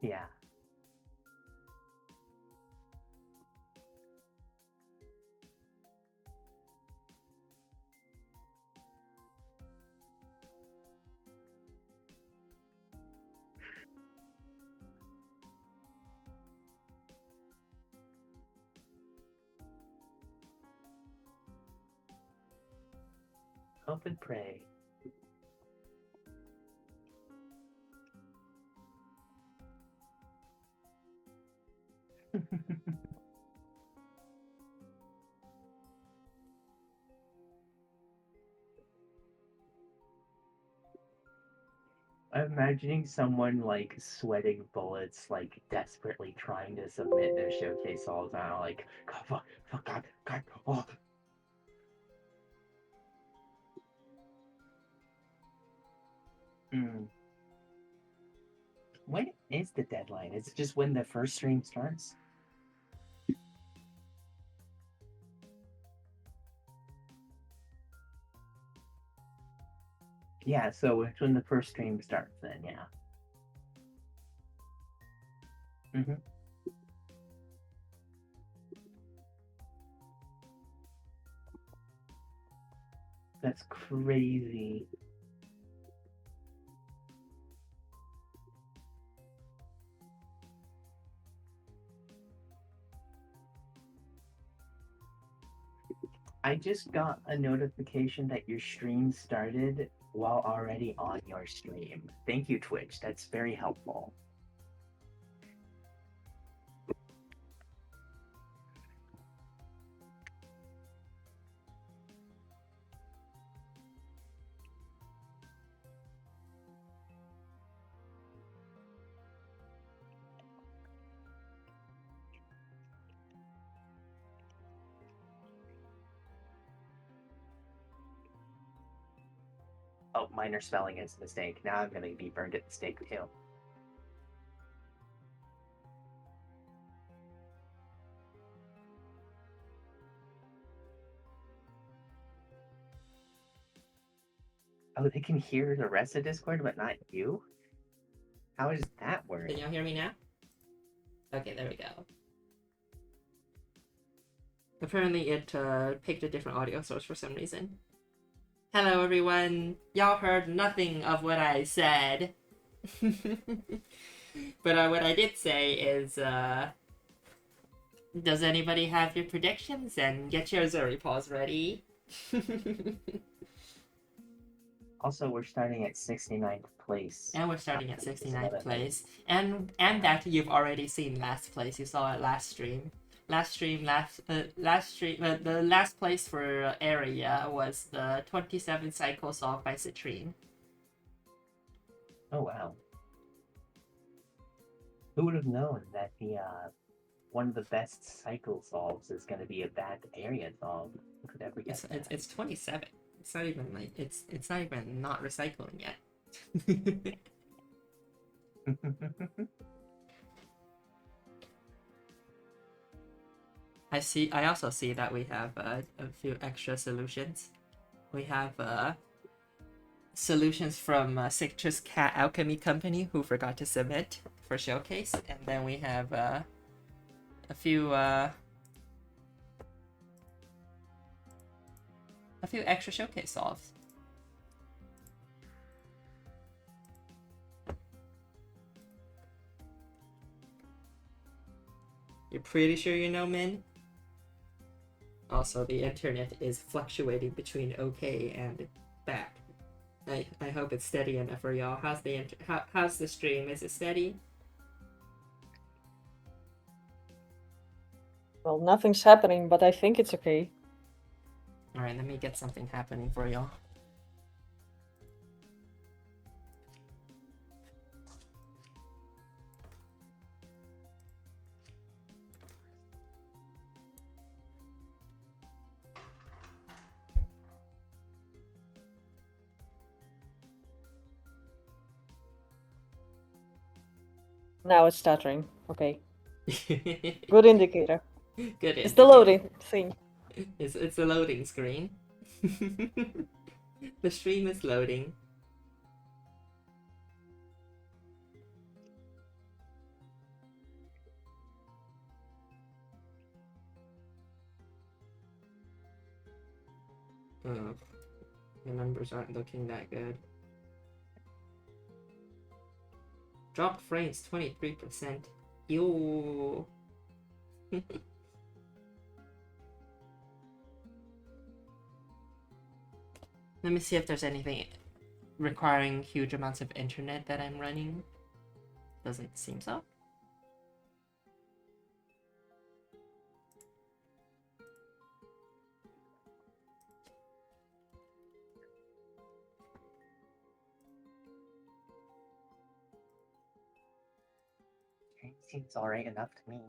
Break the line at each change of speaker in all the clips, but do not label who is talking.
Yeah. Hope and pray. I'm imagining someone like sweating bullets, like desperately trying to submit their showcase all the time, like God, fuck, God, oh. Mm. When is the deadline? Is it just when the first stream starts? Yeah, so it's when the first stream starts then, yeah. Mm-hmm. That's crazy. I just got a notification that your stream started while already on your stream. Thank you, Twitch. That's very helpful. Oh, minor spelling is a mistake. Now I'm gonna be burned at the stake too. Oh, they can hear the rest of Discord, but not you? How does that work?
Can y'all hear me now? Okay, there we go. Apparently it picked a different audio source for some reason. Hello everyone! Y'all heard nothing of what I said. But what I did say is, does anybody have your predictions? And get your Zuri paws ready.
Also, we're starting at 69th place.
And we're starting at 69th place. And that you've already seen last place. You saw it last stream. The last place for area was the 27 cycle solved by Citrine.
Oh wow. Who would have known that the one of the best cycle solves is going to be a bad area solve? Who could ever guess that?
It's 27. It's not even like it's not even not recycling yet. I also see that we have a few extra solutions. We have solutions from Citrus Cat Alchemy Company, who forgot to submit for showcase, and then we have a few extra showcase solves. You're pretty sure you know, Min? Also, the internet is fluctuating between okay and bad. I hope it's steady enough for y'all. How's the stream? Is it steady?
Well, nothing's happening, but I think it's okay.
Alright, let me get something happening for y'all.
Now it's stuttering. Okay. Good indicator.
Good.
It's the loading thing.
It's a loading screen. The stream is loading. Oh, the numbers aren't looking that good. Dropped frames 23%. Yo. Let me see if there's anything requiring huge amounts of internet that I'm running. Doesn't seem so.
Seems alright enough to me.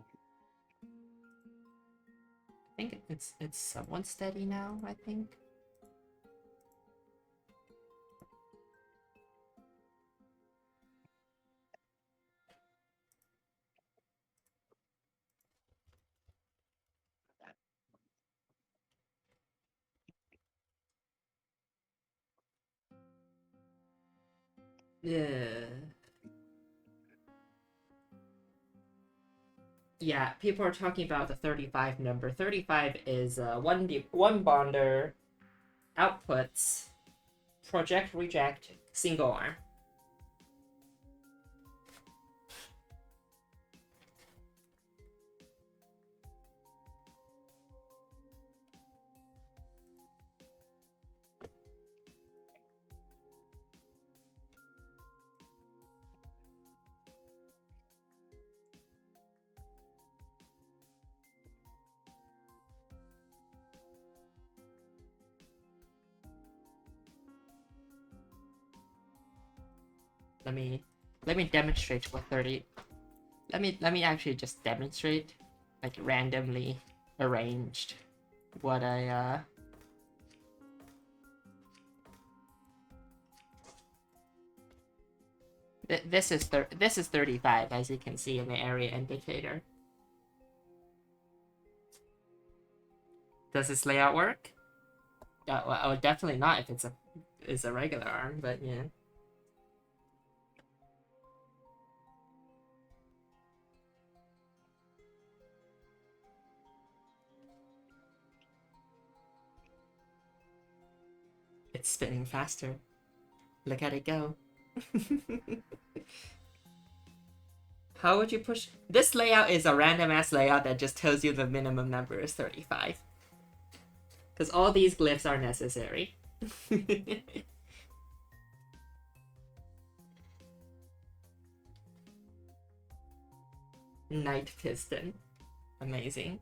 I think it's somewhat steady now, I think. Yeah, people are talking about the 35 number. 35 is one bonder, outputs, project reject, single arm. Let me demonstrate what 30. Let me actually just demonstrate, like randomly arranged what I this is 35, as you can see in the area indicator. Does this layout work? Well, definitely not if it's a regular arm, but yeah. It's spinning faster. Look at it go. How would you push? This layout is a random ass layout that just tells you the minimum number is 35. Because all these glyphs are necessary. Knight piston. Amazing.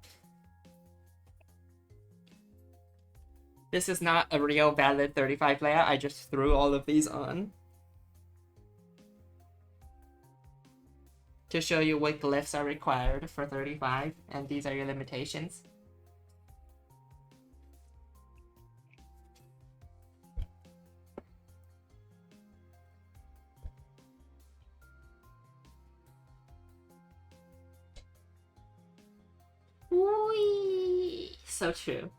This is not a real valid 35 layout. I just threw all of these on to show you what glyphs are required for 35, and these are your limitations. Whee! So true.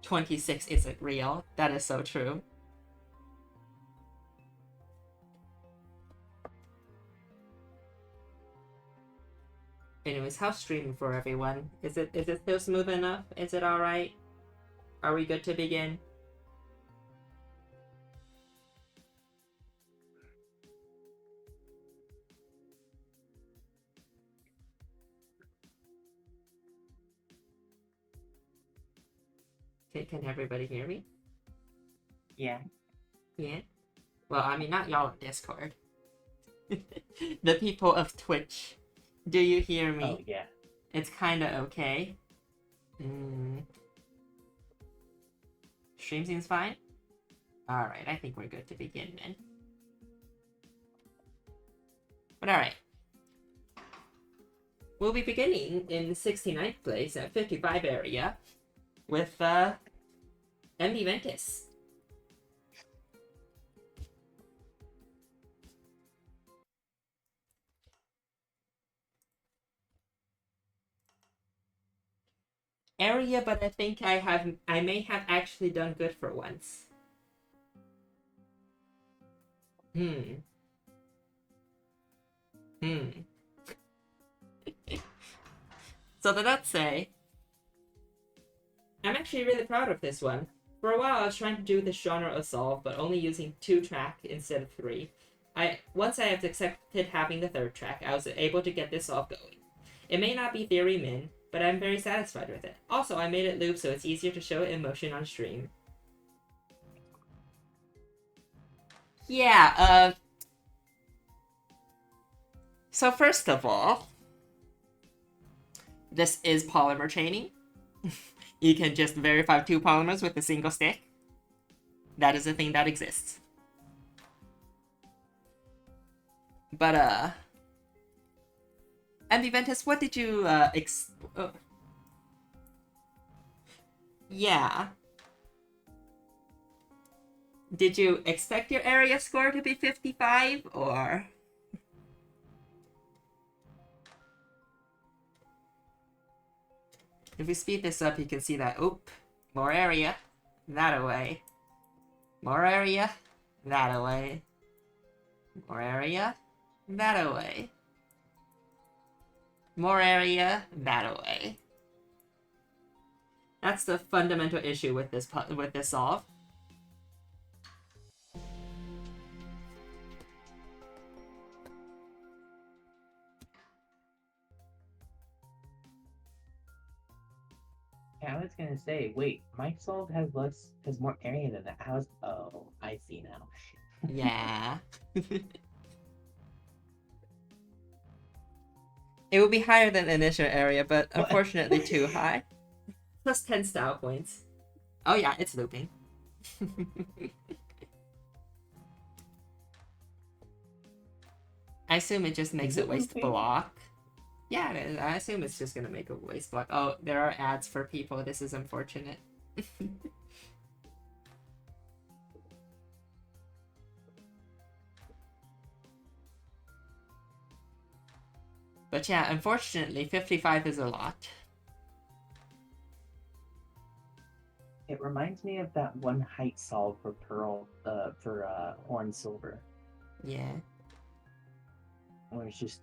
"26 isn't real." That is so true. Anyways, how's streaming for everyone? Is it still smooth enough? Is it alright? Are we good to begin? Okay, can everybody hear me?
Yeah.
Yeah? Well, I mean, not y'all on Discord. The people of Twitch. Do you hear me?
Oh, yeah.
It's kinda okay. Stream seems fine? Alright, I think we're good to begin then. But alright. We'll be beginning in 69th place at 55 area with MV Ventus. Area, but I think I may have actually done good for once. So the notes say, I'm actually really proud of this one. For a while I was trying to do this genre of solve, but only using 2 track instead of 3. Once I have accepted having the 3rd track, I was able to get this solve going. It may not be theory min, but I'm very satisfied with it. Also, I made it loop so it's easier to show it in motion on stream. Yeah, so first of all, this is polymer chaining. You can just verify 2 polymers with a single stick. That is a thing that exists. But, and Ventus, what did you, Yeah. Did you expect your area score to be 55, or? If we speed this up, you can see that, oop, more area, that away. More area, that away. More area, that away. More area, that away. That's the fundamental issue with this solve.
I was gonna say, wait, my solve has more area than that. Oh, I see now.
Yeah. It would be higher than the initial area, but unfortunately too high. Plus 10 style points. Oh yeah, it's looping. I assume it just makes it waste block. Yeah, I assume it's just gonna make a waste block. Oh, there are ads for people. This is unfortunate. But yeah, unfortunately, 55 is a lot.
It reminds me of that one height solve for horn silver.
Yeah.
Where it's just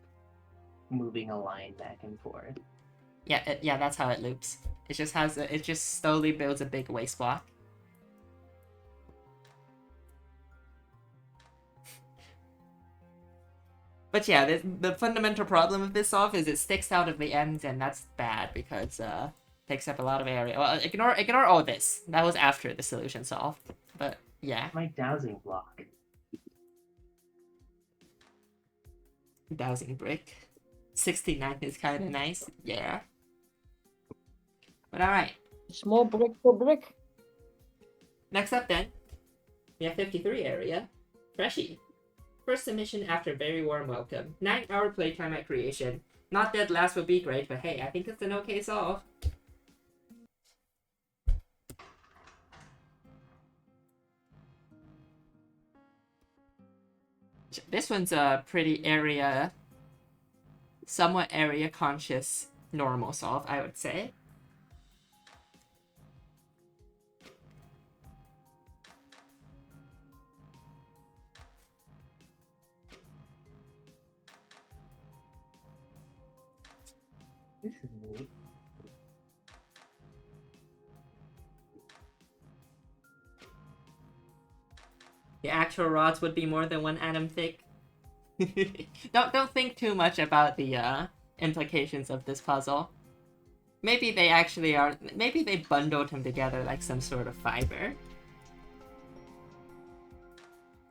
moving a line back and forth.
Yeah, yeah, that's how it loops. It just slowly builds a big waste block. But yeah, the fundamental problem of this solve is it sticks out of the ends, and that's bad because takes up a lot of area. Well, ignore all this. That was after the solution solved. But yeah.
My dowsing block.
Dowsing brick. 69 is kind of nice. Yeah. But alright.
Small brick for brick.
Next up then, we have 53 area. Freshie. First submission after very warm welcome. 9-hour playtime at creation. Not dead last would be great, but hey, I think it's an okay solve. This one's a pretty somewhat area conscious normal solve, I would say.
This is neat.
The actual rods would be more than 1 atom thick. Don't think too much about the implications of this puzzle. Maybe they actually are. Maybe they bundled them together like some sort of fiber.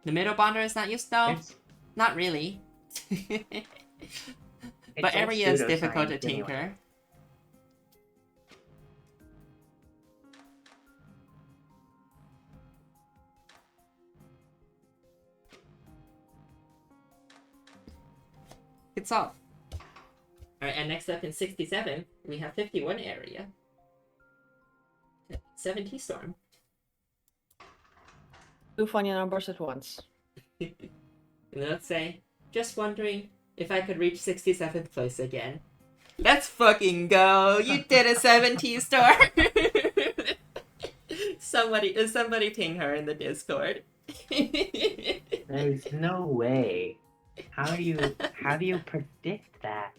The middle bonder is not used though. Not really. But area is difficult to tinker. Anyway. It's off. Alright, and next up in 67, we have 51 area. 70 storm.
2 funny numbers at once.
And let's say, just wondering if I could reach 67th place again. Let's fucking go! You did a 70 star! Somebody ping her in the Discord.
There's no way. How do you predict that?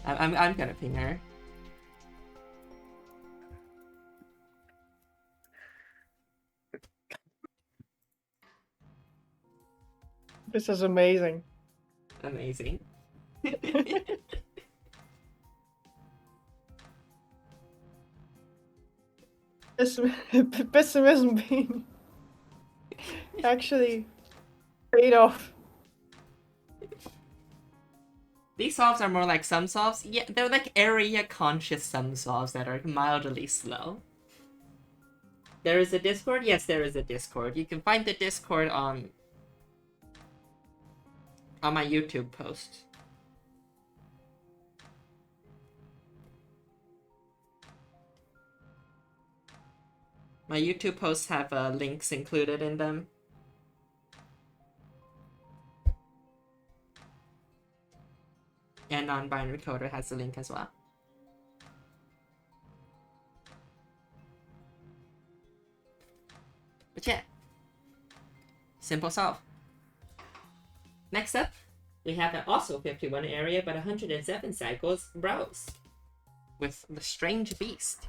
I'm gonna ping her.
This is amazing.
Amazing.
Pessimism being actually paid off.
These solves are more like sum solves. Yeah, they're like area conscious sum solves that are mildly slow. There is a Discord? Yes, there is a Discord. You can find the Discord on my YouTube post. My YouTube posts have links included in them. And non-binary coder has a link as well. But yeah, simple solve. Next up, we have an also 51 area but 107 cycles browse with the strange beast.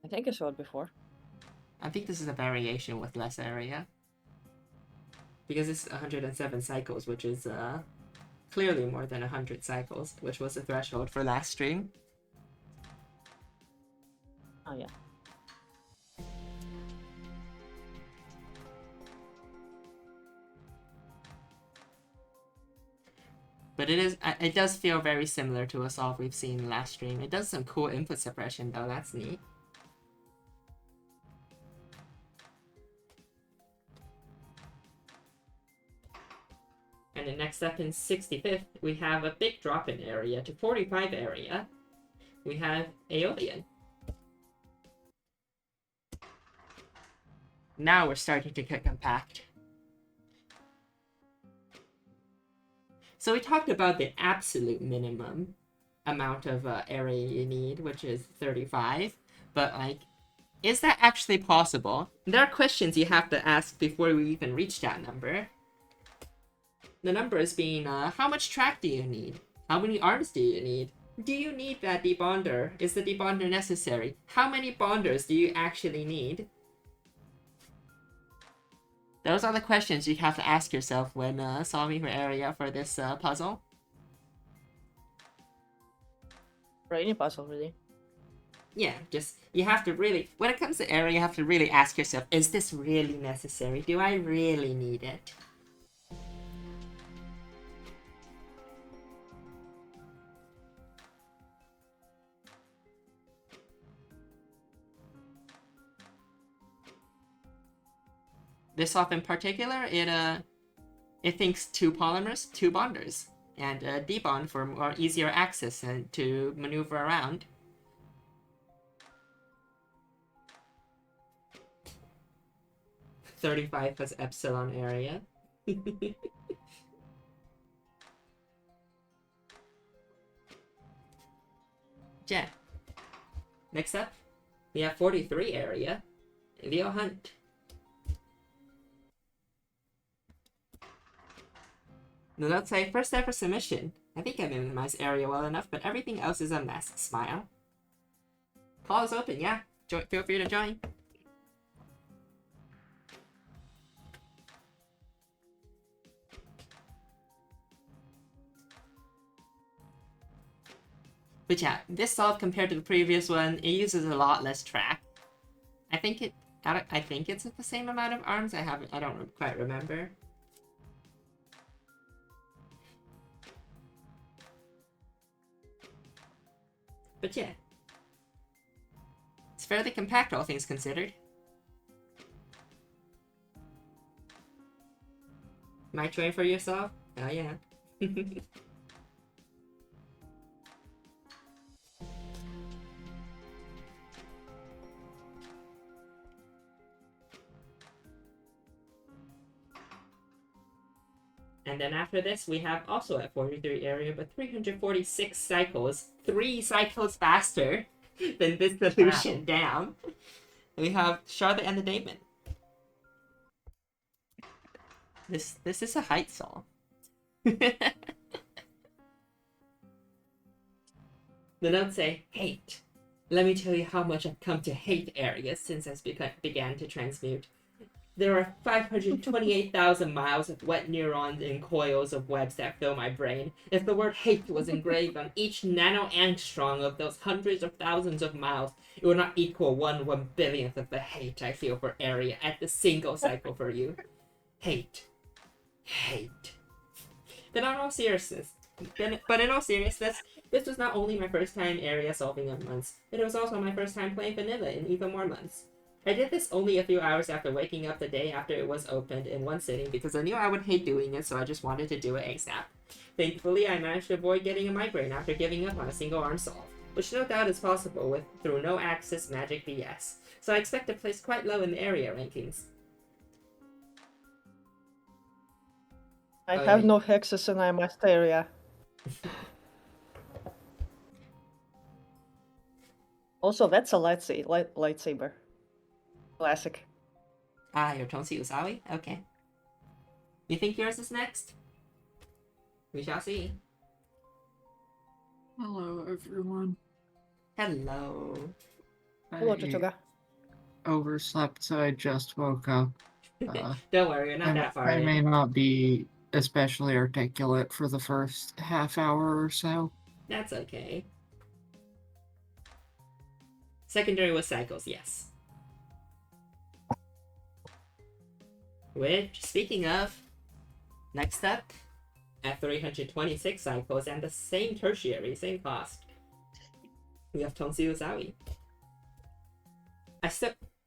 I think I saw it before.
I think this is a variation with less area. Because it's 107 cycles, which is clearly more than 100 cycles, which was the threshold for last stream.
Oh yeah.
But it does feel very similar to a solve we've seen last stream. It does some cool input suppression though, that's neat. And then next up in 65th, we have a big drop in area to 45 area. We have Aeolian. Now we're starting to get compact. So we talked about the absolute minimum amount of area you need, which is 35. But like, is that actually possible? There are questions you have to ask before we even reach that number. The numbers being, how much track do you need? How many arms do you need? Do you need that debonder? Is the debonder necessary? How many bonders do you actually need? Those are the questions you have to ask yourself when solving for area for this puzzle.
For any puzzle, really.
Yeah, just, you have to really, when it comes to area, you have to really ask yourself, is this really necessary? Do I really need it? This off in particular, it thinks 2 polymers, 2 bonders, and a debond for more easier access and to maneuver around. $35 has epsilon area. Yeah. Next up, we have 43 area. Leo Hunt. Now let's say first ever submission. I think I minimized area well enough, but everything else is a mess. Smile. Call is open, yeah. Feel free to join. But yeah, this solve compared to the previous one, it uses a lot less track. I think it's the same amount of arms. I don't quite remember. But yeah, it's fairly compact, all things considered. Might try for yourself? Oh yeah. And then after this, we have also at 43 area, but 346 cycles, 3 cycles faster than this solution down. We have Charlotte and the Daemon. This is a height song. The notes say, hate. Let me tell you how much I've come to hate areas since I began to transmute. There are 528,000 miles of wet neurons and coils of webs that fill my brain. If the word hate was engraved on each nanoangstrom of those hundreds of thousands of miles, it would not equal 1/1 billionth of the hate I feel for area at the single cycle for you. Hate. Hate. But in all seriousness, this was not only my first time area solving in months, but it was also my first time playing vanilla in even more months. I did this only a few hours after waking up the day after it was opened in one sitting because I knew I would hate doing it, so I just wanted to do it ASAP. Thankfully, I managed to avoid getting a migraine after giving up on a single arm solve, which no doubt is possible through no axis magic BS, so I expect to place quite low in the area rankings.
I have no hexes in my master area. Also, that's a lightsaber. Classic.
Ah, your Tonsi Usawi? Okay. You think yours is next? We shall see.
Hello, everyone.
Hello.
Hello,
I
Chuchuga.
overslept, so I just woke up.
Don't worry, you're not that far
I
in.
may not be especially articulate for the first half hour or so.
That's okay. Secondary was cycles, yes. Which, speaking of, next up, at 326 cycles and the same tertiary, same cost, we have Tonsi Uzawi.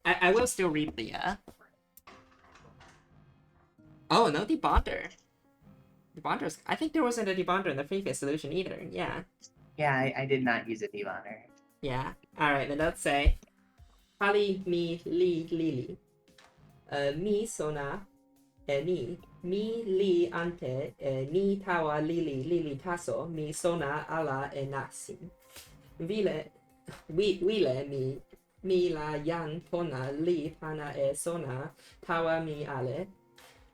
I will still read the, Oh, no debonder. Debonders. I think there wasn't a debonder in the previous solution either, yeah.
Yeah, I did not use a debonder.
Yeah. Alright, the notes say, Pali mi li lili. Mi sona ni li ante ni tawa lili taso mi sona ala nasi. Vile mi la yang pona li pana sona tawa mi ale.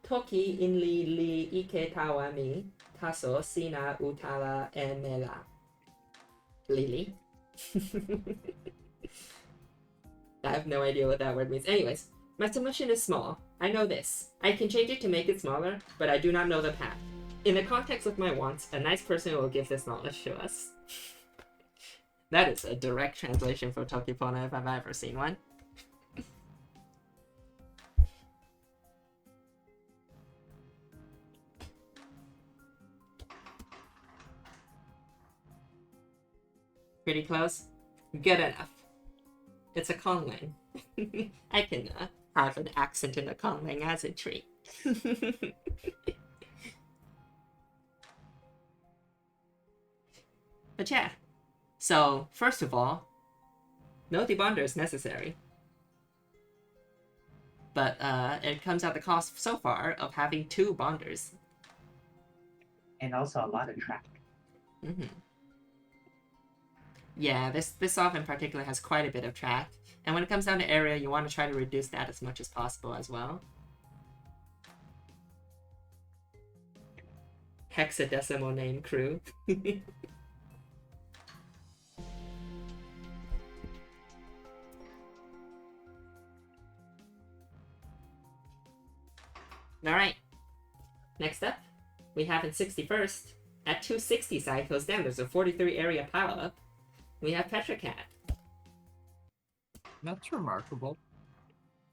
Toki in li ike tawa mi taso sina utala mela. Lili. I have no idea what that word means. Anyways, my submission is small. I know this. I can change it to make it smaller, but I do not know the path. In the context of my wants, a nice person will give this knowledge to us. That is a direct translation for Tokipona if I've ever seen one. Pretty close? Good enough. It's a conlang. I can have an accent in a conlang as a treat. But yeah. So, first of all, no debonder is necessary. But it comes at the cost so far of having 2 bonders.
And also a lot of track.
Mm-hmm. Yeah, this off in particular has quite a bit of track. And when it comes down to area, you want to try to reduce that as much as possible as well. Hexadecimal name crew. Alright. Next up, we have in 61st, at 260 cycles down, there's a 43 area power-up. We have Petracat.
That's remarkable.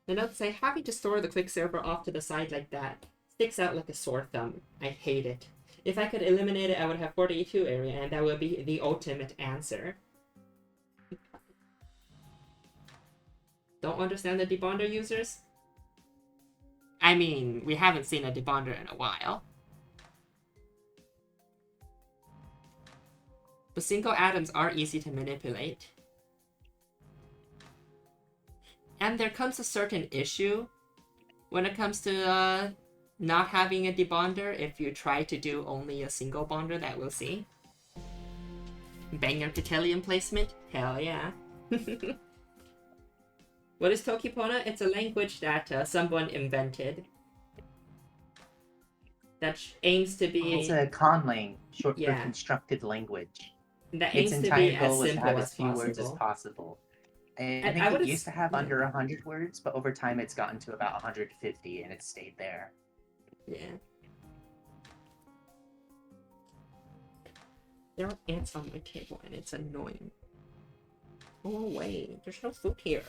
The notes say, having to store the Quicksilver off to the side like that sticks out like a sore thumb. I hate it. If I could eliminate it, I would have 42 area, and that would be the ultimate answer. Don't understand the debonder users? I mean, we haven't seen a debonder in a while. But single atoms are easy to manipulate. And there comes a certain issue when it comes to not having a debonder if you try to do only a single bonder that we'll see. Banger Petillium placement? Hell yeah. What is Tokipona? It's a language that someone invented that aims to be...
It's a conlang, short for
Yeah.
constructed language.
That
Its
aims to
entire
be as
goal was to
simple
have
as
as few words as
possible.
possible. And I
And
think
I
it
would've
used to have
yeah.
under 100 words, but over time it's gotten to about 150, and it's stayed there.
Yeah. There are ants on my table, and it's annoying. Go away. There's no food here.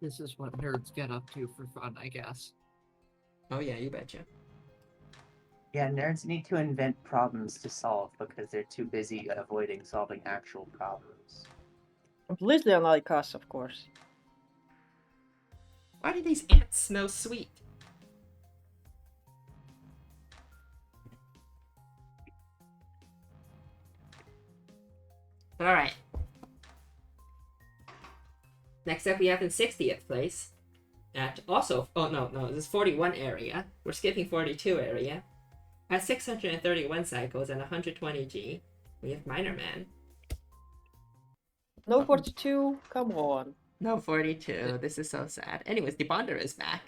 This is what nerds get up to for fun, I guess.
Oh yeah, you betcha.
Yeah, nerds need to invent problems to solve because they're too busy avoiding solving actual problems.
Completely unlike us, of course.
Why do these ants smell sweet? Alright. Next up we have in 60th place. At also, oh no, this is 41 area. We're skipping 42 area. At 631 cycles and 120 G, we have Minor Man.
No 42, come on.
No 42, this is so sad. Anyways, the Bonder is back.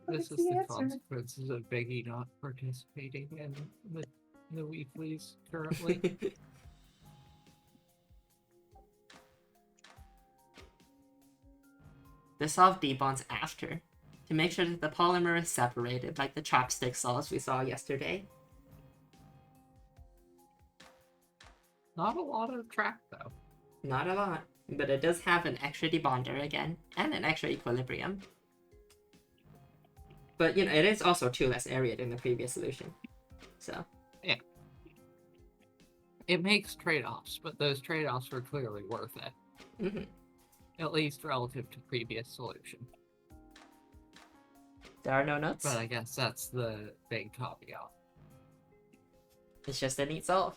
This is the consequences of Biggie not participating in the Weeklies currently.
Dissolve D-bonds after, to make sure that the polymer is separated, like the chopstick saws we saw yesterday.
Not a lot of track, though.
Not a lot, but it does have an extra debonder again, and an extra equilibrium. But, you know, it is also 2 less area than the previous solution. So.
Yeah. It makes trade-offs, but those trade-offs are clearly worth it.
Mm-hmm.
At least relative to previous solution.
There are no notes.
But I guess that's the big caveat.
It's just a neat solve.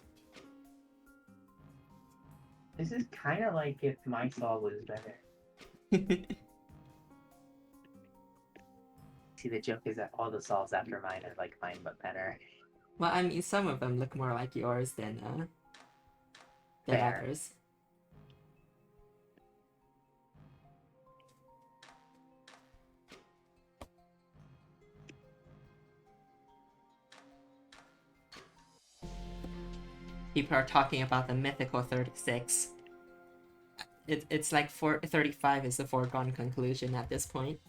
This is kind of like if my solve was better. See, the joke is that all the solves after mine are like mine, but better.
Well, I mean, some of them look more like yours than
Fair.
others. People are talking about the mythical 36. It's like 35 is the foregone conclusion at this point.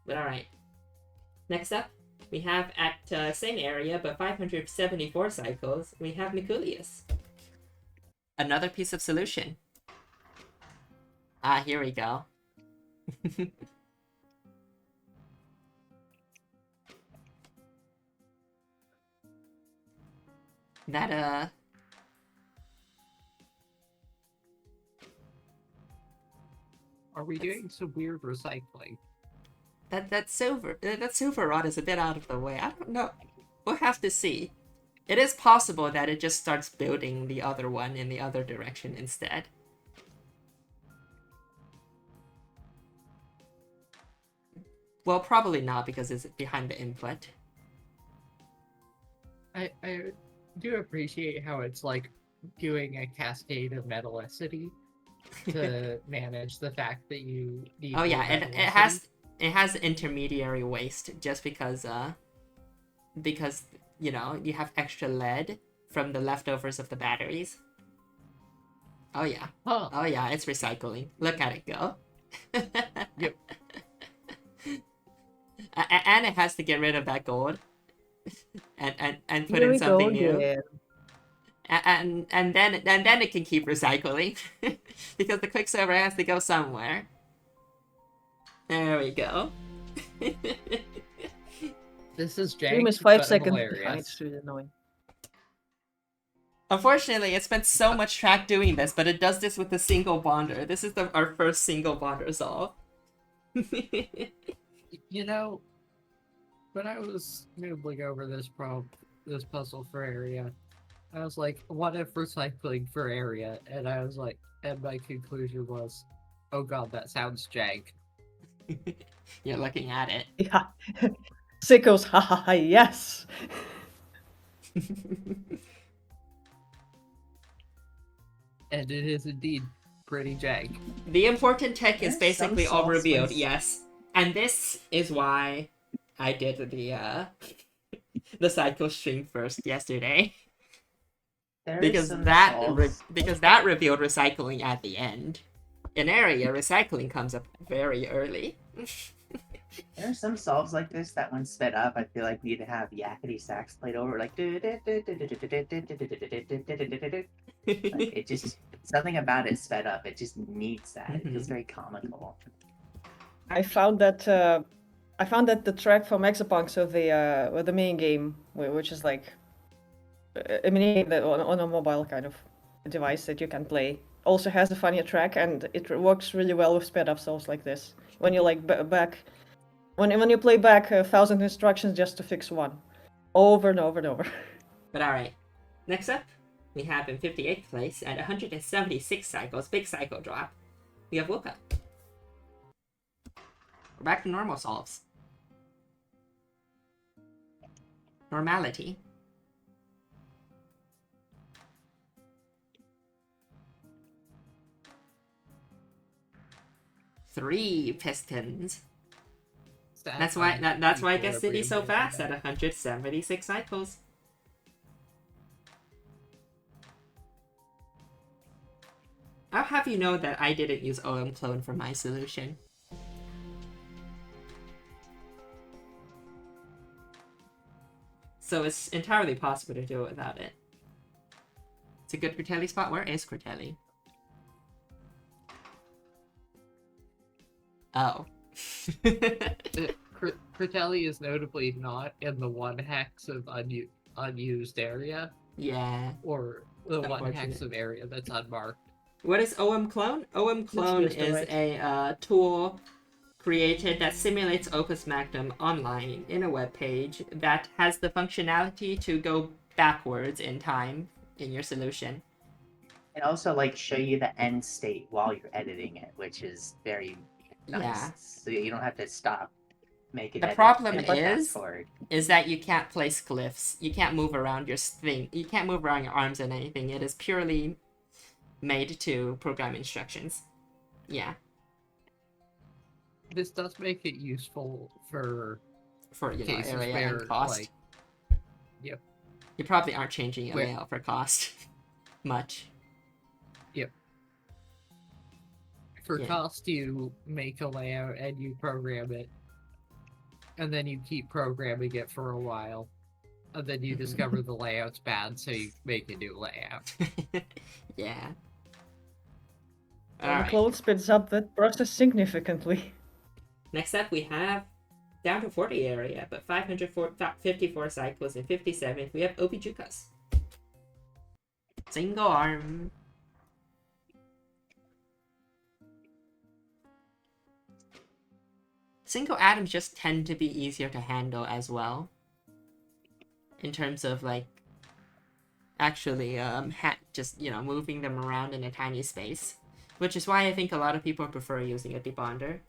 But alright. Next up, we have at same area, but 574 cycles, we have Mikulius. Another piece of solution. Ah, here we go. That,
Are we doing some weird recycling?
That silver rod is a bit out of the way. I don't know. We'll have to see. It is possible that it just starts building the other one in the other direction instead. Well, probably not because it's behind the input.
I do appreciate how it's like doing a cascade of metallicity to manage the fact that you need
Oh yeah,
more
it
metallicity.
has intermediary waste just because you know you have extra lead from the leftovers of the batteries. Oh yeah.
Huh.
Oh yeah, it's recycling. Look at it go.
Yep.
And it has to get rid of that gold and put
Here
in
we go
something new.
again.
And then it can keep recycling because the Quicksilver has to go somewhere. There we go.
This is
Stream
jank,
is 5
but
seconds
hilarious.
behind. It's really annoying.
Unfortunately, it spent so much track doing this, but it does this with a single bonder. This is our first single bonder solve.
You know, when I was noodling over this problem, this puzzle for area. I was like, what if recycling for area? And I was like, and my conclusion was, oh god, that sounds jank.
You're looking at it.
Yeah. Sickos, haha, yes.
And it is indeed pretty jank.
The important tech is
There's some
basically all
solves
revealed,
when-
yes. And this is why I did the cycle stream first yesterday.
There are
Because
some
that
solves.
because that revealed recycling at the end. In area, recycling comes up very early.
There are some solves like this that when sped up, I feel like need to have yakety sax played over, like it just something about it sped up. It just needs that. It feels very comical.
I found that the track from Exapunk of the main game, which is like a mini game that on a mobile kind of device that you can play, also has a funny track, and it works really well with sped up solves like this. When you like when you play back 1,000 instructions just to fix one, over and over and over.
But alright. Next up, we have in 58th place at 176 cycles, big cycle drop. We have Wooka. We're back to normal solves. Normality. Three pistons. That's why it gets City so fast at 176 cycles. I'll have you know that I didn't use OM clone for my solution. So it's entirely possible to do it without it. It's a good Critelli spot. Where is Critelli? Oh.
Critelli is notably not in the 1 hex of unused area,
Yeah.
or the 1 hex
Unfortunate.
of area that's unmarked.
What is OM clone? OM clone
just the
is
right.
a tool created that simulates Opus Magnum online in a web page that has the functionality to go backwards in time in your solution.
And also like show you the end state while you're editing it, which is very nice.
Yeah.
So you don't have to stop, make it.
The
edit,
problem
and fast
is-
forward.
Is that you can't place glyphs. You can't move around your thing. You can't move around your arms and anything. It is purely made to program instructions. Yeah.
This does make it useful for
For,
cases
area
where,
and cost.
like, yep.
You probably aren't changing your
Where-
layout for cost much.
For
Yeah.
cost, you make a layout and you program it, and then you keep programming it for a while, and then you discover the layout's bad, so you make a new layout.
Yeah.
The
Alright.
clone speeds up that process significantly.
Next up, we have down to 40 area, but 554 cycles in 57. We have Obijukas. Single arm. Single atoms just tend to be easier to handle as well. In terms of like actually just moving them around in a tiny space. Which is why I think a lot of people prefer using a debonder.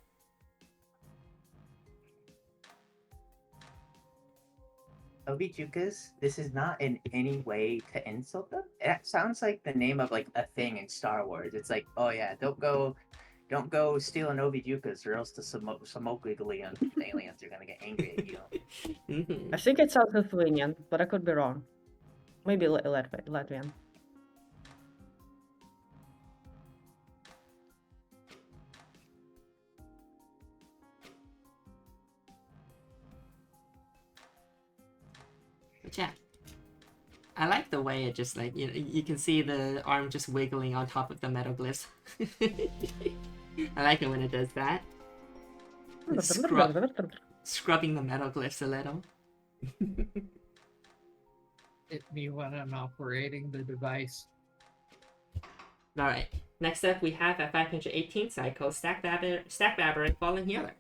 Obijukas, this is not in any way to insult them. It sounds like the name of like a thing in Star Wars. It's like, oh yeah, don't go stealing Obijukas or else the Samogli aliens are gonna get angry at you.
Mm-hmm.
I think it sounds Lithuanian, but I could be wrong. Maybe Latvian.
But yeah. I like the way it just like, you can see the arm just wiggling on top of the metal glyphs. I like it when it does that. It's scrubbing the metal glyphs a little.
Hit me when I'm operating the device.
Alright, next up we have at 518 cycles, Stack Babber and Fallen Healer.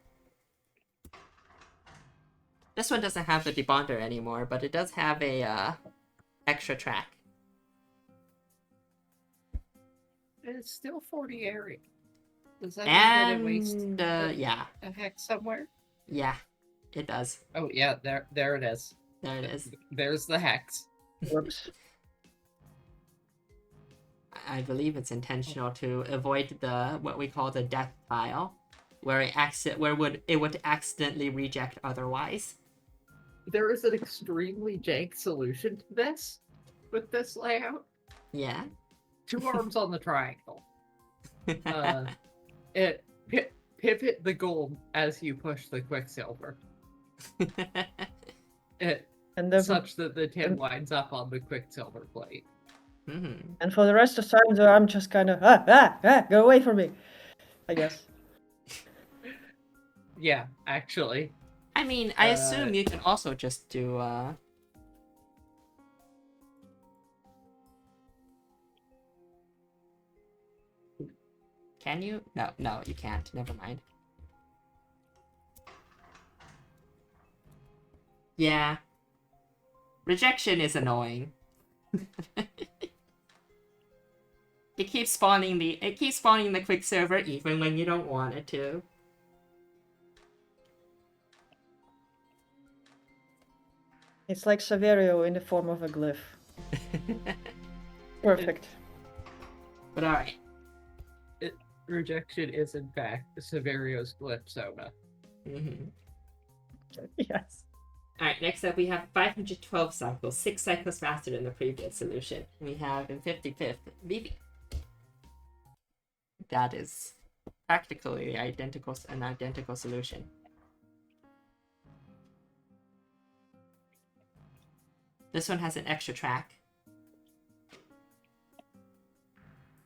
This one doesn't have the debonder anymore, but it does have a extra track.
It's still 40 area. Does that mean that it wastes
And yeah,
a hex somewhere?
yeah, it does.
Oh yeah, there it is.
There it is.
There's the hex.
Whoops.
I believe it's intentional to avoid the what we call the death tile, where it would accidentally reject otherwise.
There is an extremely jank solution to this with this layout.
Yeah.
2 arms on the triangle. It pivot the gold as you push the quicksilver.
And then
Such that the tin winds up on the quicksilver plate.
Mm-hmm.
and for the rest of the time, though, I'm just kind of go away from me. I guess.
Yeah, actually.
I mean, I assume you can also just do Can you? No, you can't. Never mind. Yeah. Rejection is annoying. It keeps spawning the quicksilver even when you don't want it to.
It's like Saverio in the form of a glyph. Perfect.
But alright.
Rejection is in fact Severio's glyph soda.
Mm-hmm.
Yes.
Alright, next up we have 512 cycles, 6 cycles faster than the previous solution. We have in 55th, Vivi. That is practically an identical solution. This one has an extra track.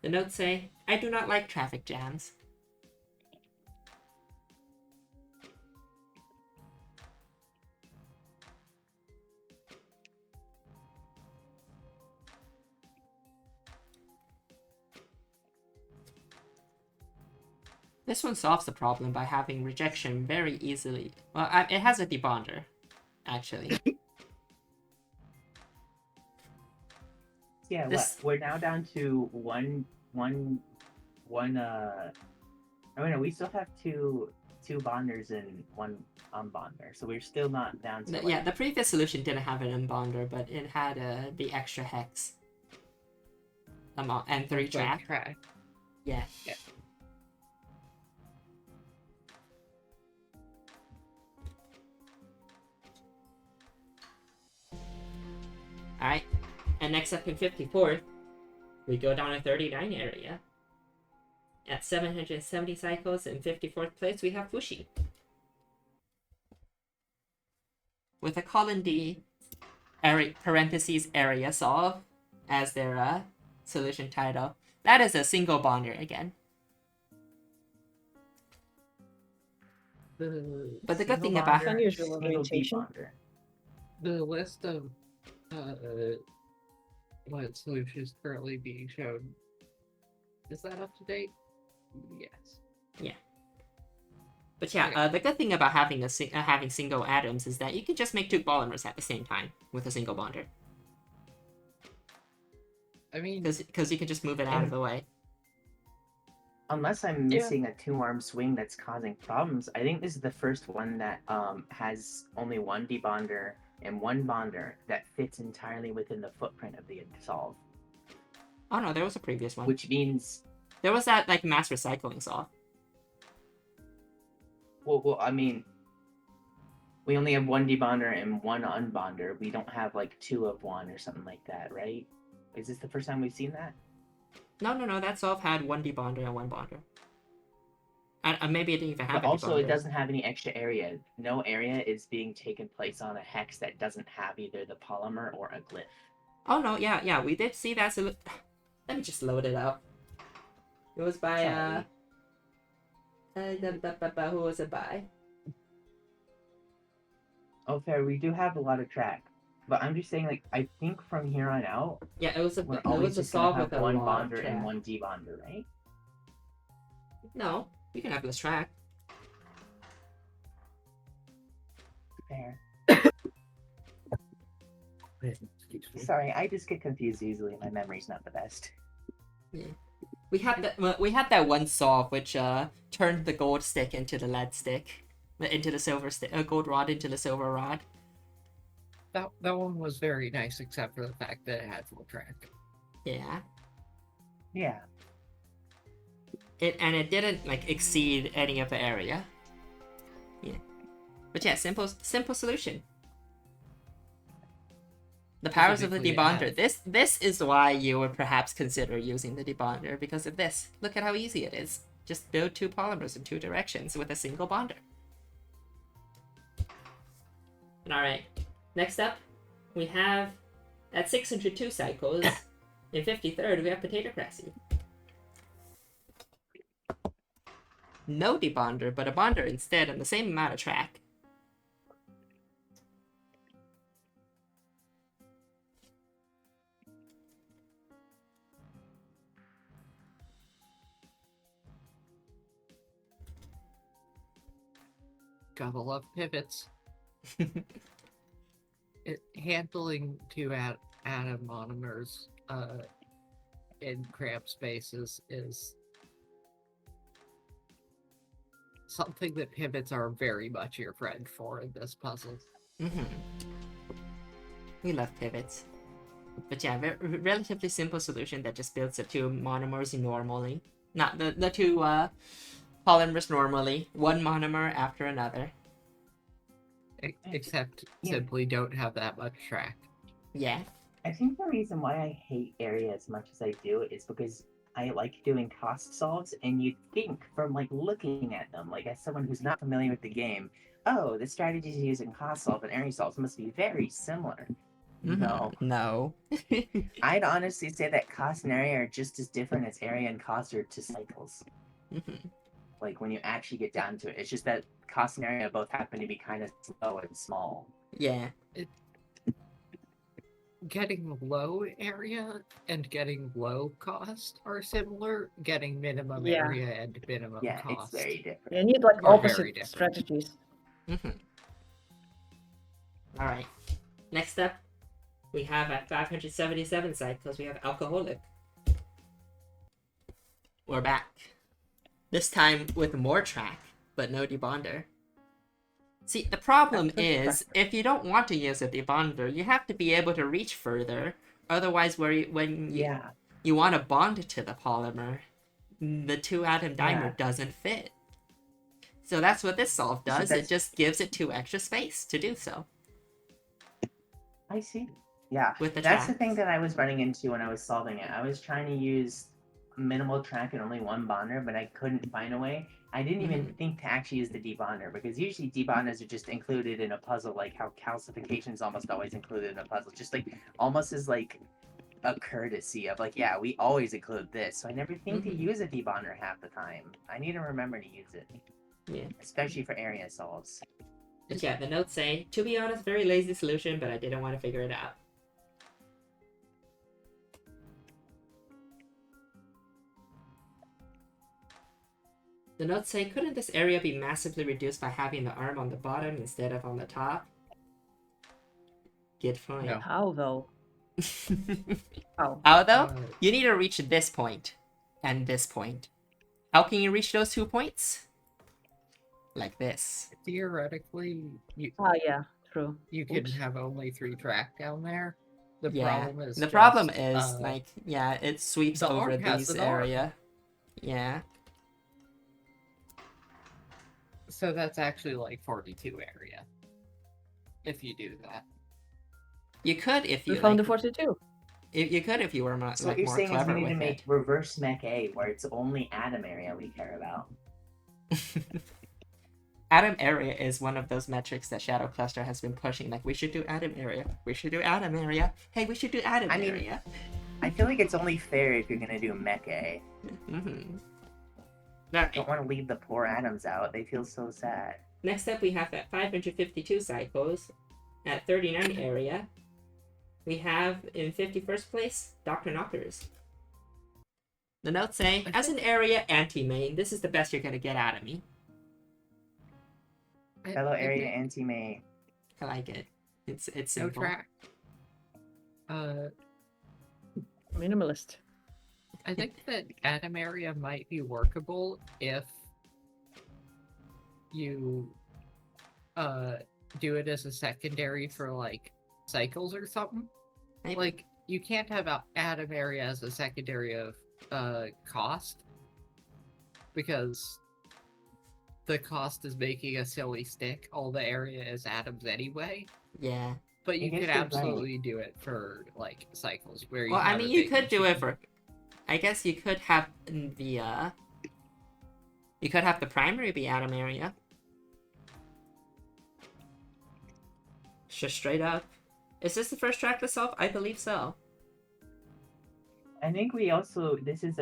The notes say, I do not like traffic jams. This one solves the problem by having rejection very easily. Well, it has a debonder, actually.
Yeah,
This-
we're now down to one. I mean, we still have two bonders and one unbonder, so we're still not down to.
Yeah, the previous solution didn't have an unbonder, but it had the extra hex. And 3 track. Yeah.
Yeah.
Alright, and next up in 54th, we go down to 39 area. At 770 cycles in 54th place, we have Fushi. With a colon D parentheses area solve as their solution title. That is a single bonder again. But the good thing about
Unusual
single
orientation.
debonder.
The list of what solutions currently being shown, is that up to date? Yes.
But yeah,
Okay.
the good thing about having having single atoms is that you can just make 2 polymers at the same time with a single bonder.
I mean,
Because you can just move it out of the way.
Unless I'm
Yeah.
missing a 2-arm swing that's causing problems, I think this is the first one that has only 1 debonder and 1 bonder that fits entirely within the footprint of the dissolve.
Oh no, there was a previous one.
Which means,
There was that like mass recycling saw.
well, I mean, we only have 1 debonder and 1 unbonder. We don't have like 2 of 1 or something like that, right? Is this the first time we've seen that?
No, that solve had 1 debonder and 1 bonder. And maybe it didn't even have
But
a
also,
debonder.
it doesn't have any extra area. No area is being taken place on a hex that doesn't have either the polymer or a glyph.
Oh no, yeah, we did see that. Let me just load it up. It was by who was it by?
Oh, fair. We do have a lot of track, but I'm just saying, like, I think from here on out,
Yeah, it was
we're
a
always
solve
just gonna
with
have
a
1
lot of
bonder
track.
and 1 debonder, right?
No, you can have this track.
Fair.
Excuse me.
Sorry, I just get confused easily. My memory's not the best.
We had that one solve which turned the gold stick into the lead stick, into the silver stick, gold rod into the silver rod.
That one was very nice, except for the fact that it had full track.
Yeah.
Yeah.
It didn't like exceed any of the area. Yeah. But yeah, simple solution. The powers of the
Specifically,
debonder. This is why you would perhaps consider using the debonder, because of this. Look at how easy it is. Just build two polymers in two directions with a single bonder. Alright, next up, we have, at 602 cycles, in 53rd, we have potato grassy. No debonder, but a bonder instead, and the same amount of track.
Gotta love pivots. Handling two atom monomers in cramped spaces is something that pivots are very much your friend for in this puzzle.
We love pivots. But yeah, relatively simple solution that just builds the two monomers normally. Not the two polymers normally. One monomer after another.
Except
Yeah.
simply don't have that much track.
Yeah.
I think the reason why I hate area as much as I do is because I like doing cost solves, and you'd think from like looking at them, like as someone who's not familiar with the game, oh, the strategies using cost solve and area solves must be very similar. No.
No.
I'd honestly say that cost and area are just as different as area and cost are to cycles. Like when you actually get down to it, it's just that cost and area both happen to be kind of slow and small.
Yeah.
Getting low area and getting low cost are similar. Getting minimum
Yeah.
area and minimum
Yeah,
cost.
it's very different.
You need like
Are very
opposite
different.
strategies.
Alright. Next up, we have at 577 cycles, we have alcoholic. We're back. This time with more track, but no debonder. See, the problem is, if you don't want to use a debonder, you have to be able to reach further. Otherwise, when you want to bond to the polymer, the two-atom dimer doesn't fit. So that's what this solve does. It just gives it 2 extra space to do so.
I see. Yeah,
With the
that's the
track.
thing that I was running into when I was solving it. I was trying to use minimal track and only one bonder, but I couldn't find a way. I didn't even think to actually use the debonder, because usually debonders are just included in a puzzle, like how calcification is almost always included in a puzzle, just like almost as like a courtesy of like, yeah, we always include this. So I never think to use a debonder half the time. I need to remember to use it.
Yeah.
Especially for area solves.
But yeah, the notes say, to be honest, very lazy solution, but I didn't want to figure it out. The notes say, couldn't this area be massively reduced by having the arm on the bottom instead of on the top? Good point.
No.
How though? How?
How though? You need to reach this point and this point. How can you reach those 2 points? Like this.
Theoretically,
Yeah, true.
you can
Oops.
have only 3 track down there. The
Yeah.
problem is
The problem
just,
is, like, yeah, it sweeps
the
over
arm has
these
an arm.
area. Yeah.
So that's actually like 42 area. If you do that.
You could if
We
you
found the
like,
42.
you could if you were
So
like
what you're
more
saying is we
clever
need to
with
make
it.
reverse mech A, where it's only atom area we care about.
Atom area is one of those metrics that Shadow Cluster has been pushing. Like, we should do atom area. We should do atom area. Hey, we should do atom
I mean,
area.
I feel like it's only fair if you're gonna do mech A.
Alright.
Don't want to leave the poor atoms out. They feel so sad.
Next up, we have at 552 cycles, at 39 area, we have in 51st place, Dr. Knockers. The notes say, as an area anti-main, this is the best you're gonna get out of me.
Fellow area anti-main.
I like it. It's
No
simple.
track. Uh,
Minimalist.
I think that Atom Area might be workable if you do it as a secondary for like cycles or something.
Maybe.
Like you can't have Atom Area as a secondary of cost because the cost is making a silly stick. All the area is atoms anyway.
Yeah.
But you
I guess
could
you're right.
absolutely do it for like cycles where you
Well, I
have
mean,
a
you
big
could do it
machine.
for. I guess you could have the. You could have the primary be atom area. Just straight up. Is this the first track to solve? I believe so.
I think we also since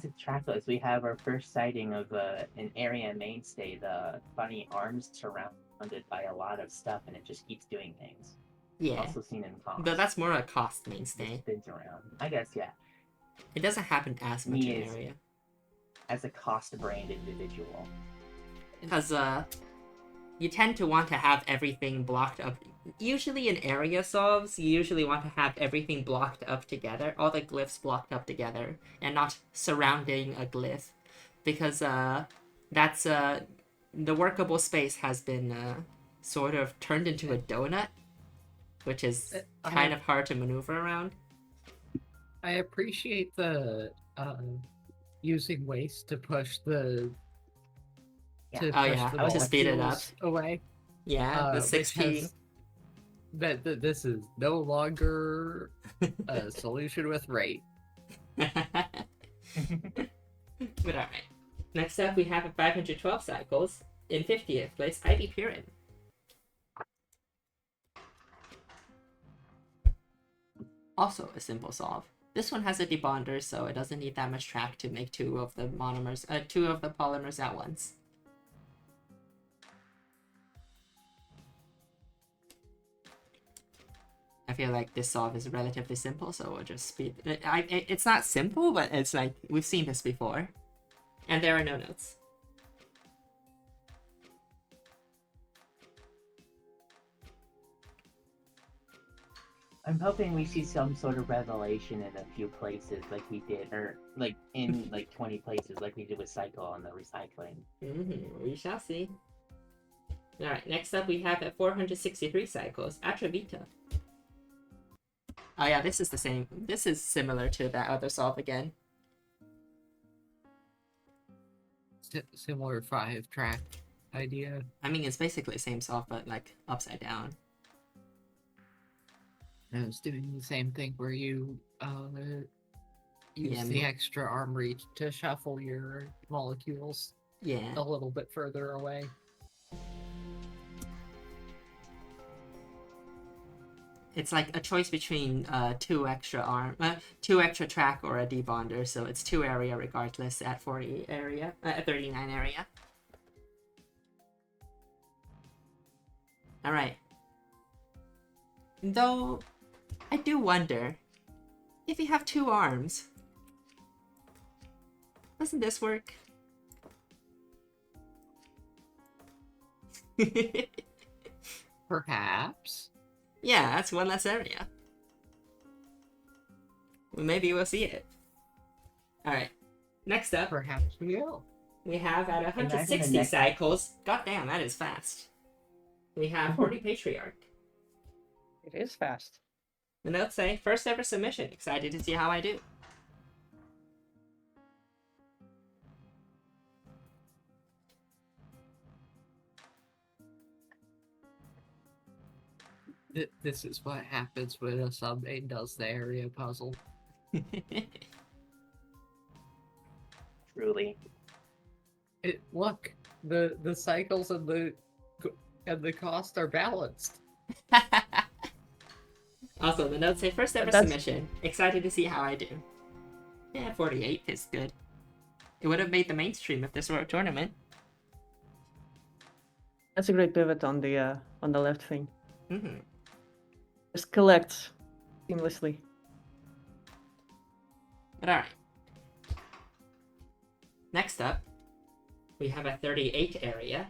it's trackless, we have our first sighting of an area mainstay, the funny arms surrounded by a lot of stuff, and it just keeps doing things.
Yeah.
Also seen in cost.
But that's more a cost
It
mainstay.
spins around. I guess, yeah.
It doesn't happen as much in area.
As a cost brained individual.
Because you tend to want to have everything blocked up. Usually in area solves, you usually want to have everything blocked up together, all the glyphs blocked up together, and not surrounding a glyph. Because that's the workable space has been sort of turned into a donut, which is kind of hard to maneuver around.
I appreciate the using waste to push the
to speed it up.
molecules away.
Yeah, the 6p.
That this is no longer a solution with rate.
But alright. Next up, we have at 512 cycles. In 50th place, Ivy Pirin. Also a simple solve. This one has a debonder, so it doesn't need that much track to make two of the polymers at once. I feel like this solve is relatively simple, so we'll just speed. It's not simple, but it's like we've seen this before, and there are no notes.
I'm hoping we see some sort of revelation in a few places like we did, or like in like 20 places like we did with Cycle on the recycling.
We shall see. Alright, next up we have at 463 cycles, Atravita. Oh yeah, this is the same. This is similar to that other solve again.
Similar 5-track idea.
I mean, it's basically the same solve, but like upside down.
And it's doing the same thing where you use
Yeah,
the extra arm reach to shuffle your molecules
Yeah.
a little bit further away.
It's like a choice between two extra track or a debonder, so it's 2 area regardless at 40 area, at 39 area. All right. Though I do wonder if you have 2 arms, doesn't this work?
Perhaps.
Yeah, that's 1 less area. Well, maybe we'll see it. Alright. Next up,
Perhaps we will.
we have at
Imagine
160
the next-
cycles. Goddamn, that is fast. We have 40 Patriarch.
It is fast.
The notes say, first ever submission. Excited to see how I do.
This is what happens when a submain does the area puzzle.
Truly.
Look, the cycles and the cost are balanced.
Also, the notes say, first ever
That's-
submission. Excited to see how I do. Yeah, 48 is good. It would have made the mainstream if this were a tournament.
That's a great pivot on the left thing.
Mm-hmm.
Just collects seamlessly.
But alright. Next up, we have a 38 area,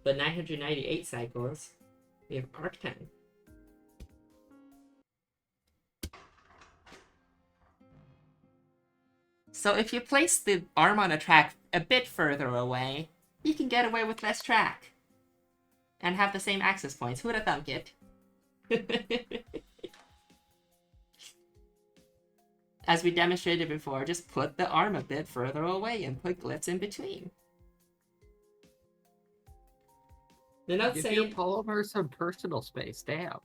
but 998 cycles. We have Arctime. So if you place the arm on a track a bit further away, you can get away with less track. And have the same access points. Who'da thunk it? As we demonstrated before, just put the arm a bit further away and put glyphs in between. The notes
Give your polymer some personal space, damn.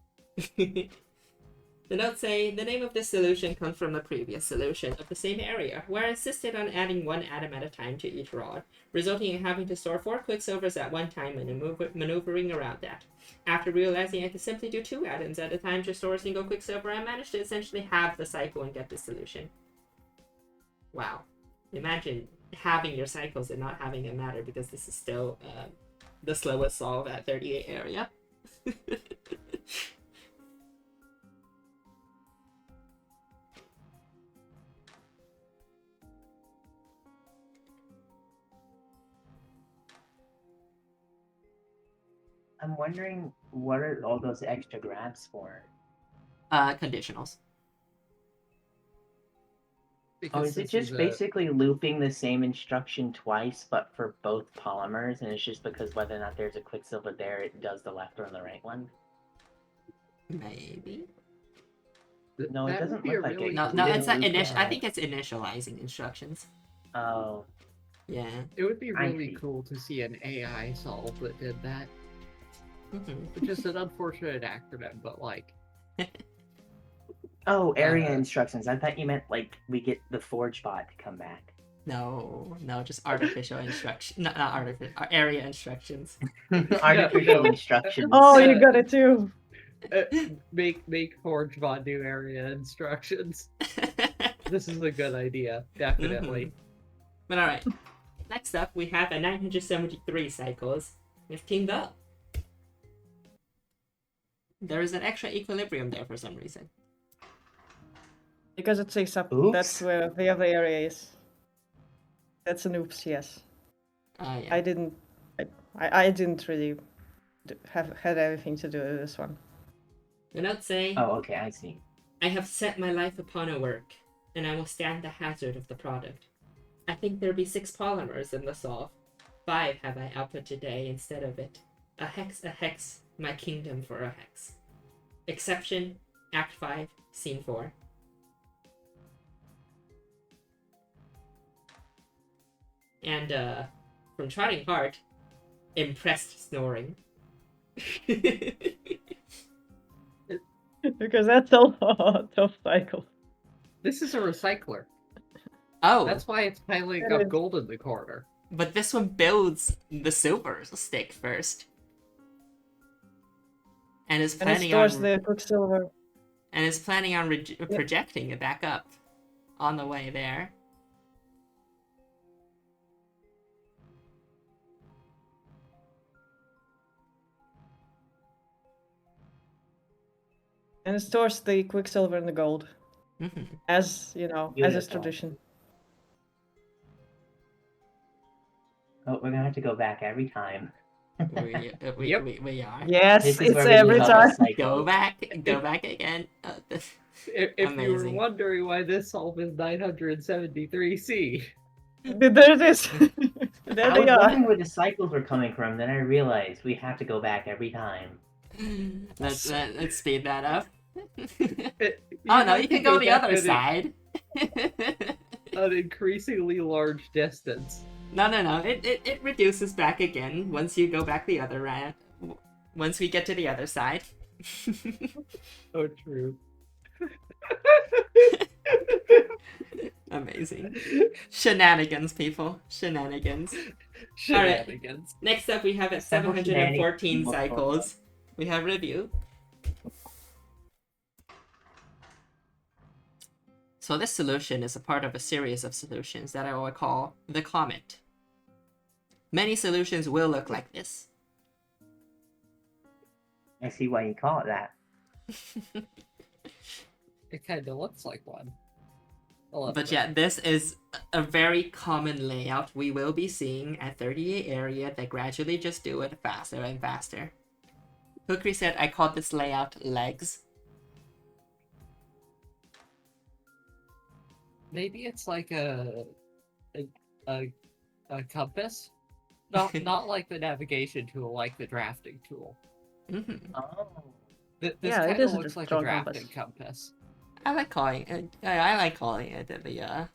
The notes say, the name of this solution comes from the previous solution of the same area, where I insisted on adding 1 atom at a time to each rod, resulting in having to store 4 quicksilvers at one time and maneuvering around that. After realizing I could simply do 2 atoms at a time to store a single quicksilver, I managed to essentially halve the cycle and get this solution. Wow. Imagine having your cycles and not having it matter, because this is still the slowest solve at 38 area.
I'm wondering, what are all those extra grabs for?
Conditionals.
Oh, is it just basically looping the same instruction twice, but for both polymers, and it's just because whether or not there's a quicksilver there, it does the left or the right one?
Maybe.
No, it doesn't look like it.
No, it's not initial. I think it's initializing instructions.
Oh.
Yeah.
It would be really cool to see an AI solve that did that. Which is an unfortunate acronym, but like.
Oh, area instructions. I thought you meant like we get the Forge bot to come back.
No, just artificial instruction. Not artificial. Area instructions.
Artificial instructions.
Oh, you got it too.
Make Forge bot do area instructions. This is a good idea, definitely.
But alright. Next up, we have a 973 cycles with King Go. There is an extra equilibrium there for some reason.
Because it takes up.
Oops.
That's where the other area is. That's an oops, yes.
Yeah.
I didn't really had anything to do with this one.
The notes say,
oh, okay, I see.
I have set my life upon a work, and I will stand the hazard of the product. I think there be 6 polymers in the solve. 5 have I output today instead of it. A hex, my kingdom for a hex. Exception, Act 5, Scene 4. And, from Trotting Heart, impressed snoring.
Because that's a lot of cycle.
This is a recycler.
Oh.
That's why it's piling up gold in the corner.
But this one builds the silver stick first. And is planning
and it stores the quicksilver.
And is planning on projecting it back up on the way there.
And it stores the quicksilver and the gold. As, you know, as is tradition.
Oh, we're gonna have to go back every time.
we are.
Yes, it's every time.
Go back again.
If you were wondering why this solve is 973C.
There it is. There
I
they
was
are.
wondering where the cycles were coming from, then I realized we have to go back every time.
Let's speed that up. Oh no, you can go the other side.
An increasingly large distance.
No. It reduces back again once you go back the other round. Once we get to the other side.
Oh, true.
Amazing. Shenanigans, people. Shenanigans.
Shenanigans.
Alright. Next up, we have at 714 cycles. We have review. So this solution is a part of a series of solutions that I will call the Comet. Many solutions will look like this.
I see why you call it that.
It kind of looks like one.
But yeah, this is a very common layout we will be seeing at 38 area that gradually just do it faster and faster. Kukri said I called this layout legs.
Maybe it's like a, a, a compass? Not like the navigation tool, like the drafting tool.
Mm-hmm.
Oh.
This
Yeah, it
kind
is
of
a
looks like a
strong
drafting
compass.
compass.
I like calling it. I like calling it the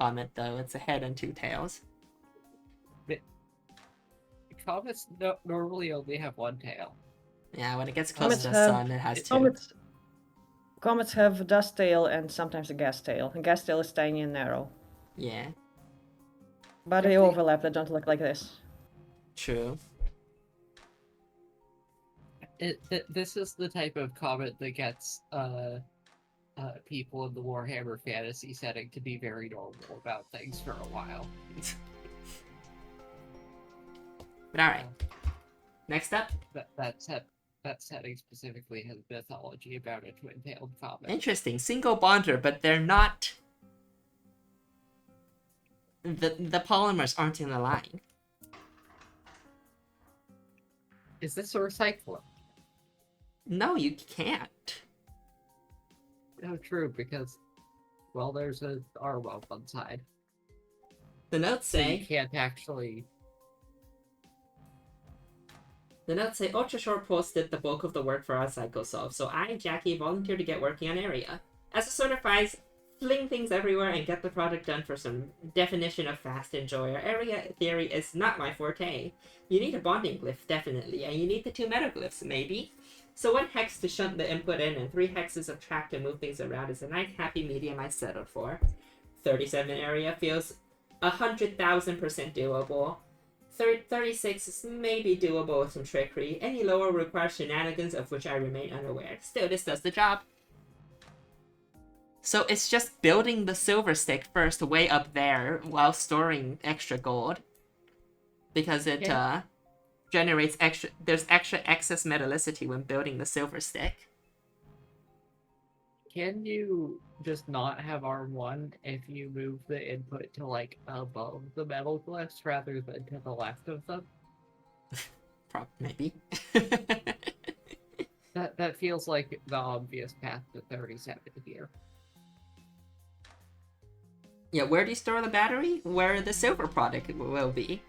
comet though. It's a head and two tails.
Comets normally only have one tail.
Yeah, when it gets close
Comets
to the
have-
sun, it has two.
Comets have a dust tail and sometimes a gas tail. A gas tail is tiny and narrow.
Yeah,
But they overlap, they don't look like this.
true.
This is the type of comet that gets people in the Warhammer fantasy setting to be very normal about things for a while.
But alright. Next up.
That setting specifically has mythology about a twin-tailed comet.
Interesting. Single bonder, but they're not. The polymers aren't in a line.
Is this a recycler?
No, you can't.
No, true, because, well, there's an arm on one side.
The notes
So you
say.
can't actually...
The notes say Ultra Short Pulse did the bulk of the work for our Psychosolve, so I, Jackie, volunteered to get working on Area. As a sort of prize, fling things everywhere and get the product done for some definition of fast enjoyer. Area theory is not my forte. You need a bonding glyph, definitely, and you need the 2 metaglyphs, maybe. So 1 hex to shunt the input in and 3 hexes of track to move things around is a nice happy medium I settled for. 37 Area feels 100,000% doable. 36 is maybe doable with some trickery. Any lower requires shenanigans of which I remain unaware. Still, this does the job. So it's just building the silver stick first way up there while storing extra gold. Because it generates extra... There's extra excess metallicity when building the silver stick.
Can you just not have arm 1 if you move the input to, like, above the metal glyphs rather than to the left of them?
Maybe.
That feels like the obvious path to 37 here.
Yeah, where do you store the battery? Where the silver product will be.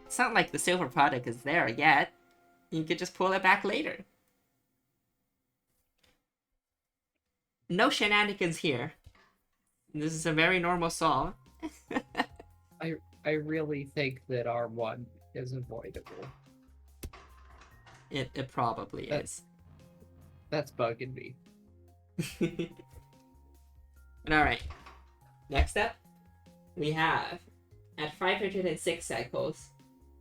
It's not like the silver product is there yet. You could just pull it back later. No shenanigans here. This is a very normal solve.
I really think that arm 1 is avoidable.
It probably is.
That's bugging me.
Alright. Next up, we have, at 506 cycles,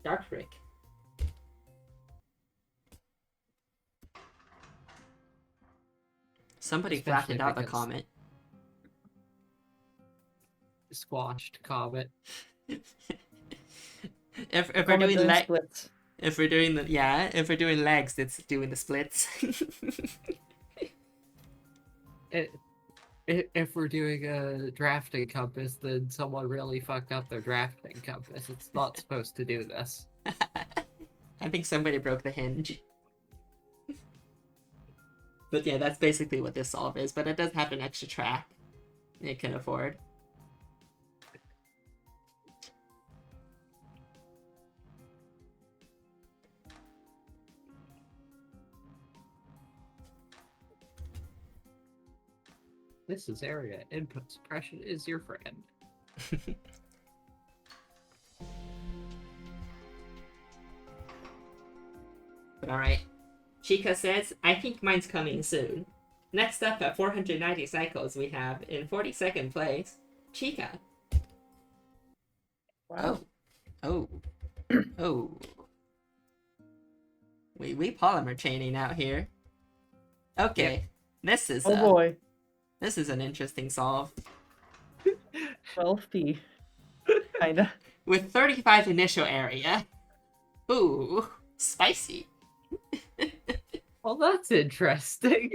Dark Brick. Somebody
Especially
flattened out the
because-
comet.
Squashed comet.
If we're
Comet
doing
doing splits.
if we're doing if we're doing legs, it's doing the splits.
If we're doing a drafting compass, then someone really fucked up their drafting compass. It's not supposed to do this.
I think somebody broke the hinge. But yeah, that's basically what this solve is, but it does have an extra track it can afford.
This is area. Input suppression is your friend.
But alright. Chica says, I think mine's coming soon. Next up at 490 cycles, we have, in 42nd place, Chica.
Wow.
Oh. Oh. We polymer chaining out here. Okay. This is
Oh boy.
this is an interesting solve.
12p. Kinda.
With 35 initial area. Ooh, spicy.
Well, that's interesting.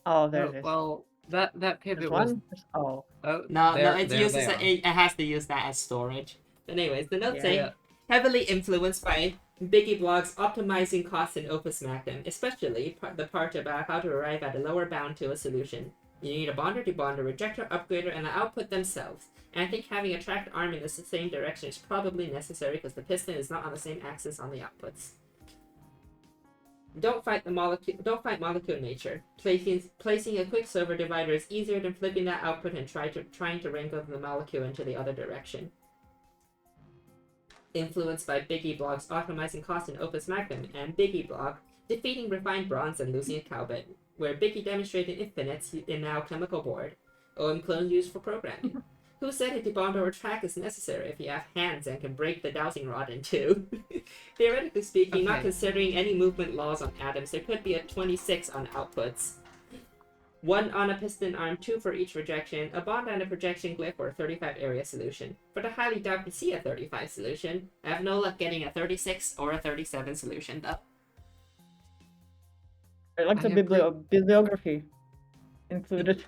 Oh, there it is.
Well, that
There's
pivot was...
one. Oh.
Oh,
No,
there,
it
there
uses
they are.
it has to use that as storage. But anyways, the notes say
Yeah.
heavily influenced by Biggie Blog's optimizing costs in Opus Magnum, especially the part about how to arrive at a lower bound to a solution. You need a bonder, debonder, rejector, upgrader, and the output themselves. And I think having a tracked arm in the same direction is probably necessary because the piston is not on the same axis on the outputs. Don't fight molecule nature. Placing a quicksilver divider is easier than flipping that output and trying to wrangle the molecule into the other direction. Influenced by Biggie Block's optimizing cost in Opus Magnum and Biggie Block defeating refined bronze and losing a cowbit, where Biggie demonstrated infinites in now chemical board, OM clone used for programming. Who said a debonder or track is necessary if you have hands and can break the dowsing rod in two? Theoretically speaking, not considering any movement laws on atoms, there could be a 26 on outputs. 1 on a piston arm, 2 for each rejection, a bond and a projection glyph, or a 35 area solution. But I highly doubt we see a 35 solution. I have no luck getting a 36 or a 37 solution though.
I like the bibliography included.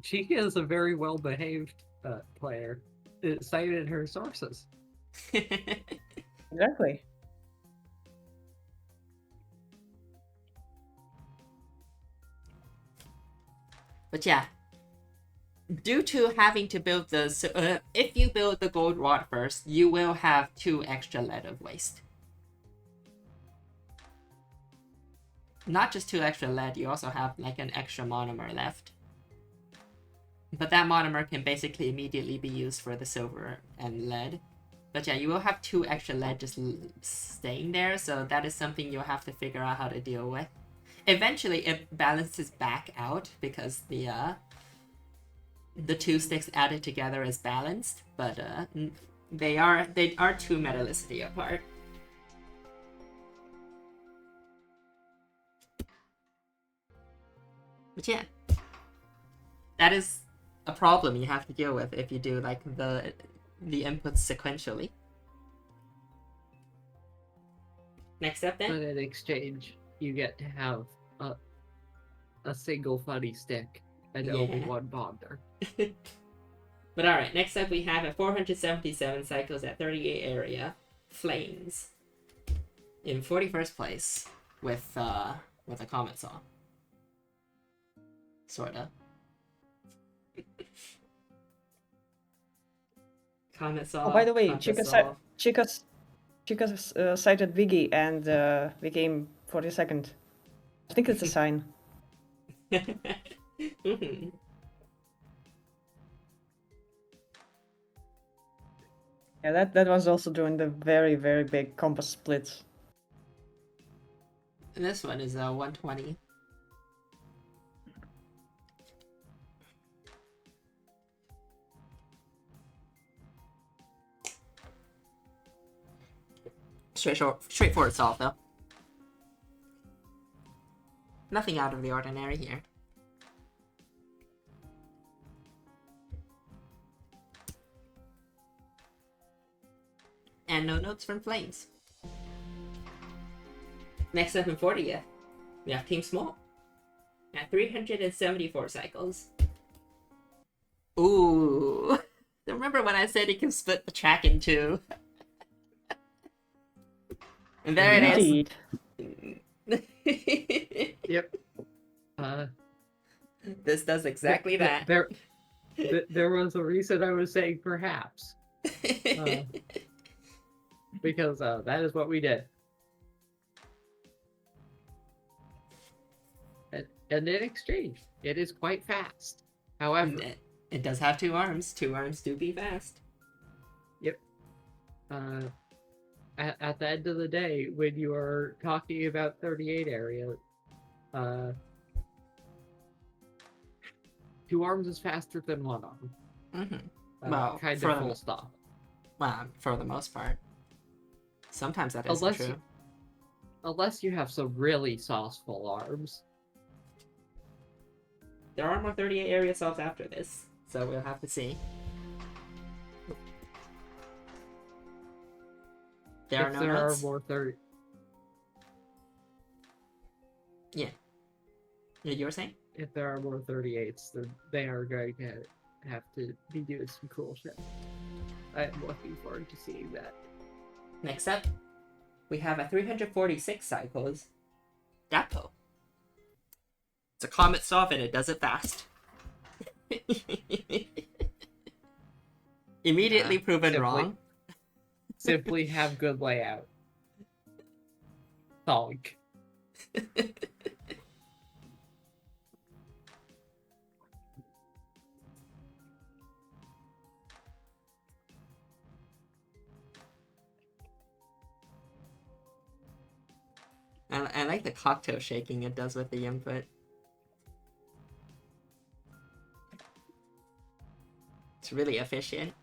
Chica is a very well-behaved player. It cited her sources.
Exactly.
But yeah, due to having to build the if you build the gold rod first, you will have 2 extra lead of waste. Not just 2 extra lead, you also have like an extra monomer left. But that monomer can basically immediately be used for the silver and lead. But yeah, you will have 2 extra lead just staying there, so that is something you'll have to figure out how to deal with. Eventually, it balances back out because the 2 sticks added together is balanced, but they are 2 metallicity apart. But yeah, that is a problem you have to deal with if you do like the inputs sequentially. Next up then.
But in exchange, you get to have a single funny stick and only 1 bonder.
But alright, next up we have at 477 cycles at 38 area, Flames. In 41st place with a comet saw. Sorta. Comet saw.
Oh, by the way,
Compass
Chica cited Viggy and became 42nd. I think it's a sign.
Mm-hmm.
Yeah, that was also doing the very, very big compass splits.
And this one is 120. Straightforward solve though. Nothing out of the ordinary here. And no notes from Flames. Next up in 40th, we have Team Small. At 374 cycles. Ooh. Remember when I said he can split the track in 2? And there it is.
Yep.
This does exactly that.
There was a reason I was saying perhaps. Because that is what we did. And in exchange, it is quite fast. However,
it does have 2 arms. 2 arms do be fast.
Yep. At the end of the day, when you are talking about 38 area, 2 arms is faster than 1 arm.
Mm-hmm. Well,
kind of full stop.
Well, for the most part. Sometimes that isn't true.
Unless you have some really sauceful arms.
There are more 38 area solves after this, so we'll have to see. There are
more 30.
Yeah. You were saying?
If there are more 38s, then they are going to have to be doing some cool shit. I'm looking forward to seeing that.
Next up, we have a 346 cycles Dapo. It's a comet solve and it does it fast. Immediately proven wrong.
Simply have good layout. Thonk.
I like the cocktail shaking it does with the input. It's really efficient.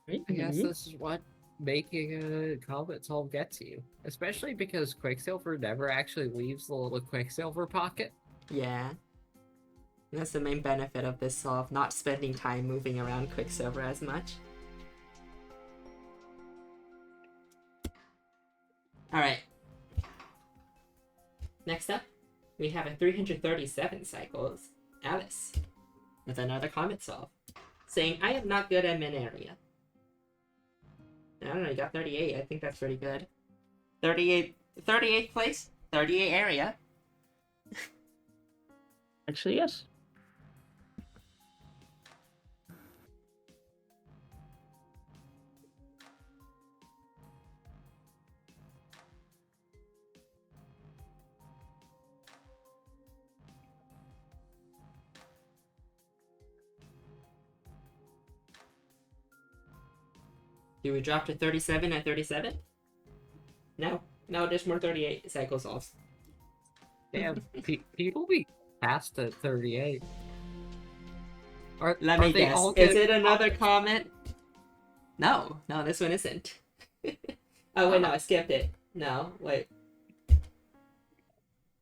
I guess this is what making a comet solve gets you. Especially because Quicksilver never actually leaves the little Quicksilver pocket.
Yeah. That's the main benefit of this solve, not spending time moving around Quicksilver as much. Alright. Next up, we have a 337 cycles Alice with another comet solve, saying, I am not good at min area. I don't know, you got 38. I think that's pretty good. 38th place, 38 area.
Actually, yes.
Do we drop to 37 at 37? No. No, there's more 38 cycle solves.
Damn, people be past at 38.
Let me guess. Is it another
comments?
comment? No. No, this one isn't. Oh, wait, no, I skipped it. No, wait.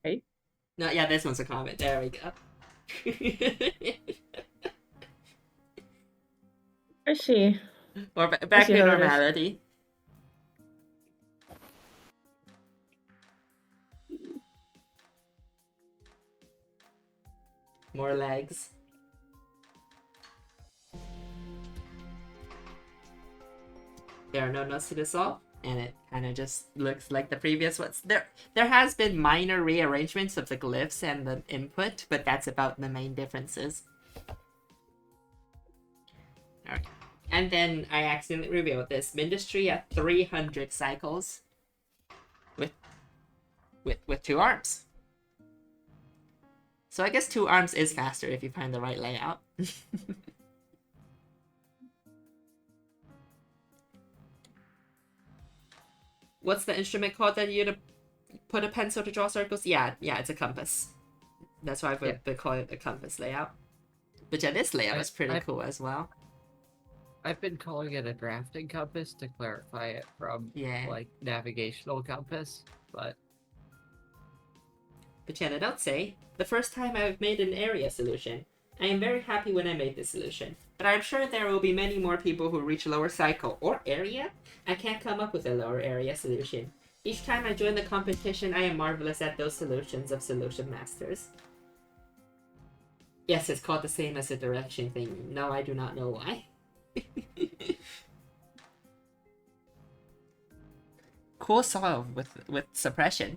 Hey?
No, yeah, this one's a comment. There we go.
I see.
Or back
see
to
how it is.
normality. More legs. There are no notes to this solve, and it kind of just looks like the previous ones. There has been minor rearrangements of the glyphs and the input, but that's about the main differences. Alright. And then I accidentally revealed this. Mindustry at 300 cycles. With 2 arms. So I guess 2 arms is faster if you find the right layout. What's the instrument called that you put a pencil to draw circles? Yeah, it's a compass. That's why they call it a compass layout. But yeah, this layout is pretty cool as well.
I've been calling it a drafting compass to clarify it from like navigational compass, but
yeah, don't say. The first time I've made an area solution. I am very happy when I made this solution, but I'm sure there will be many more people who reach lower cycle or area. I can't come up with a lower area solution. Each time I join the competition, I am marvelous at those solutions of solution masters. Yes, it's called the same as the direction thing. No, I do not know why. Cool solve with suppression.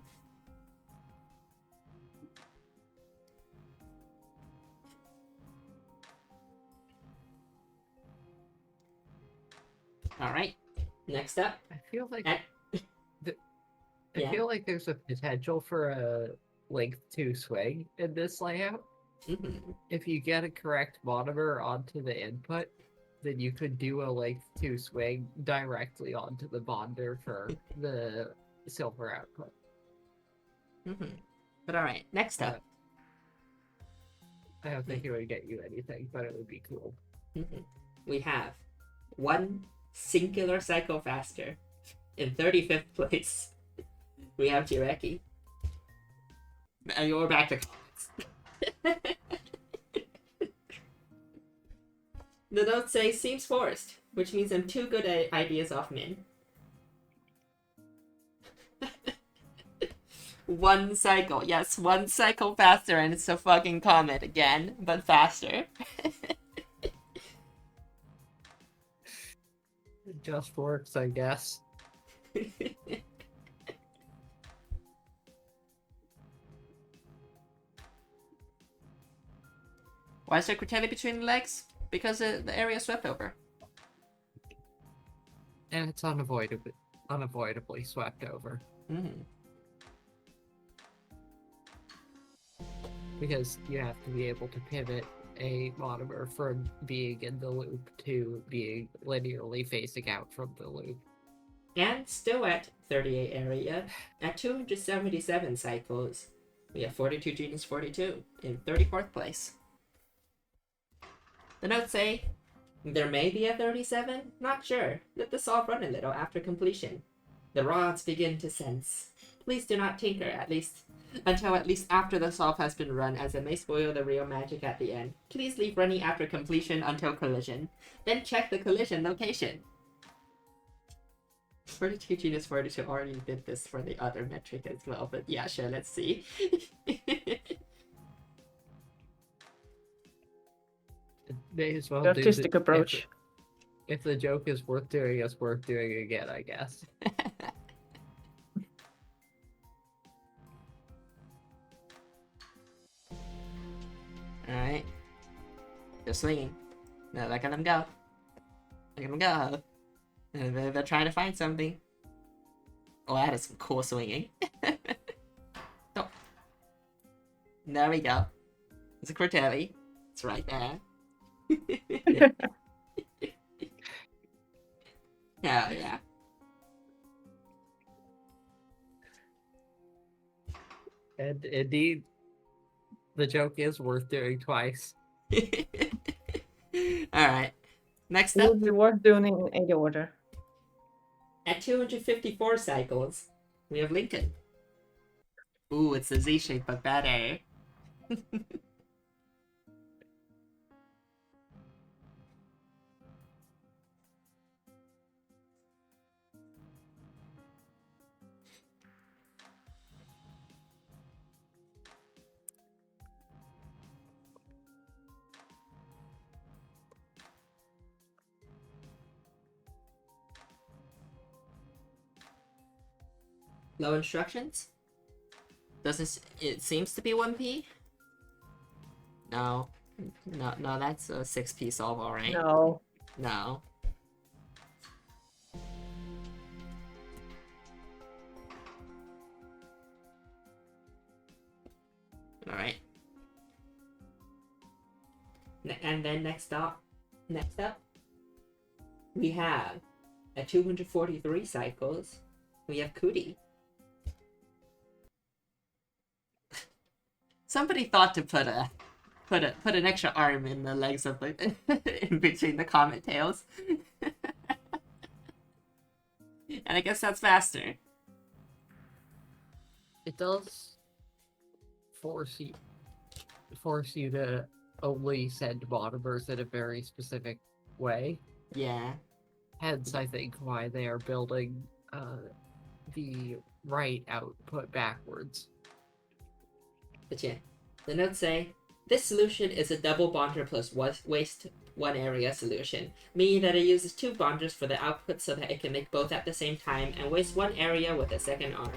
Alright, next up.
I feel like I feel like there's a potential for a length 2 swing in this layout.
Mm-hmm.
If you get a correct monomer onto the input, then you could do a length 2 swing directly onto the bonder for the silver output.
Mm-hmm. But alright, next up.
I don't think it would get you anything, but it would be cool.
Mm-hmm. We have 1 singular cycle faster. In 35th place, we have Jireki. And we're back to comments. The notes say, seems forced, which means I'm too good at ideas off min. 1 cycle. Yes, 1 cycle faster, and it's a fucking comet again, but faster.
It just works, I guess.
Why is there Critelli between the legs? Because the area swept over.
And it's unavoidably swept over.
Mm-hmm.
Because you have to be able to pivot a monomer from being in the loop to being linearly facing out from the loop.
And still at 38 area, at 277 cycles, we have 42 Genius 42 in 34th place. The notes say, there may be a 37, not sure. Let the solve run a little after completion. The rods begin to sense. Please do not tinker, until at least after the solve has been run, as it may spoil the real magic at the end. Please leave running after completion until collision. Then check the collision location. 42 Genius 42 already did this for the other metric as well, but yeah, sure, let's see.
May as well
The
do
artistic approach.
If the joke is worth doing, it's worth doing again, I guess.
Alright. They're swinging. No, look at them go. Look at them go. They're trying to find something. Oh, that is some cool swinging. Oh. There we go. It's a Critelli. It's right there. Hell yeah.
And indeed, the joke is worth doing twice.
Alright. Next
It
up,
would be worth doing in any order.
at 254 cycles, we have Lincoln. Ooh, it's a Z shape, but better. Low instructions? It seems to be 1P? No. No, that's a 6P solve, alright.
No.
No. Alright. And then next up, we have, at 243 cycles, we have Cootie. Somebody thought to put an extra arm in the legs of the in between the comet tails. And I guess that's faster.
It does force you to only send monomers in a very specific way.
Yeah.
Hence, I think why they are building the right output backwards.
But yeah, the notes say, this solution is a double bonder plus waste one area solution, meaning that it uses two bonders for the output so that it can make both at the same time and waste one area with a second arm.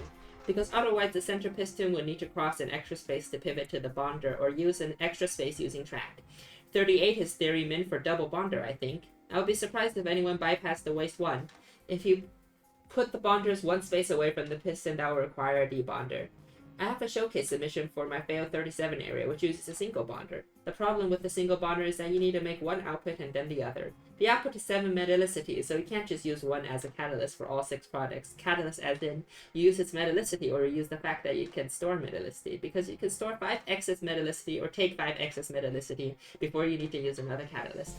Because otherwise the center piston would need to cross an extra space to pivot to the bonder or use an extra space using track. 38 is theory min for double bonder, I think. I would be surprised if anyone bypassed the waste one. If you put the bonders one space away from the piston, that will require a debonder. I have a showcase submission for my failed 37 area, which uses a single bonder. The problem with the single bonder is that you need to make one output and then the other. The output is 7 metallicity, so you can't just use one as a catalyst for all 6 products. Catalyst as in, you use its metallicity or you use the fact that you can store metallicity, because you can store 5 excess metallicity or take 5 excess metallicity before you need to use another catalyst.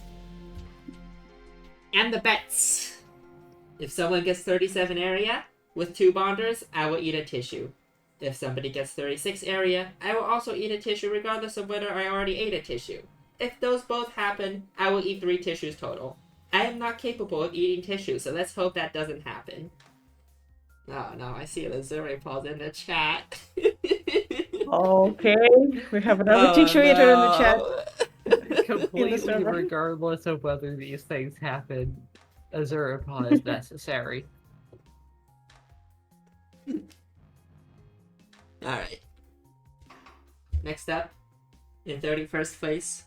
And the bets! If someone gets 37 area with 2 bonders, I will eat a tissue. If somebody gets 36 area, I will also eat a tissue regardless of whether I already ate a tissue. If those both happen, I will eat 3 tissues total. I am not capable of eating tissues, so let's hope that doesn't happen. Oh no, I see Lazuri pause in the chat.
Okay, we have another tissue eater in the chat.
Completely
server.
regardless of whether these things happen, Azurapod is necessary.
Alright. Next up, in 31st place,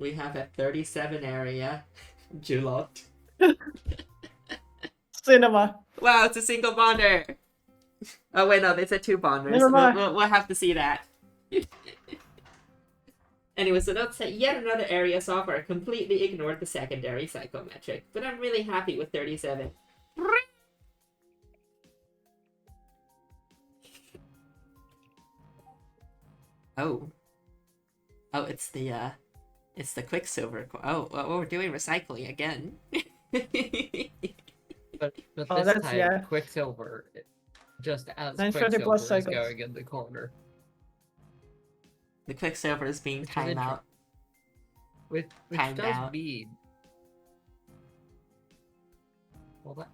we have a 37 area. Julot.
Cinema.
Wow, it's a single bonder. Oh wait, no, they said two bonders.
Never mind.
We'll have to see that. Anyway, so that's yet another area software completely ignored the secondary psychometric, but I'm really happy with 37. Oh, it's the Quicksilver. Oh, well, we're doing recycling again.
But
Oh,
this
that's-
time,
yeah.
Quicksilver, just as
930 plus
Quicksilver is
cycles.
going in the corner.
The Quicksilver is being
Which is
timed out.
Which
Timed
does
out.
mean... Well,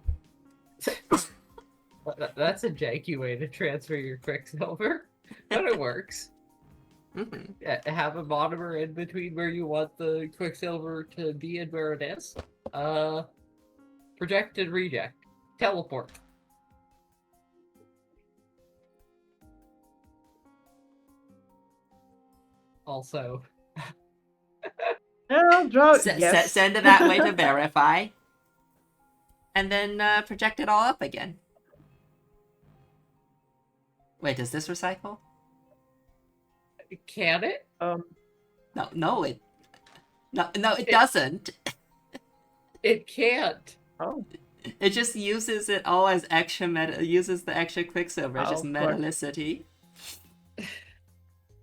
that's a janky way to transfer your Quicksilver, but it works.
Mm-hmm.
Yeah, have a monomer in between where you want the Quicksilver to be and where it is. Project and reject. Teleport. Also,
Yeah, draw. Yes.
Send it that way to verify. And then project it all up again. Wait, does this recycle?
can it?
No, it doesn't.
It can't.
Oh.
It just uses it all as extra uses the extra Quicksilver, it's just
Oh, fuck.
metallicity.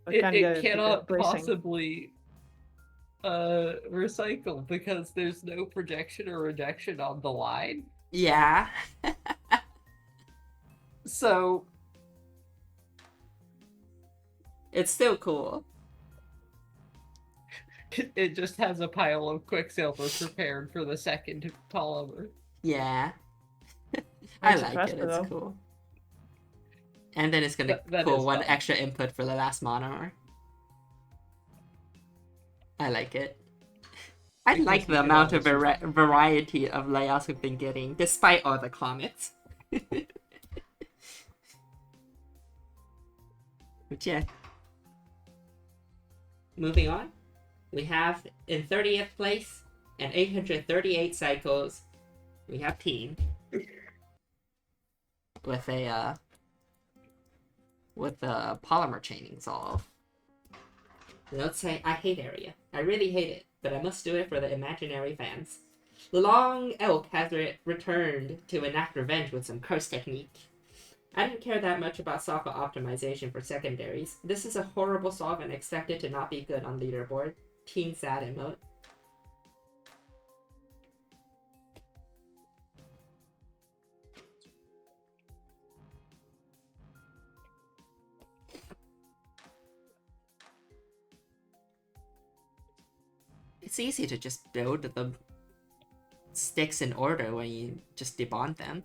What
It,
kind of
cannot
placing?
possibly recycle because there's no projection or rejection on the line.
Yeah.
So
It's still cool.
it just has a pile of Quicksilver prepared for the second polymer.
Yeah. I
That's
like
faster,
it, it's
though.
cool. And then it's gonna
That
pull
is
one
fun.
extra input for the last monomer. I like it. I
Because
like
we
the
can
amount of
always
variety of layouts we've been getting, despite all the comments. But yeah. Moving on, we have in 30th place and 838 cycles, we have Teen with a polymer chaining solve. Let's say I hate area. I really hate it, but I must do it for the imaginary fans. The Long Elk has returned to enact revenge with some curse technique. I didn't care that much about software optimization for secondaries. This is a horrible solve and expected to not be good on leaderboard. Teen sad emote. It's easy to just build the sticks in order when you just debond them.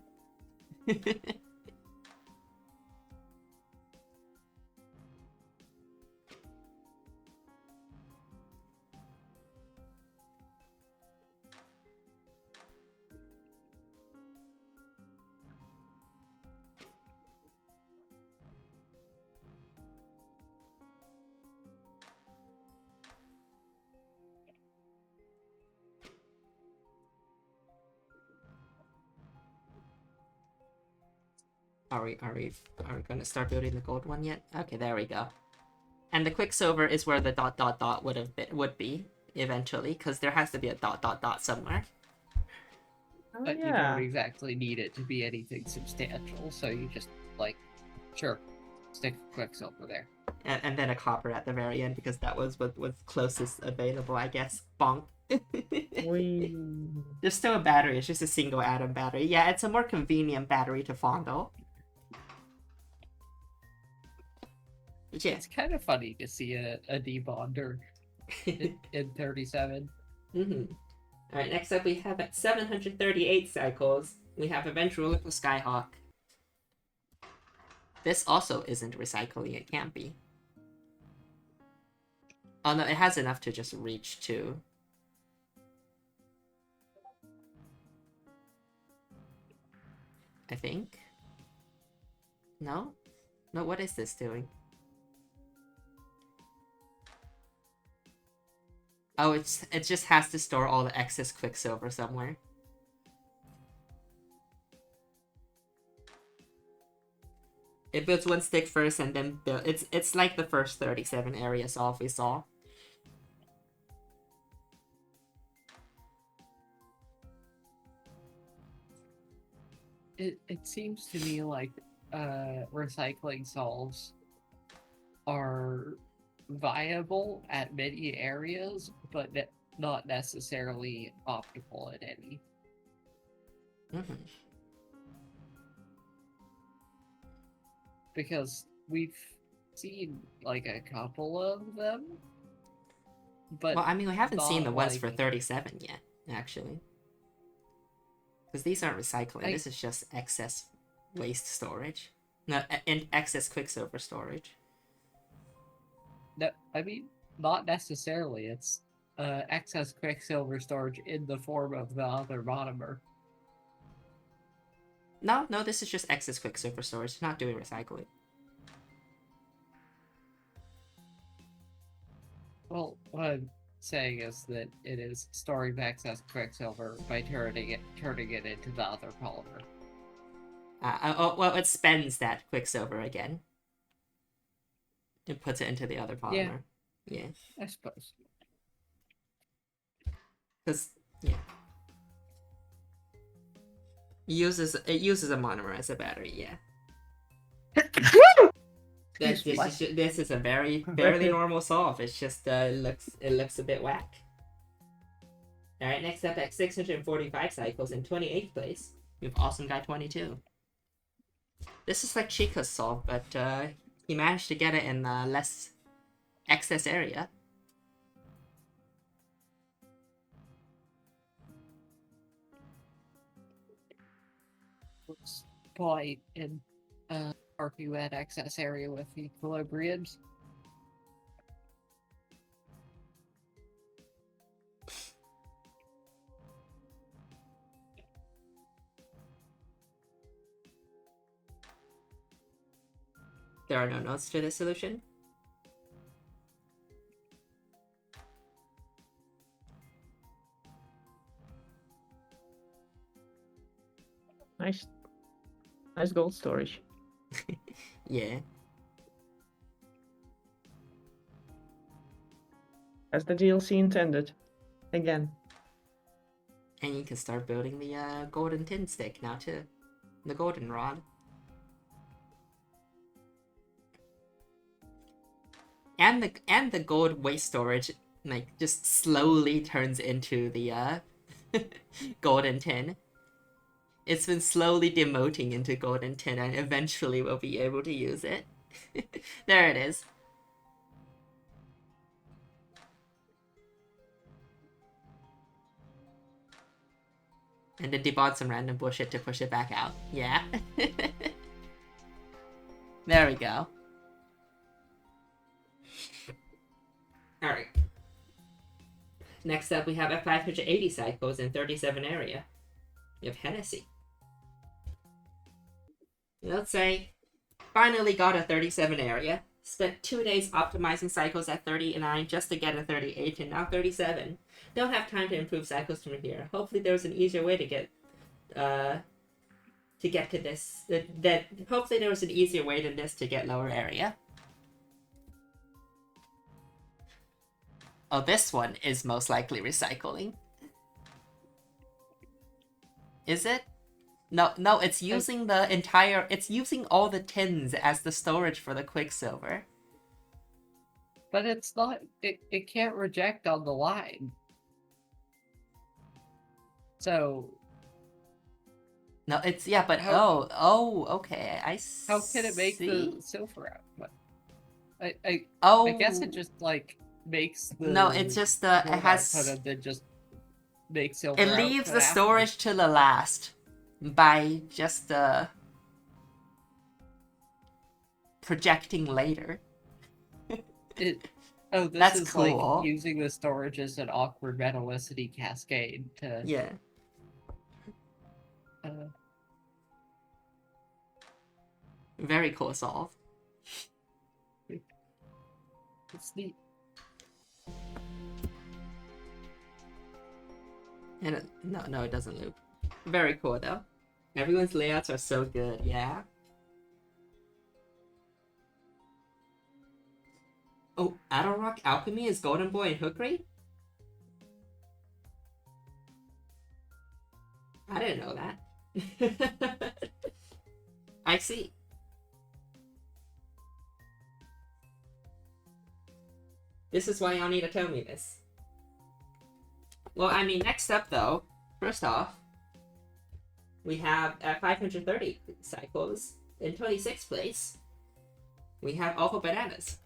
Are we gonna start building the gold one yet? Okay, there we go. And the Quicksilver is where the ... would be eventually, because there has to be a ... somewhere.
Oh,
But you
yeah.
don't exactly need it to be anything substantial, so you just, like, sure, stick Quicksilver there.
And then a copper at the very end, because that was what was closest available, I guess. Bonk.
We.
There's still a battery, it's just a single atom battery. Yeah, it's a more convenient battery to fondle. But yeah.
It's kind of funny to see a debonder in 37.
Mm-hmm. Alright, next up we have at 738 cycles, we have Eventual with Skyhawk. This also isn't recycling, it can't be. Oh no, it has enough to just reach to. I think? No? No, what is this doing? Oh, it just has to store all the excess Quicksilver somewhere. It builds one stick first and then build. It's like the first 37 area solve we saw.
It seems to me like recycling solves are viable at many areas, but not necessarily optimal at any.
Mm-hmm.
Because we've seen like a couple of them, but
Well, I mean, we haven't seen the
not
ones for
like
37 yet, actually. Because these aren't recycling. This is just excess waste storage. No, and excess Quicksilver storage.
no, I mean not necessarily. It's excess Quicksilver storage in the form of the other monomer.
No, this is just excess Quicksilver storage. It's not doing recycling.
Well, what I'm saying is that it is storing the excess Quicksilver by turning it into the other polymer.
Well, it spends that Quicksilver again. It puts it into the other polymer. Yeah.
I suppose.
Because, yeah. It uses a monomer as a battery, yeah. This is a fairly normal solve. It's just it looks a bit whack. Alright, next up at 645 cycles in 28th place, we have Awesome Guy 22. This is like Chica's solve, but he managed to get it in less excess area.
Looks polite in RQN excess area with equilibriums.
There are no notes to this solution.
Nice gold storage.
Yeah.
As the DLC intended. Again.
And you can start building the golden tin stick now too. The golden rod. And the gold waste storage like just slowly turns into the golden tin. It's been slowly demoting into golden tin and eventually we'll be able to use it. There it is. And then debought some random bullshit to push it back out. Yeah. There we go. Alright. Next up we have at 580 cycles in 37 area. We have Hennessy. Let's say, finally got a 37 area. Spent 2 days optimizing cycles at 39 just to get a 38 and now 37. Don't have time to improve cycles from here. Hopefully there's an easier way to get to this. Hopefully there was an easier way than this to get lower area. Oh, this one is most likely recycling. Is it? No, it's using it's using all the tins as the storage for the Quicksilver.
But it's not, it can't reject on the line. So...
No, it's, yeah, but, okay, I see.
How can it make the silver out? But I guess it just, like, makes the...
No, it's just, it has...
output and just makes silver
It leaves
output
the
after.
storage to the last by just, projecting later.
This
That's
is
cool.
like using the storage as an awkward metallicity cascade to...
Yeah. Very cool solve.
It's neat.
And no, it doesn't loop. Very cool though. Everyone's layouts are so good, yeah. Oh, Adderrock Alchemy is Golden Boy and Hook Rate? I didn't know that. I see. This is why y'all need to tell me this. Well, I mean, next up though, first off, we have at 530 cycles in 26th place, we have Alpha Bananas.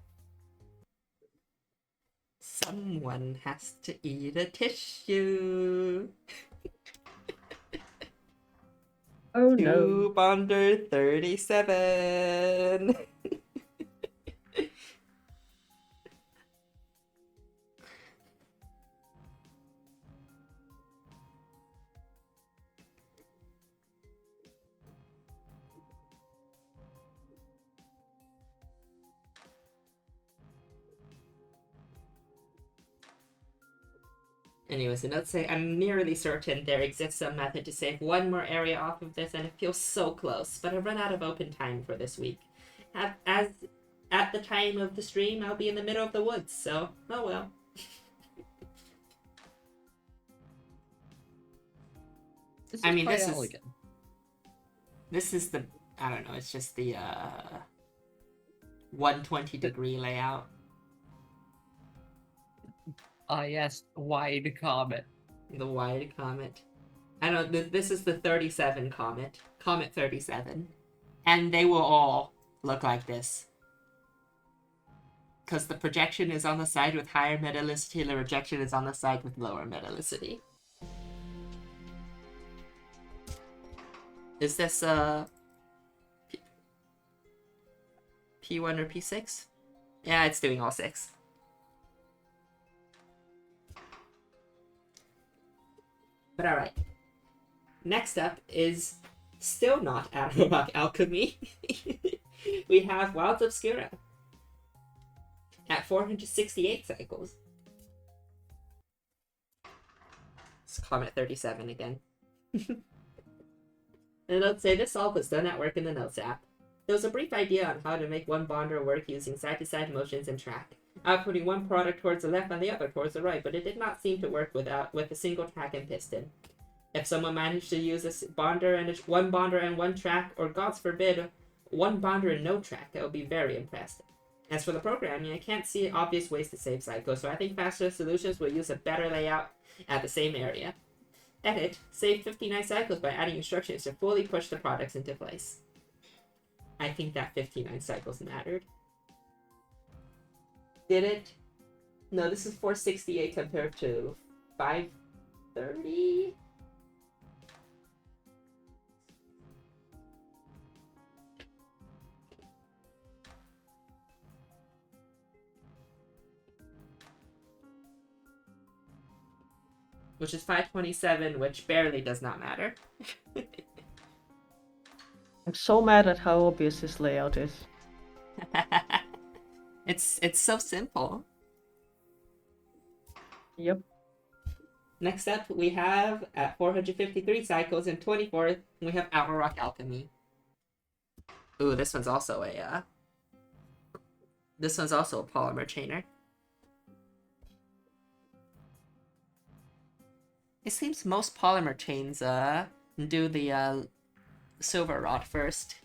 Someone has to eat a tissue.
Oh no.
Two Bonder 37. Anyways, the notes say, I'm nearly certain there exists some method to save one more area off of this, and it feels so close, but I've run out of open time for this week. As at the time of the stream, I'll be in the middle of the woods, so, oh well. I mean,
quite
this
elegant.
is the, I don't know, it's just the 120 degree layout.
Yes, wide comet.
The wide comet. I know, this is the 37 comet. Comet 37. And they will all look like this. Because the projection is on the side with higher metallicity, the rejection is on the side with lower metallicity. Is this, P1 or P6? Yeah, it's doing all 6. But alright. Next up is still not Adderrock Alchemy. We have Wilds Obscura at 468 cycles. It's Comet 37 again. And let's say this solve was done at work in the Notes app. There was a brief idea on how to make one bonder work using side-to-side motions and track, outputting one product towards the left and the other towards the right, but it did not seem to work with a single track and piston. If someone managed to use one bonder and one track, or gods forbid, one bonder and no track, I would be very impressed. As for the programming, I can't see obvious ways to save cycles, so I think faster solutions will use a better layout at the same area. Edit, save 59 cycles by adding instructions to fully push the products into place. I think that 59 cycles mattered. Did it? No, this is 468 compared to 530? Which is 527, which barely does not matter.
I'm so mad at how obvious this layout is.
It's so simple.
Yep.
Next up, we have at 453 cycles in 24th, we have Adderrock Alchemy. Ooh, this one's also a polymer chainer. It seems most polymer chains do the silver rod first.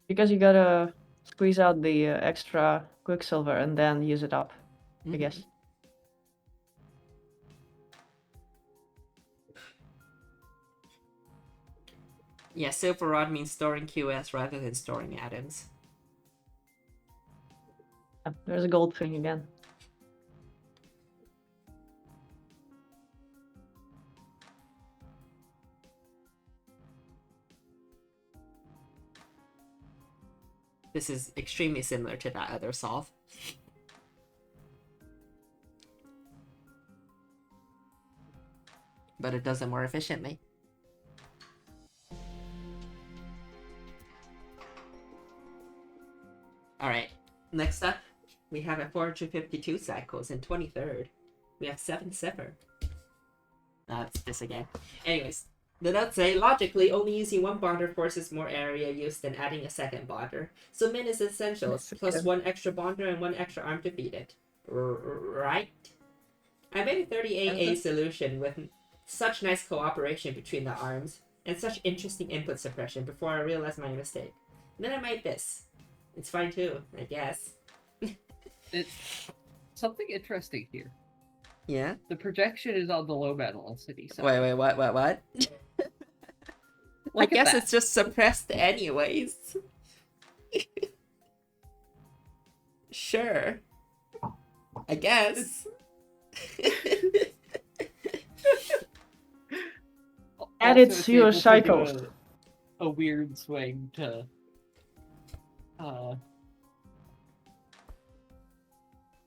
Because you gotta squeeze out the extra quicksilver and then use it up, I guess.
Yeah, silver rod means storing QS rather than storing atoms.
There's a gold thing again.
This is extremely similar to that other solve. But it does it more efficiently. Alright, Next up, we have at 452 cycles and 23rd. We have 7 Sever. It's this again. Anyways, the notes say, logically, only using one bonder forces more area use than adding a second bonder. So min is essentials, plus 1 extra bonder and 1 extra arm to feed it. Right? I made a 38A solution with such nice cooperation between the arms, and such interesting input suppression before I realized my mistake. And then I made this. It's fine too, I guess.
It's something interesting here.
Yeah?
The projection is on the low metallicity side.
Wait, what? I
Look at
guess
that.
it's just suppressed anyways. Sure. I guess.
And
Also,
it's your
able to do
cycles.
A weird swing to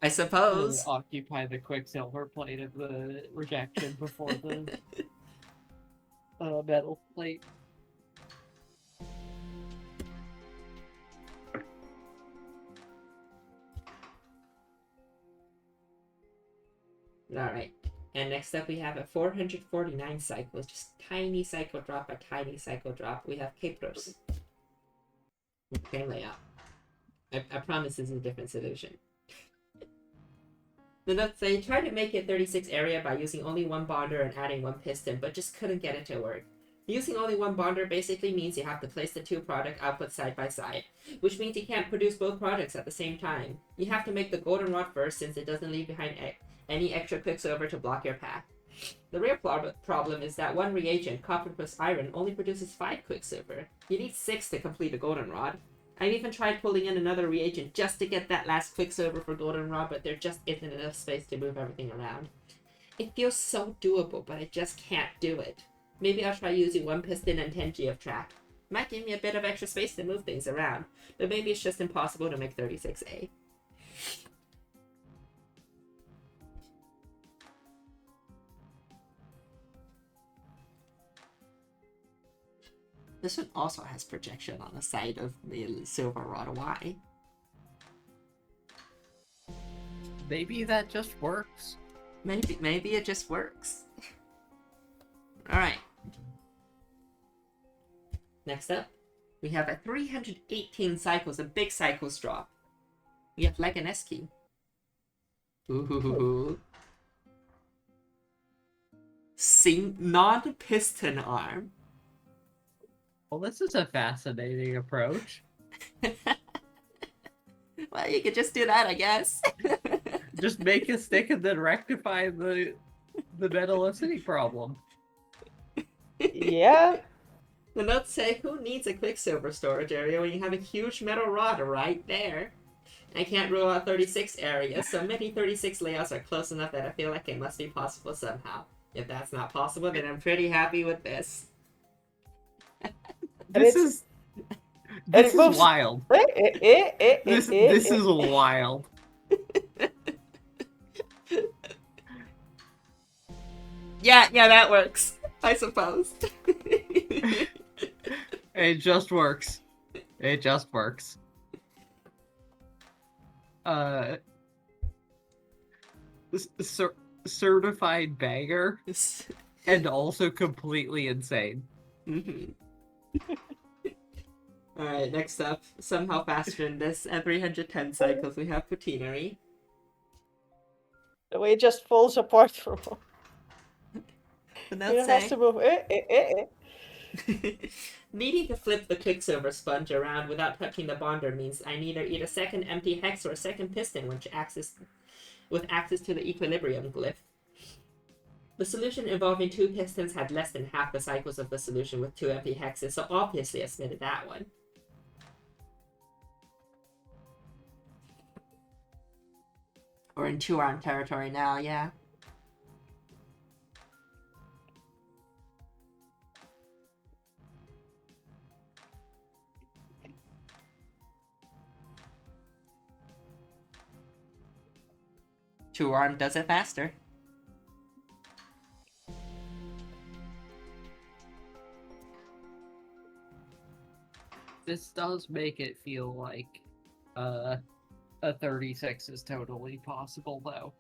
I suppose.
occupy the quicksilver plate of the rejection before the metal plate.
Alright. And next up we have at 449 cycles, just tiny cycle drop by tiny cycle drop. We have Capros. Okay, layout. I promise this is a different solution. The notes say, try to make it 36 area by using only one bonder and adding one piston, but just couldn't get it to work. Using only one bonder basically means you have to place the two product outputs side by side, which means you can't produce both products at the same time. You have to make the goldenrod first since it doesn't leave behind any extra quicksilver to block your path. The real problem is that one reagent, copper plus iron, only produces 5 quicksilver. You need 6 to complete a goldenrod. I've even tried pulling in another reagent just to get that last quicksilver for goldenrod, but there just isn't enough space to move everything around. It feels so doable, but I just can't do it. Maybe I'll try using 1 piston and 10 G of track. Might give me a bit of extra space to move things around, but maybe it's just impossible to make 36A. This one also has projection on the side of the silver rod. Why?
Maybe that just works.
Maybe it just works. Alright. Next up, we have at 318 cycles, a big cycles drop. We have Leganeski. Ooh. Non-piston arm.
Well, this is a fascinating approach.
Well, you could just do that, I guess.
Just make a stick and then rectify the metallicity problem.
Yeah.
The notes say, who needs a quicksilver storage area when you have a huge metal rod right there? I can't rule out 36 areas, so many 36 layouts are close enough that I feel like it must be possible somehow. If that's not possible, then I'm pretty happy with this.
This is wild. This is wild.
Yeah, that works. I suppose.
It just works. It just works. Certified banger and also completely insane.
Alright, next up, somehow faster than this, at 310 cycles, we have Putinary.
The way it just falls apart from.
The
It
notes
has
say,
to move.
needing to flip the quicksilver sponge around without touching the bonder means I need to eat a second empty hex or a second piston with access to the equilibrium glyph. The solution involving 2 pistons had less than half the cycles of the solution with 2 empty hexes, so obviously I submitted that one. We're in 2-arm territory now, yeah. Two-arm does it faster.
This does make it feel like a 36 is totally possible, though.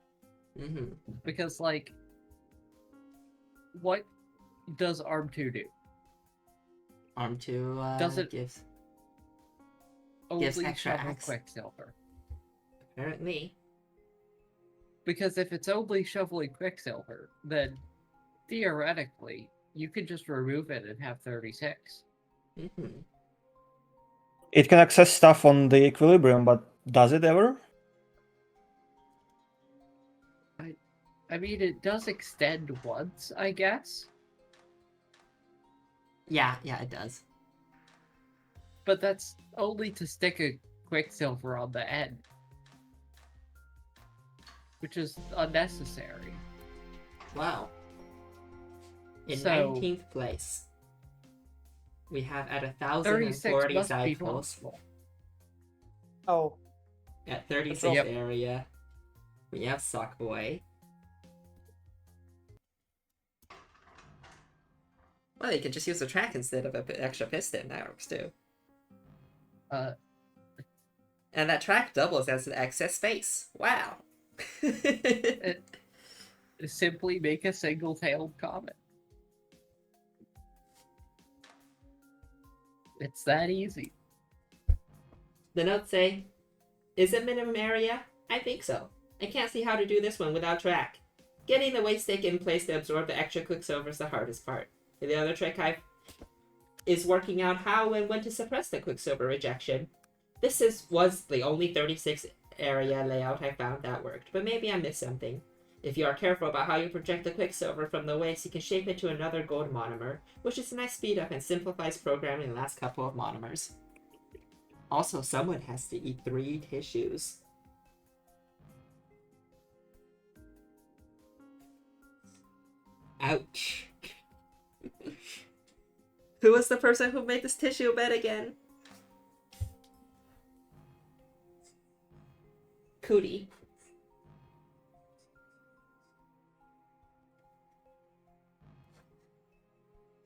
Mm-hmm.
Because, like, what does Arm 2 do?
Arm 2
Does it
gives
only
extra
shovel
axe.
Quicksilver?
Apparently.
Because if it's only shoveling Quicksilver, then theoretically, you could just remove it and have 36.
Mm-hmm.
It can access stuff on the equilibrium, but does it ever?
I mean, it does extend once, I guess,
Yeah, it does.
but that's only to stick a Quicksilver on the end, which is unnecessary.
Wow. In
So,
19th place, we have at
36
1,040
must be
cycles.
possible.
Oh,
At 36th
Yep.
area, we have Sockboy. Well, you can just use a track instead of an extra piston. That works too. And that track doubles as an excess space. Wow.
Simply make a single-tailed comet. It's that easy.
The notes say, is it minimum area? I think so. I can't see how to do this one without track. Getting the weight stick in place to absorb the extra Quicksilver is the hardest part. The other trick is working out how and when to suppress the Quicksilver rejection. This was the only 36 area layout I found that worked, but maybe I missed something. If you are careful about how you project the Quicksilver from the waste, you can shape it to another gold monomer, which is a nice speed up and simplifies programming the last couple of monomers. Also, someone has to eat 3 tissues. Ouch. Who was the person who made this tissue bed again? Cootie.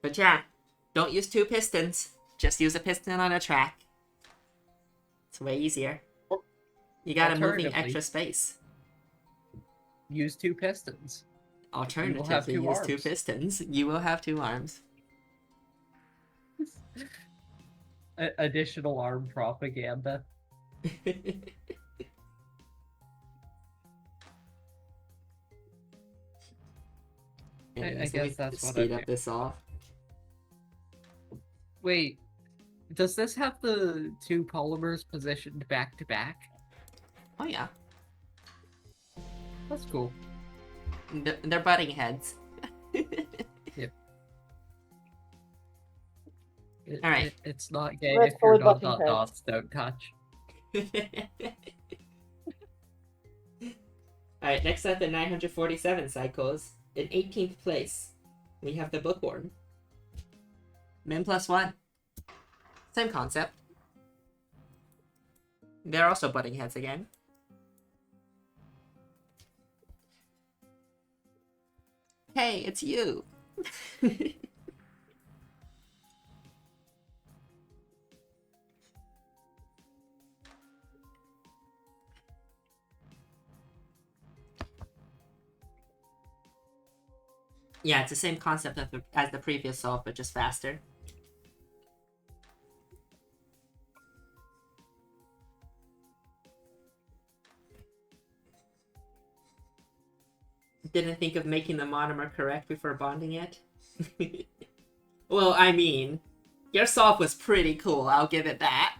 But yeah, don't use 2 pistons. Just use a piston on a track. It's way easier. You got a moving
Alternatively,
extra space.
Use 2 pistons.
Alternatively,
two
use 2
arms.
pistons. You will have 2 arms.
Additional arm propaganda.
Anyways, let
guess
me
that's what
speed
I
up
do.
this off.
Wait, does this have the 2 polymers positioned back to back?
Oh yeah,
That's cool.
they're butting heads. All right.
It's not gay
Let's
if
go
your
with button heads.
dots don't touch.
Alright, next up at 947 cycles, in 18th place, we have the Bookworm. Min plus 1. Same concept. They're also butting heads again. Hey, it's you! Yeah, it's the same concept as the previous solve, but just faster. Didn't think of making the monomer correct before bonding it. Well, I mean, your solve was pretty cool, I'll give it that.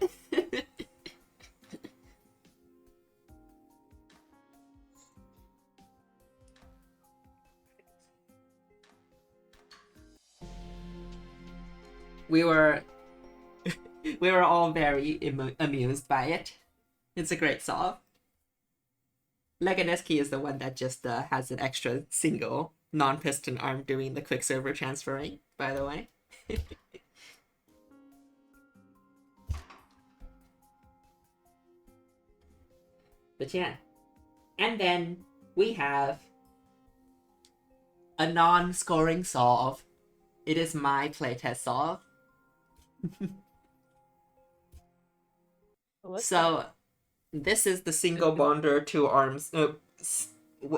we were all very amused by it. It's a great solve. Leganeski is the one that just has an extra single non-piston arm doing the Quicksilver transferring, by the way. But yeah. And then we have a non-scoring solve. It is my playtest solve. So This is the single bonder, two arms,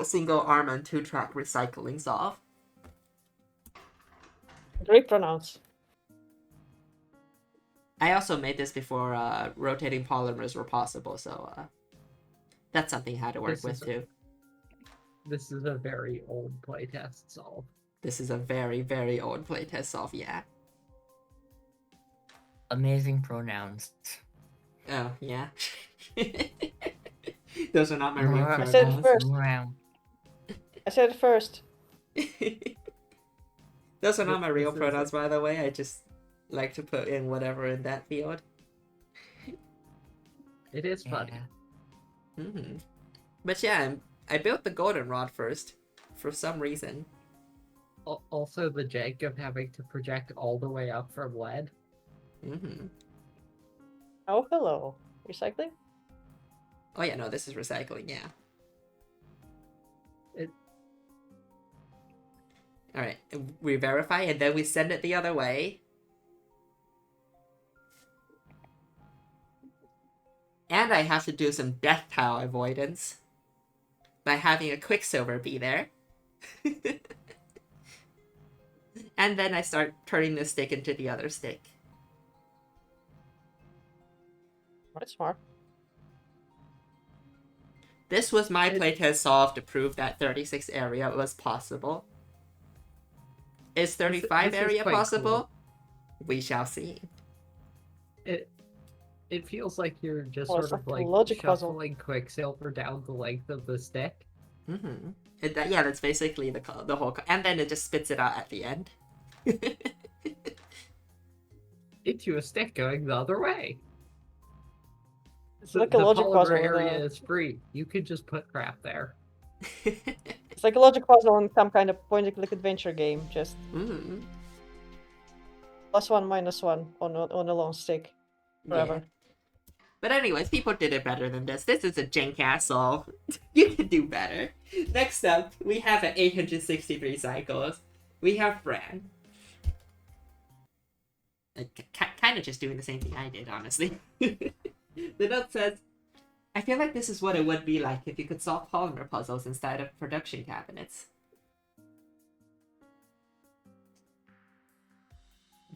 single arm and 2-track recycling saw.
Great pronounce.
I also made this before rotating polymers were possible, so that's something I had to work
This
with
is-
too.
This is a very old playtest solve.
This is a very, very old playtest solve, yeah.
Amazing pronouns.
Oh, yeah. Those are not my real
I
said it
pronouns.
first.
Wow.
I said it first.
Those are not my real
This is-
pronouns, by the way. I just like to put in whatever in that field.
It is funny.
Yeah.
But yeah, I built the goldenrod first, for some reason.
Also, the jank of having to project all the way up from lead.
Oh, hello. Recycling?
Oh yeah, no, this is recycling, yeah. Alright, we verify and then we send it the other way. And I have to do some death tile avoidance by having a Quicksilver be there. And then I start turning the stick into the other stick.
That's smart.
This was my playtest solve to prove that 36 area was possible. Is 35
this is
area
quite
possible? We shall see.
It feels like you're just
Oh, it's
sort of
like a
like
logic puzzle.
shuffling Quicksilver down the length of the stick.
Yeah, that's basically the whole... And then it just spits it out at the end.
Into a stick going the other way.
It's like a logic
polymer
puzzle.
area is free. You could just put crap there.
It's like a logic puzzle in some kind of point-and-click adventure game. Just +1, -1 on a long stick. Forever.
Yeah. But anyways, people did it better than this. This is a jank ass solve. You can do better. Next up, we have at 863 cycles. We have Fran. Kind of just doing the same thing I did, honestly. The note says, I feel like this is what it would be like if you could solve polymer puzzles instead of production cabinets.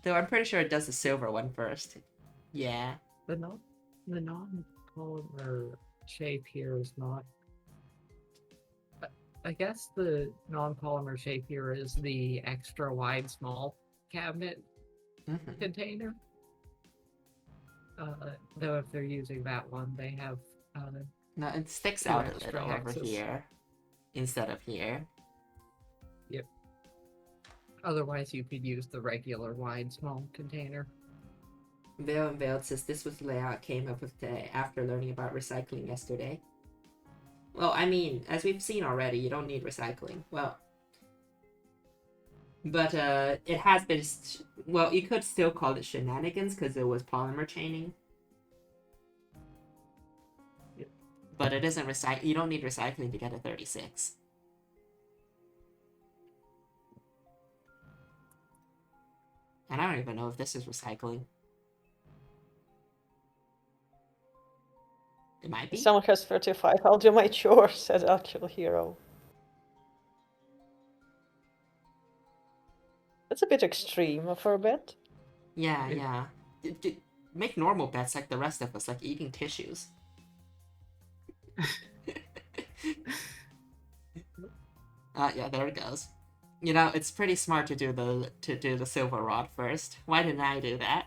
Though I'm pretty sure it does the silver one first. Yeah.
The non-polymer shape here is not... I guess the non-polymer shape here is the extra wide small cabinet container. Though if they're using that one, they have...
No, it sticks
Two
out a
extra
little over
axes.
here instead of here.
Yep. Otherwise, you could use the regular wide small container.
Veil and Veiled says this was the layout I came up with today after learning about recycling yesterday. Well, I mean, as we've seen already, you don't need recycling. Well, but it has been... Well, you could still call it shenanigans because it was polymer chaining. But it isn't recycle. You don't need recycling to get a 36. And I don't even know if this is recycling. It might be.
Someone has 35. I'll do my chore, says Actual Hero. That's a bit extreme for a bet.
Yeah, yeah. Make normal bets like the rest of us, like eating tissues. Yeah, there it goes. You know, it's pretty smart to do the silver rod first. Why didn't I do that?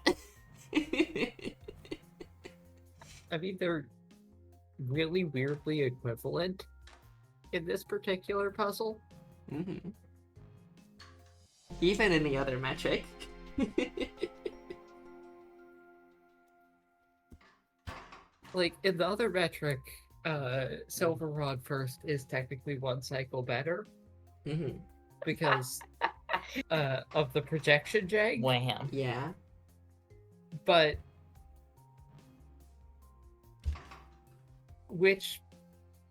I mean, they're really weirdly equivalent in this particular puzzle.
Even in the other metric.
Like, in the other metric, silver rod first is technically one cycle better because of the projection jag.
Wham.
Yeah.
But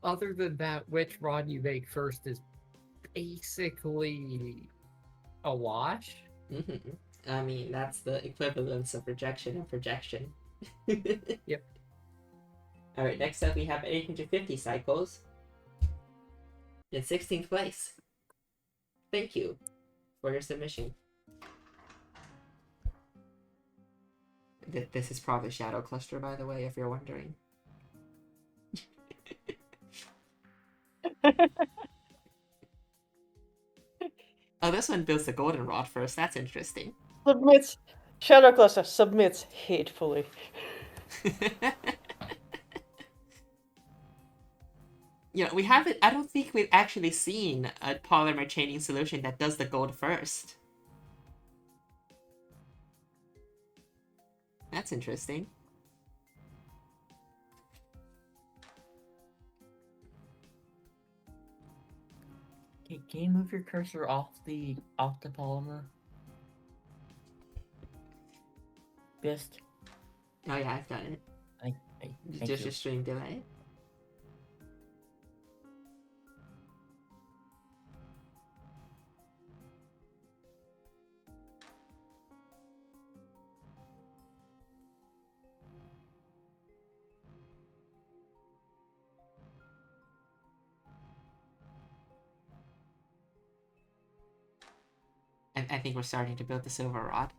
other than that, which rod you make first is basically a wash.
I mean, that's the equivalence of rejection and projection.
Yep.
Alright, next up we have 850 cycles in 16th place. Thank you for your submission. This is probably Shadow Cluster, by the way, if you're wondering. Oh, this one builds the goldenrod first. That's interesting.
Submits. Shadow Cluster submits hatefully.
You know, we haven't. I don't think we've actually seen a polymer chaining solution that does the gold first. That's interesting.
Can you move your cursor off the polymer? Best.
Oh yeah, I've done it.
Thank
Just
you.
a stream delay. I think we're starting to build the silver rod.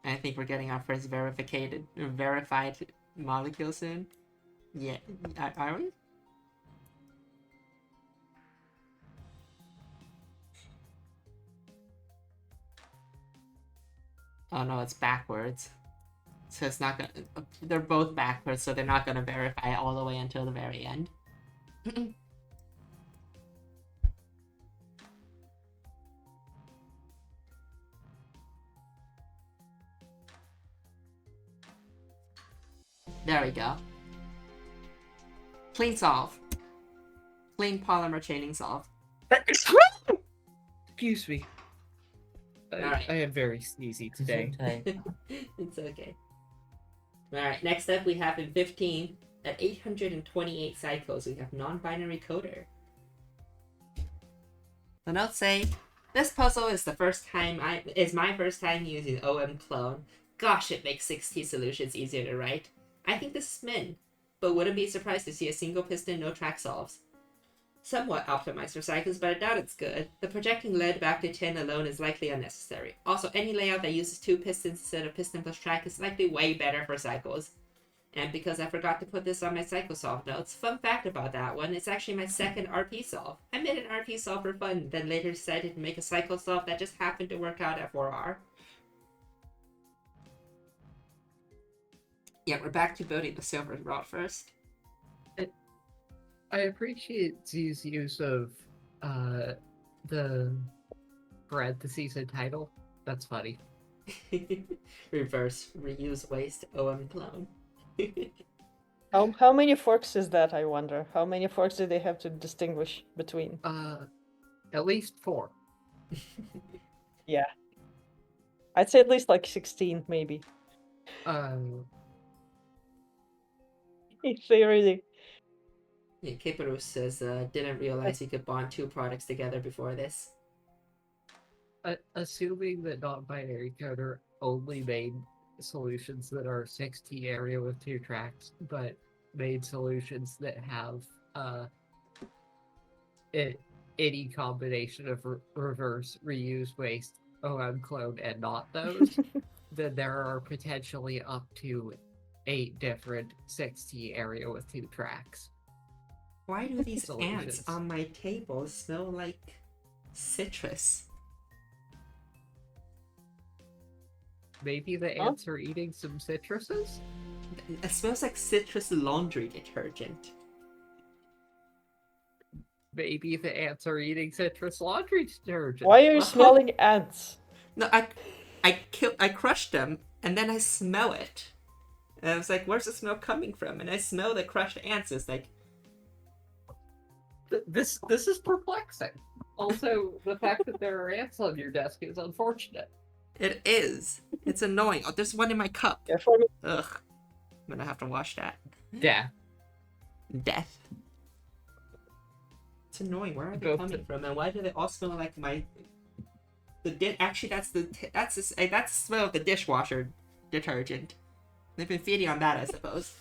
I think we're getting our first verified molecule soon. Yeah, are we? Oh no, it's backwards. So it's not gonna. They're both backwards, so they're not gonna verify all the way until the very end. There we go. Clean solve. Clean polymer chaining solve.
Excuse me.
Alright.
I am very sneezy today.
It's okay. Alright, next up we have in 15, at 828 cycles, we have non-binary coder. The notes say, this puzzle is my first time using OM clone. Gosh, it makes 60 solutions easier to write. I think this is min, but wouldn't be surprised to see a single piston no track solves. Somewhat optimized for cycles, but I doubt it's good. The projecting lead back to 10 alone is likely unnecessary. Also, any layout that uses 2 pistons instead of piston plus track is likely way better for cycles. And because I forgot to put this on my cycle solve notes, fun fact about that one, it's actually my second RP solve. I made an RP solve for fun, then later decided to make a cycle solve that just happened to work out at 4R. Yeah, we're back to building the silver rod first.
I appreciate Z's use of the parentheses in title. That's funny.
Reverse, reuse, waste, OM clone.
How many forks is that, I wonder? How many forks do they have to distinguish between?
At least 4.
Yeah. I'd say at least like 16, maybe. They really...
Yeah, Kiparus says, didn't realize you could bond 2 products together before this.
Assuming that non-binary coder only made solutions that are 6T area with 2 tracks, but made solutions that have any combination of reverse, reuse, waste, OM clone, and not those, then there are potentially up to 8 different 6T area with 2 tracks.
Why do these
Solutions.
ants on my table smell like citrus?
Maybe the ants are eating some citruses?
It smells like citrus laundry detergent.
Maybe the ants are eating citrus laundry detergent.
Why are you smelling ants?
No, I crushed them, and then I smell it. And I was like, where's the smell coming from? And I smell the crushed ants. It's like...
This is perplexing. Also, the fact that there are ants on your desk is unfortunate.
It is. It's annoying. Oh, there's one in my cup.
Yeah, for me.
Ugh. I'm gonna have to wash that.
Yeah.
Death. It's annoying. Where are they
Both
coming from? And why do they all smell like my... Actually, that's the smell of the dishwasher detergent. They've been feeding on that, I suppose.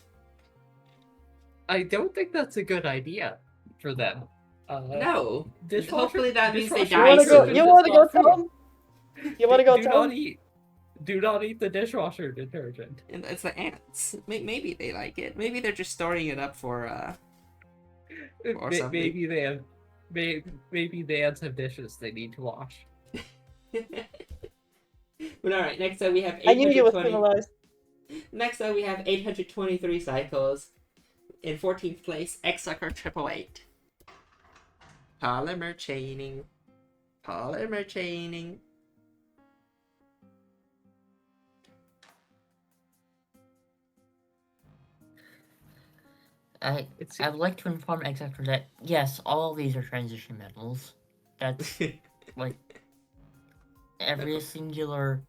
I don't think that's a good idea for them.
No.
Dishwasher-
Hopefully that means they
dishwasher
die
You wanna go?
soon.
You wanna go,
It's not
Tom? You wanna go,
do
Tom?
not eat. Do not eat the dishwasher detergent.
And it's the ants. Maybe they like it. Maybe they're just storing it up for Or something.
Maybe they have. Maybe the ants have dishes they need to wash.
But all right, next up we have
I knew you were
820.
civilized.
Next up we have 823 cycles. In 14th place, X-Sucker 888. Polymer chaining. Polymer chaining.
I would like to inform Executor that yes, all of these are transition metals. That's like every singular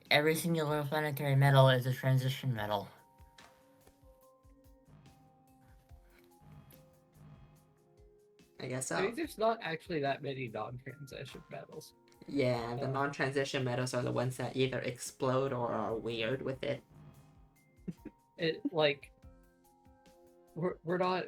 planetary metal is a transition metal.
I guess
I
so.
mean, there's not actually that many non-transition metals.
Yeah, the non-transition metals are the ones that either explode or are weird with it.
It like we're not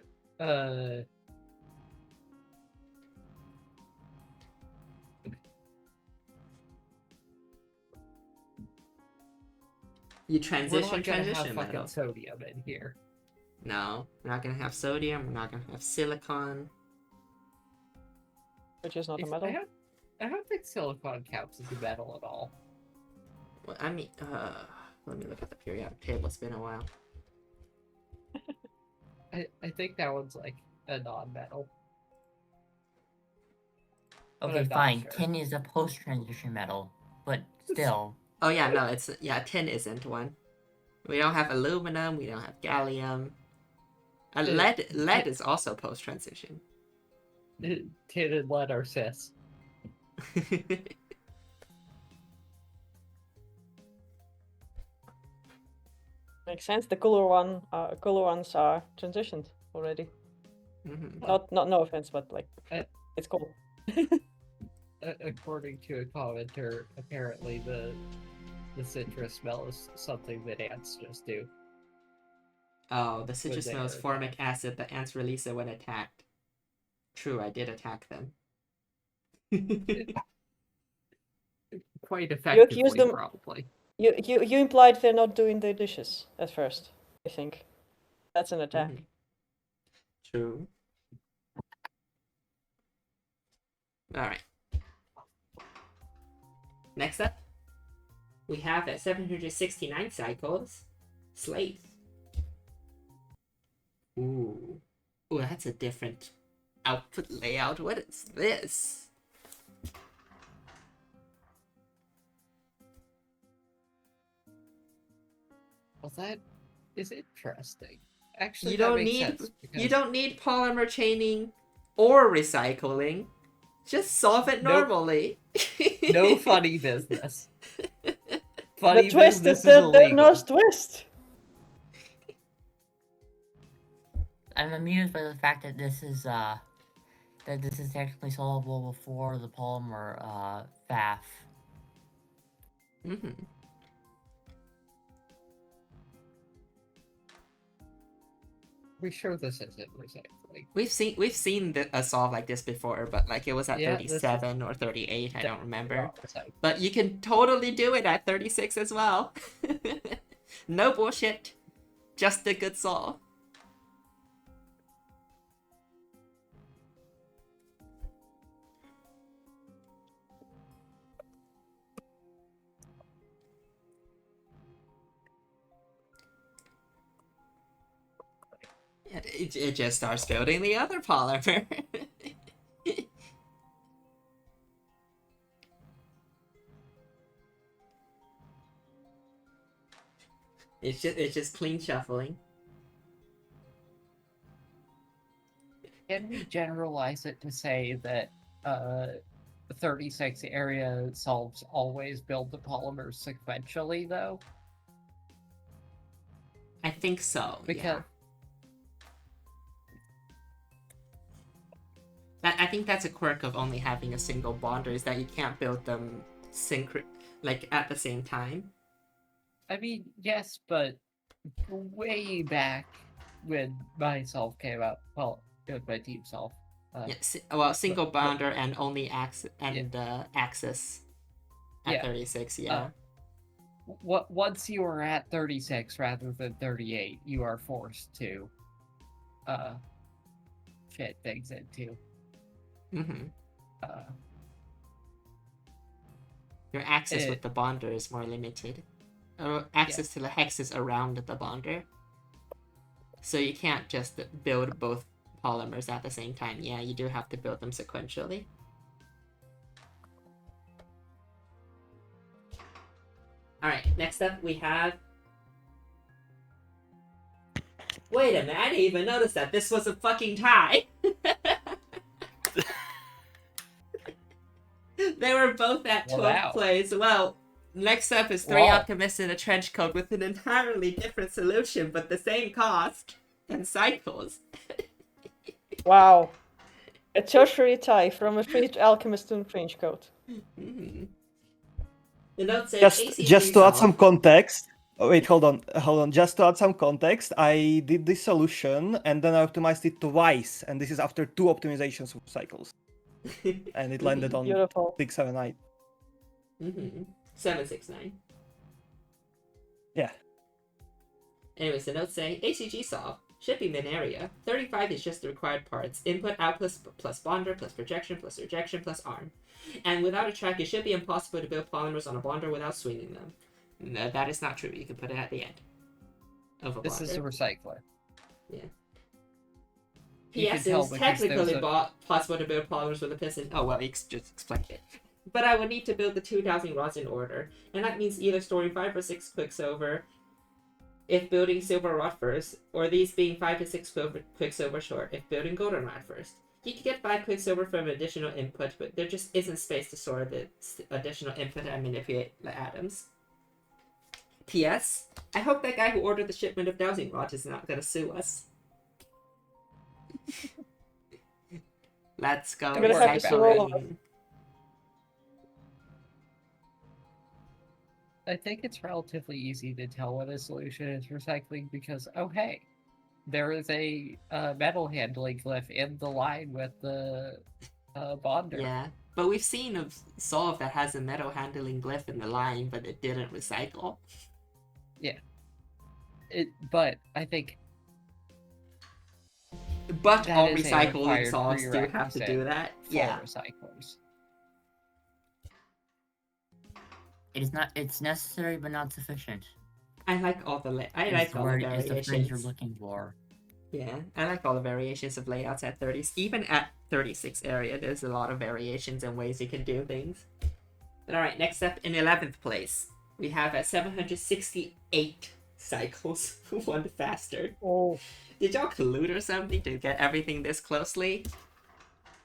You
we're
transition
not gonna have
transition
fucking
metals.
sodium in here.
No, we're not gonna have sodium. We're not gonna have silicon.
Which is not a
It's-
metal.
I don't think silicon counts as a metal at all.
Well, I mean, let me look at the periodic table. It's been a while.
I think that one's like a non-metal. But
Okay,
I'm not
fine.
sure.
Tin is a post-transition metal, but still.
Oh yeah, no, it's tin isn't one. We don't have aluminum. We don't have gallium. Lead is also post transition.
Tin and lead are cis.
Makes sense. The cooler ones are transitioned already.
Mhm.
Not no offense, but like
Uh,
it's cool.
According to a commenter, apparently the citrus smell is something that ants just do.
Oh, the citrus
they
smells
are
formic acid. The ants release it when attacked. True, I did attack them.
Quite
accuse
effectively,
them-
probably.
You implied they're not doing their dishes at first. I think that's an attack.
Mhm. True. Alright. Next up, we have at 769 cycles, Slate. Ooh. Ooh, that's a different output layout. What is this?
Well, that is interesting. Actually,
You
that
don't
makes
need
sense,
you
because
don't need polymer chaining or recycling. Just solve it
Nope.
normally.
no funny business. Funny
The twist
business
is the
illegal.
nurse twist.
I'm amused by the fact that this is technically solvable before the polymer FAF.
Mm-hmm.
We sure this isn't recycling.
We've seen a solve like this before, but like it was at
Yeah, this is
37 or 38. I don't remember.
Not recycling.
But you can totally do it at 36 as well. No bullshit. Just a good solve. It just starts building the other polymer. It's just clean shuffling.
Can we generalize it to say that 36 area solves always build the polymers sequentially, though?
I think so.
Because
I think that's a quirk of only having a single bonder, is that you can't build them like at the same time.
I mean, yes, but way back when myself came out, well, it was my team self.
Yeah, well, single
but-
bounder and only access at
Yeah.
36. Yeah.
Once you are at 36 rather than 38, you are forced to fit things into
Mm-hmm.
uh
Your access
it-
with the bonder is more limited. Or access to the hexes around the bonder. So you can't just build both polymers at the same time. Yeah, you do have to build them sequentially. Alright, next up we have... Wait a minute, I didn't even notice that this was a fucking tie! They were both at 12th
Wow.
place. Well, next up is 3
Wow.
alchemists in a trench coat with an entirely different solution, but the same cost and cycles.
Wow. A tertiary tie from a French alchemist to a French coat.
Mm-hmm. The note says
Just to add some context. Oh, wait, hold on. Just to add some context, I did this solution and then I optimized it twice, and this is after 2 optimizations of cycles, and it landed on
Beautiful.
679.
769.
Yeah.
Anyways, the notes say ACG solve. Shipping bin area. 35 is just the required parts. Input, output, plus bonder, plus projection, plus rejection, plus arm. And without a track, it should be impossible to build polymers on a bonder without swinging them. No, that is not true. You can put it at the end of a
This
bonder.
is a recycler.
Yeah.
You can
P.S. It
tell
is
because
technically
there's a-
possible to build polymers with a piston. Oh, well, just explained it. But I would need to build the 2 dowsing rods in order. And that means either storing 5 or 6 quicksilver if building silver rod first, or these being 5 to 6 quicksilver short if building golden rod first. You can get 5 quicksilver from additional input, but there just isn't space to store the additional input and manipulate the atoms. P.S. I hope that guy who ordered the shipment of dowsing rods is not gonna sue us. Let's go
I'm gonna have to sue all of us.
recycling.
I think it's relatively easy to tell what a solution is recycling because, oh hey, there is a metal handling glyph in the line with the bonder.
Yeah, but we've seen a solve that has a metal handling glyph in the line, but it didn't recycle.
But I think
But
that
all
is a
recycling
required
solves do have to do
prerequisite
that.
for
Yeah.
recyclers.
It's necessary but not sufficient.
I like all the
It's the phrase you're
variations.
looking for.
Yeah, I like all the variations of layouts at 30s. Even at 36 area, there's a lot of variations and ways you can do things. But alright, next up in 11th place, we have 768 cycles. One faster.
Oh.
Did y'all collude or something to get everything this closely?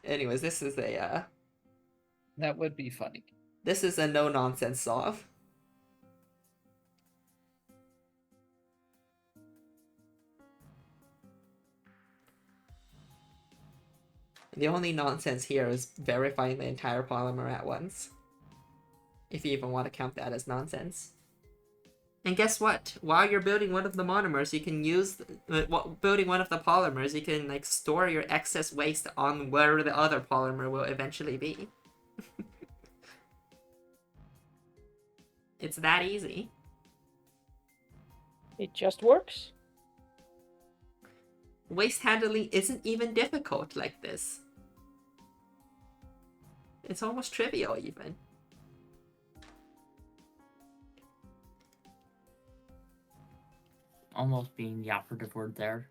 Anyways, this is a
That would be funny.
no-nonsense solve. The only nonsense here is verifying the entire polymer at once. If you even want to count that as nonsense. And guess what? While you're building one of the monomers, you can use... building one of the polymers, you can like store your excess waste on where the other polymer will eventually be. It's that easy.
It just works.
Waste handling isn't even difficult like this. It's almost trivial even.
Almost being the operative word there.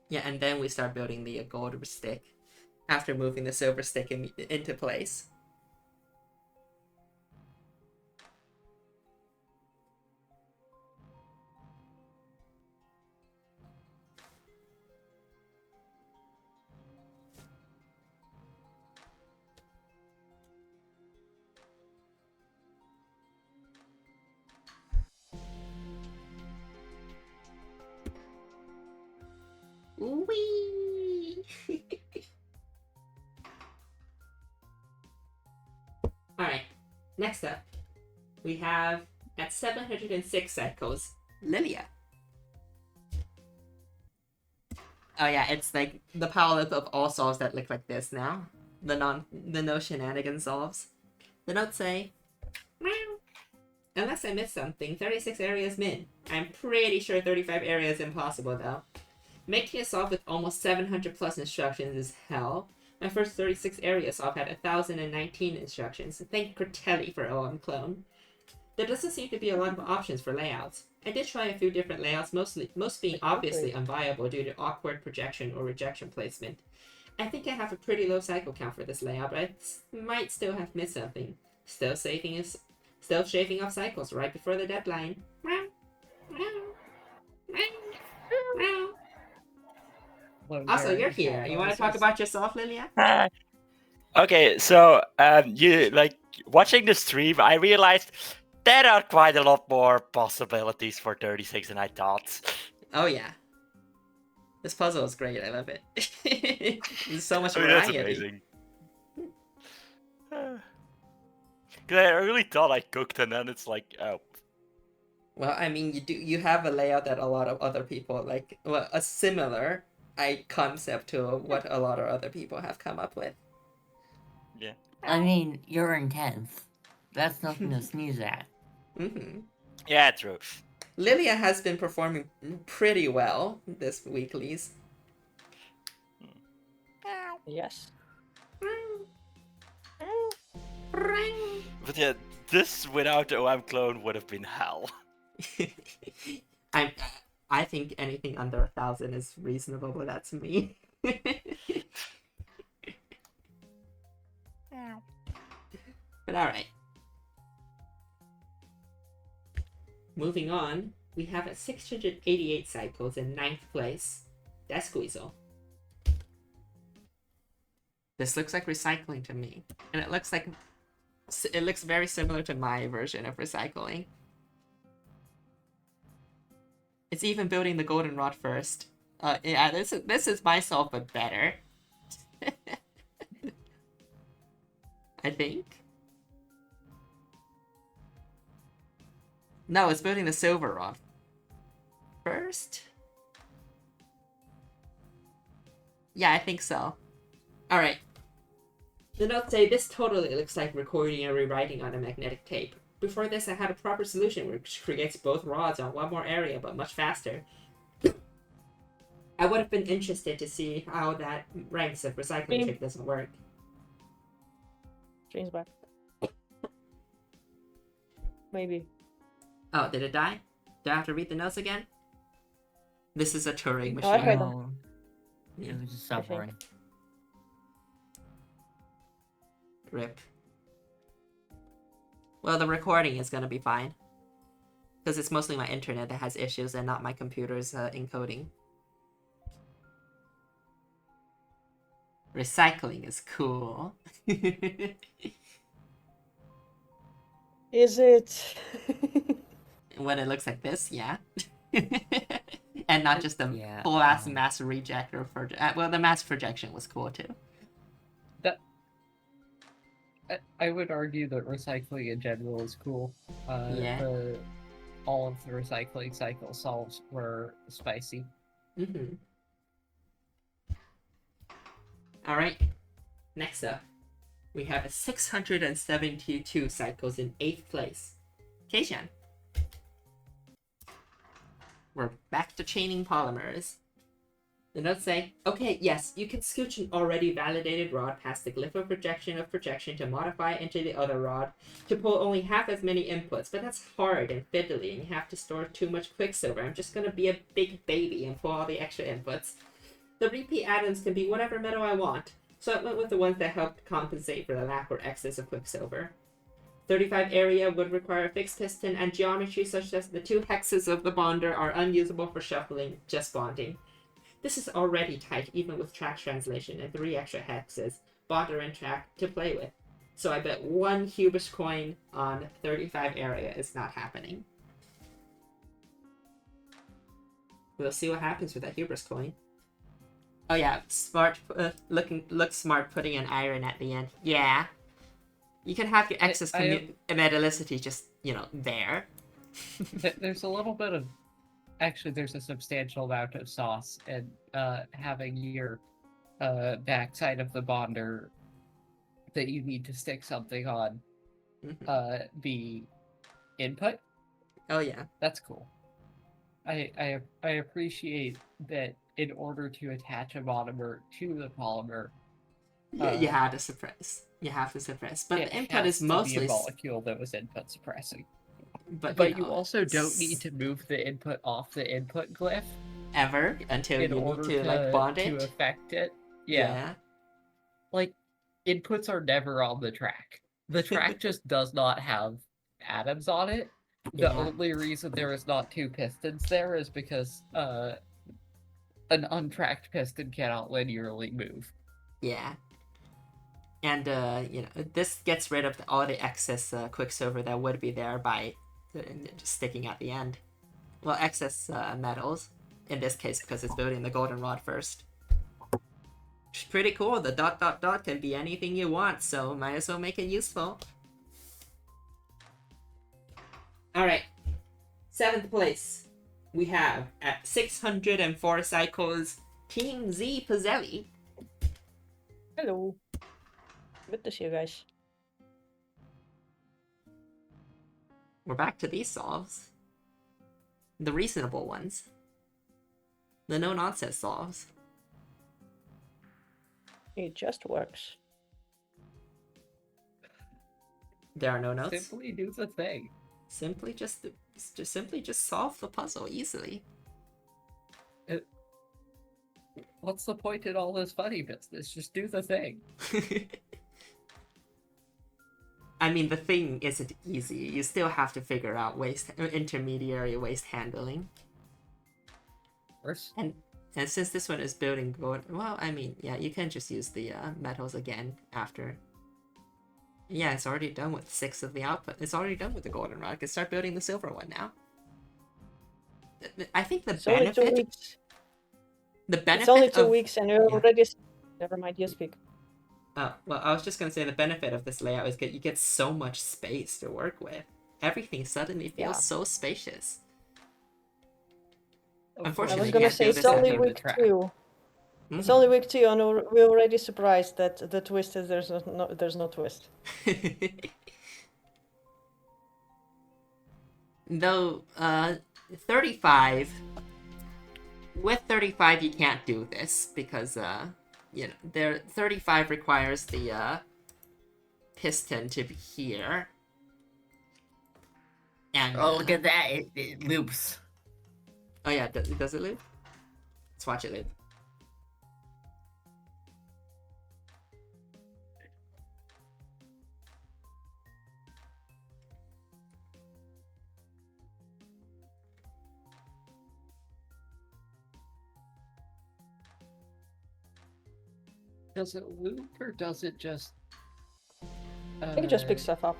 Yeah, and then we start building the gold stick after moving the silver stick into place. Wee! Alright, next up, we have at 706 cycles, Lilia. Oh yeah, it's like the power of all solves that look like this now. The no shenanigans solves. The notes say, meow. Unless I missed something, 36 areas min. I'm pretty sure 35 areas impossible though. Making a solve with almost 700 plus instructions is hell. My first 36 area solve had 1,019 instructions. Thank Cortelli for OM clone. There doesn't seem to be a lot of options for layouts. I did try a few different layouts, most being obviously unviable due to awkward projection or rejection placement. I think I have a pretty low cycle count for this layout, but I might still have missed something. Still shaving off cycles right before the deadline. Also, you're here. You want to talk about yourself, Lilia?
Okay, so you like watching the stream, I realized there are quite a lot more possibilities for 36 than I thought.
Oh yeah. This puzzle is great. I love it. There's so much
I mean, that's
variety.
amazing. 'Cause I really thought I cooked, and then it's like, oh.
Well, I mean, you have a layout that a lot of other people like, well, a similar concept to what a lot of other people have come up with.
Yeah.
I mean, you're intense. That's nothing to sneeze at.
Mm-hmm.
Yeah, true.
Lilia has been performing pretty well this weeklies.
Yes.
But yeah, this without the OM clone would have been hell.
I think anything under 1,000 is reasonable, but that's me. But alright. Moving on, we have at 688 cycles in 9th place, Desqueasel. This looks like recycling to me, and it looks very similar to my version of recycling. It's even building the goldenrod first. Yeah, this is myself, but better. I think. No, it's building the silver rod first. Yeah, I think so. Alright. The notes say this totally looks like recording and rewriting on a magnetic tape. Before this, I had a proper solution which creates both rods on one more area, but much faster. I would have been interested to see how that ranks if recycling trick doesn't work.
Stream's back. Maybe.
Oh, did it die? Do I have to read the notes again? This is a Turing machine.
I heard them.
No, it was just suffering.
Rip. Well, the recording is gonna be fine. Because it's mostly my internet that has issues and not my computer's encoding. Recycling is cool.
Is it?
When it looks like this, yeah. And not just a
Yeah,
full-ass mass reject or well, the mass projection was cool too.
I would argue that recycling in general is cool.
Yeah.
All of the recycling cycle solves were spicy.
Mm-hmm. Alright, next up, we have 672 cycles in 8th place. Keishan. We're back to chaining polymers. The notes say, okay, yes, you can scooch an already validated rod past the glyph of projection to modify into the other rod to pull only half as many inputs, but that's hard and fiddly and you have to store too much quicksilver. I'm just gonna be a big baby and pull all the extra inputs. The repeat atoms can be whatever metal I want, so I went with the ones that helped compensate for the lack or excess of quicksilver. 35 area would require a fixed piston and geometry such that the 2 hexes of the bonder are unusable for shuffling, just bonding. This is already tight even with track translation and 3 extra hexes, bonder and track, to play with. So I bet 1 hubris coin on 35 area is not happening. We'll see what happens with that hubris coin. Oh yeah, smart. Look smart. Putting an iron at the end. Yeah. You can have your excess metallicity just there.
There's a little bit of. Actually, there's a substantial amount of sauce in having your backside of the bonder that you need to stick something on be input.
Oh yeah.
That's cool. I appreciate that in order to attach a monomer to the polymer,
You have to suppress. But
it
the input
has
is
to
mostly.
be a molecule that was input suppressing.
But
you also don't need to move the input off the input glyph
ever until
in
you
order
need to like bond
to
it.
affect it. Yeah. Like, inputs are never on the track. The track just does not have atoms on it. The
Yeah.
only reason there is not two pistons there is because an untracked piston cannot linearly move.
Yeah. And this gets rid of all the excess quicksilver that would be there by just sticking at the end. Well, excess metals in this case because it's building the goldenrod first. It's pretty cool. The ... can be anything you want, so might as well make it useful. Alright. 7th place. We have, at 604 cycles, Team Z Pizzelli.
Hello. Good to see you guys.
We're back to these solves. The reasonable ones. The no-nonsense solves.
It just works.
There are no notes.
Simply do the thing.
Simply just solve the puzzle easily.
What's the point in all this funny business? Just do the thing.
I mean, the thing isn't easy. You still have to figure out intermediary waste handling.
Of course.
And since this one is building gold, well, I mean, yeah, you can just use the metals again after. Yeah, it's already done with 6 of the output. It's already done with the goldenrod. You can start building the silver one now. I think the
It's only 2 weeks.
The benefit
It's only 2
of,
weeks and you're already... Never mind, you speak.
well, I was just gonna say the benefit of this layout is that you get so much space to work with. Everything suddenly feels so spacious. Unfortunately,
I was gonna say it's only week 2. It's only week 2, and we're already surprised that the twist is there's no twist.
Though 35. With 35, you can't do this because there 35 requires the piston to be here. And
Oh, look at that! It loops.
Oh yeah, does it loop? Let's watch it loop.
Does it loop or does it just?
I think it just picks stuff up.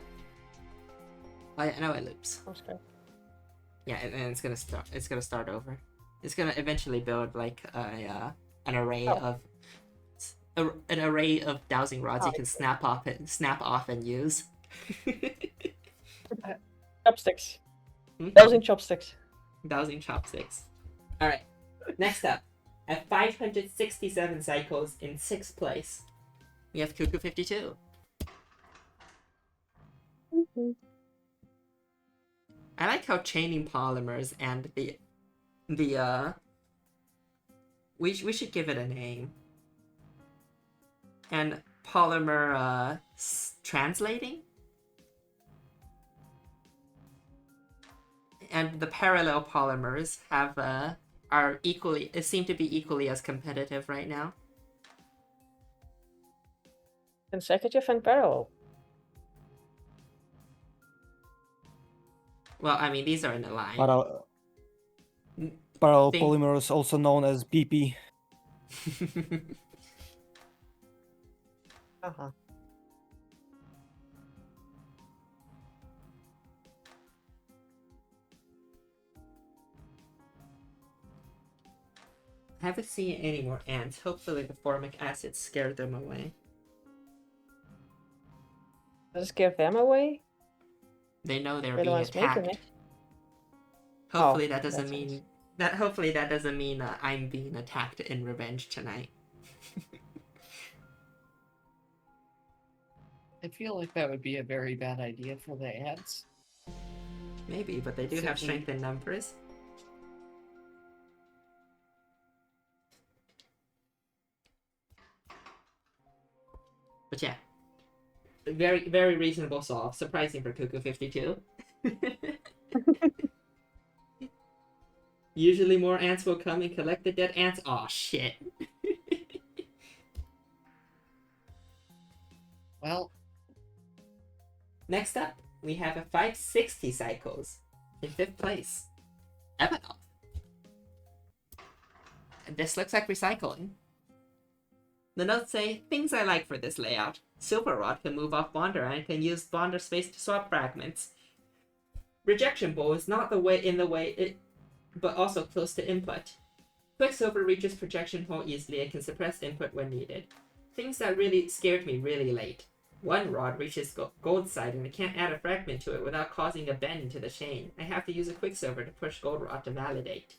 Oh yeah, no, it loops.
Okay.
Yeah, and it's gonna start. It's gonna start over. It's gonna eventually build like an array of dowsing rods you can snap off and use.
Chopsticks. Dowsing chopsticks.
Dowsing chopsticks. All right. Next up, at 567 cycles in 6th place, we have Cuckoo 52. I like how chaining polymers and the we should give it a name. And polymer translating and the parallel polymers have seem to be equally as competitive right now.
Consecutive and parallel.
Well, I mean, these are in a line.
Parallel polymers, also known as PP.
Uh-huh.
Haven't seen any more ants. Hopefully the formic acid scared them away.
Does it scare them away?
They know they're
They're the
being
ones making
attacked.
it.
Hopefully
Oh,
that doesn't
that's
mean
nice.
that. Hopefully that doesn't mean I'm being attacked in revenge tonight.
I feel like that would be a very bad idea for the ants.
Maybe, but they do have
Simply-
strength in numbers. But yeah, very very reasonable solve. Surprising for Cuckoo 52. Usually more ants will come and collect the dead ants. Aw, shit.
Well,
Next up, we have a 560 cycles in 5th place. Epic. This looks like recycling. The notes say, things I like for this layout. Silver Rod can move off Bonder and can use Bonder space to swap fragments. Rejection Bowl is not but also close to input. Quicksilver reaches projection hole easily and can suppress input when needed. Things that really scared me really late. One rod reaches gold side and I can't add a fragment to it without causing a bend to the chain. I have to use a Quicksilver to push gold rod to validate.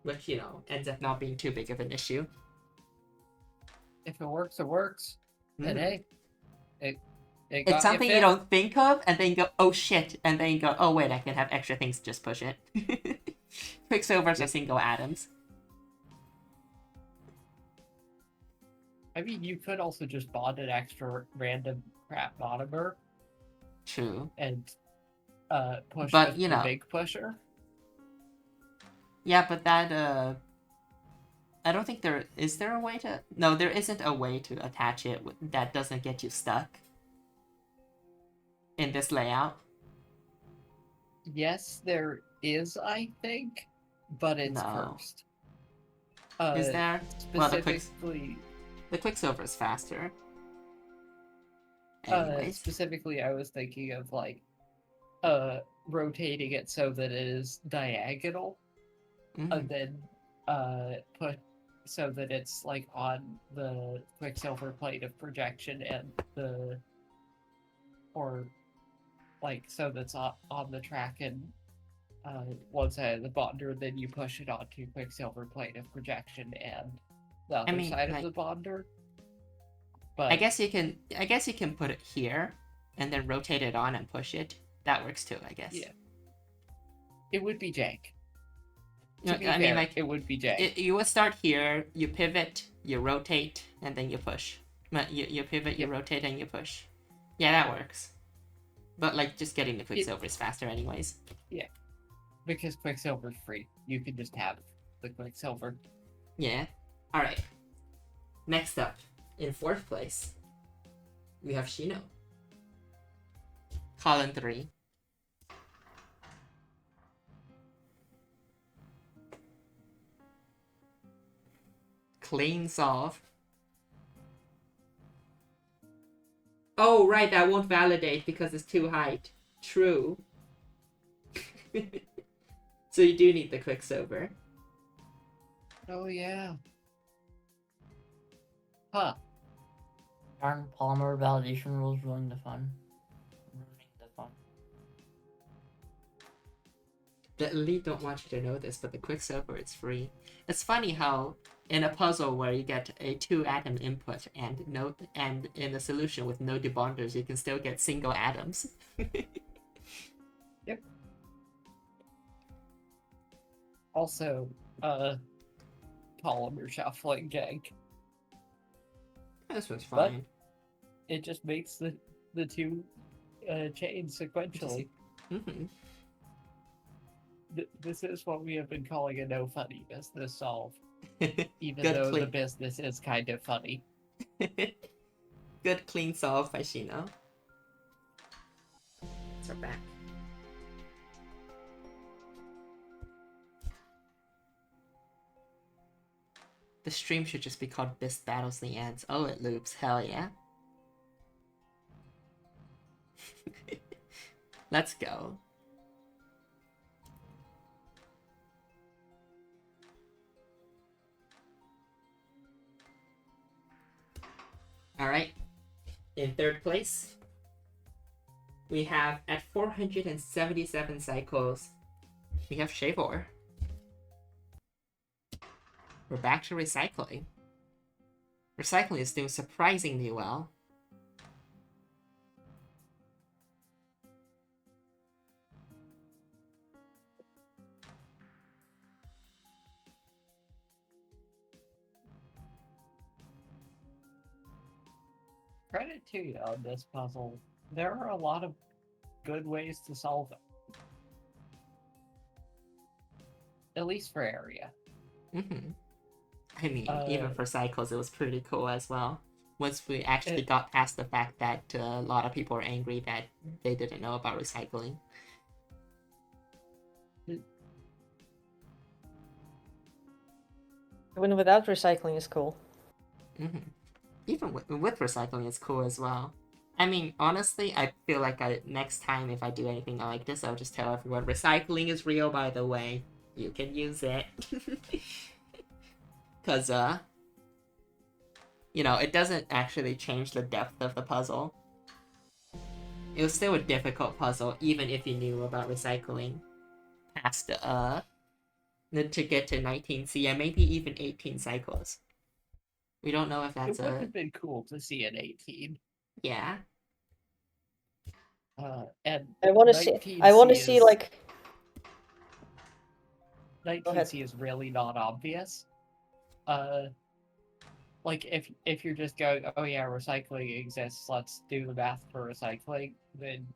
Which, ends up not being too big of an issue.
if it works, it works. And hey, it got
It's something you
fit.
don't think of, and then you go, oh shit, and then you go, oh wait, I can have extra things to just push it. Quicksilvers are single atoms.
I mean, you could also just bond an extra random crap monomer
True.
and push
But,
with
you
the
know.
big pusher.
Yeah, but that, I don't think is there a way to... No, there isn't a way to attach it that doesn't get you stuck in this layout.
Yes, there is, I think, but it's
No.
cursed.
Is there? Well,
Specifically,
the Quicksilver is faster.
specifically, I was thinking of like rotating it so that it is diagonal, and then put so that it's like on the Quicksilver plate of projection and or like so that's on the track and one side of the bonder, then you push it onto Quicksilver plate of projection and the other side of the bonder. But
I guess you can put it here and then rotate it on and push it. That works too, I guess.
yeah, it would be jank. It would be jank.
You would start here, you pivot, you rotate, and then you push. You pivot, you rotate, and you push. Yeah, that works. But like, just getting the Quicksilver is faster anyways.
Yeah, because Quicksilver's free. You can just have the Quicksilver.
Yeah. Alright. Next up, in 4th place, we have Shino. Column 3. Clean solve. Oh, right, that won't validate because it's too height. True. So you do need the Quicksilver.
Oh yeah. Huh.
Aren't polymer validation rules ruining the fun? Ruining the fun.
The elite don't want you to know this, but the Quicksilver is free. It's funny how in a puzzle where you get a 2-atom input and in a solution with no debonders, you can still get single atoms.
Yep. Also, polymer shuffling jank.
This was
But-
fine.
It just makes the two chains sequentially.
Mm-hmm.
This is what we have been calling a no funny business solve, even
Good
though the
clean.
business is kind of funny.
Good clean solve by Shino. So we're back. The stream should just be called Best Battles the Ants. Oh, it loops. Hell yeah. Let's go. In third place, we have at 477 cycles, we have Shavor. We're back to recycling. Recycling is doing surprisingly well.
Credit to you on this puzzle. There are a lot of good ways to solve it. At least for area.
Mm-hmm. I mean, even for cycles, it was pretty cool as well. Once we actually got past the fact that a lot of people were angry that they didn't know about recycling.
Even without recycling is cool.
Mm-hmm. Even with recycling, it's cool as well. I mean, honestly, I feel like next time if I do anything like this, I'll just tell everyone, recycling is real, by the way. You can use it. Because, you know, it doesn't actually change the depth of the puzzle. It was still a difficult puzzle, even if you knew about recycling. Past, to get to 19C and maybe even 18 cycles. We don't know if that's
It would have been cool to see an 18.
Yeah.
And
I want to see like
19C is really not obvious. Like if you're just going, oh yeah, recycling exists, let's do the math for recycling, then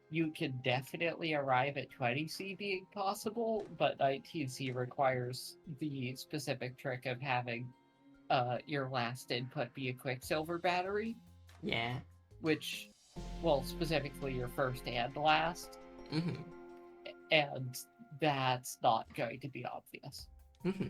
you can definitely arrive at 20C being possible, but 19C requires the specific trick of having your last input be a Quicksilver battery.
Yeah.
Which, well, specifically your first and last.
Mm-hmm.
And that's not going to be obvious.
Mm-hmm.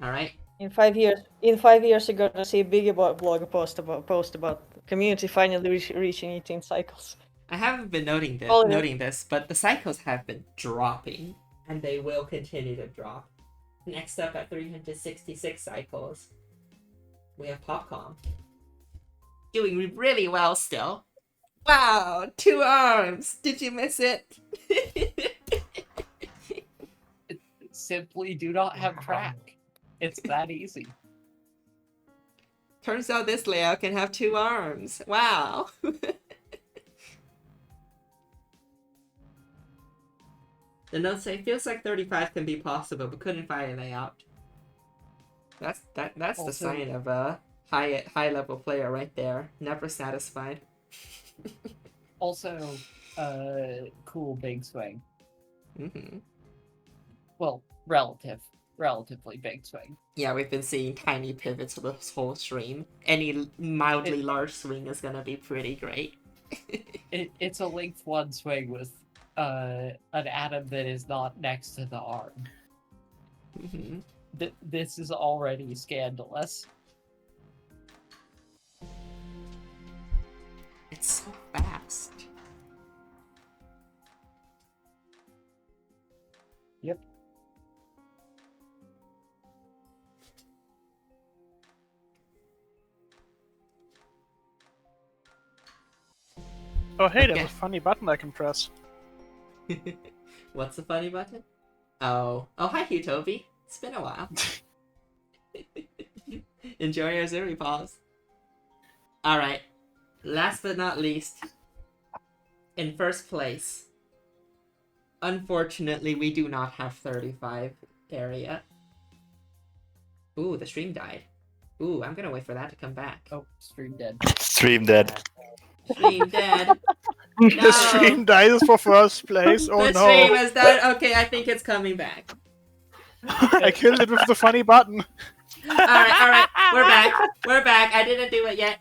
All right.
in 5 years you're gonna see a big blog post about community finally reaching 18 cycles.
I haven't been noting this, but the cycles have been dropping, and they will continue to drop. Next up at 366 cycles, we have Popcom. Doing really well still. Wow, 2 arms! Did you miss it?
Simply do not have track. It's that easy.
Turns out this layout can have 2 arms. Wow. The notes say, feels like 35 can be possible, but couldn't find a layout. That's also the sign of a high level player right there. Never satisfied.
Also, cool big swing.
Mm-hmm.
Well, relatively big swing.
Yeah, we've been seeing tiny pivots for this whole stream. Any mildly large swing is gonna be pretty great.
It's a length 1 swing with an atom that is not next to the arm.
Mm-hmm.
This is already scandalous.
It's so fast.
Yep.
Oh hey, there's a funny button I can press.
What's the funny button? Oh, hi Hugh Toby. It's been a while. Enjoy your Zuri pause. Alright, last but not least, in first place, unfortunately we do not have 35 area. Ooh, the stream died. Ooh, I'm gonna wait for that to come back.
Oh, stream dead.
Stream dead.
Stream dead. No.
The stream dies for first place. Oh
The
no!
stream is dead. Okay, I think it's coming back.
I killed it with the funny button.
Alright, we're back. I didn't do it yet.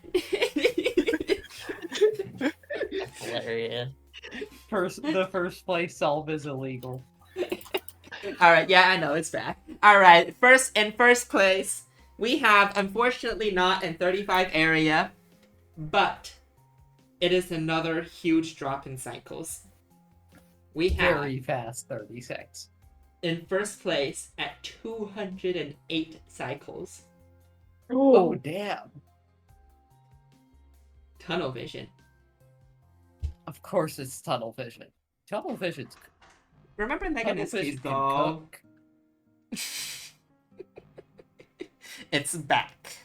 Hilarious.
The first place solve is illegal.
Alright, yeah, I know, it's back. Alright, in first place, we have, unfortunately not in 35 area, but it is another huge drop in cycles. We have,
Very fast 36.
in first place, at 208 cycles.
Oh, damn.
tunnel vision.
Of course, it's tunnel vision. Tunnel vision's
Remember
tunnel
Megan's
vision can
Go?
cook.
It's back.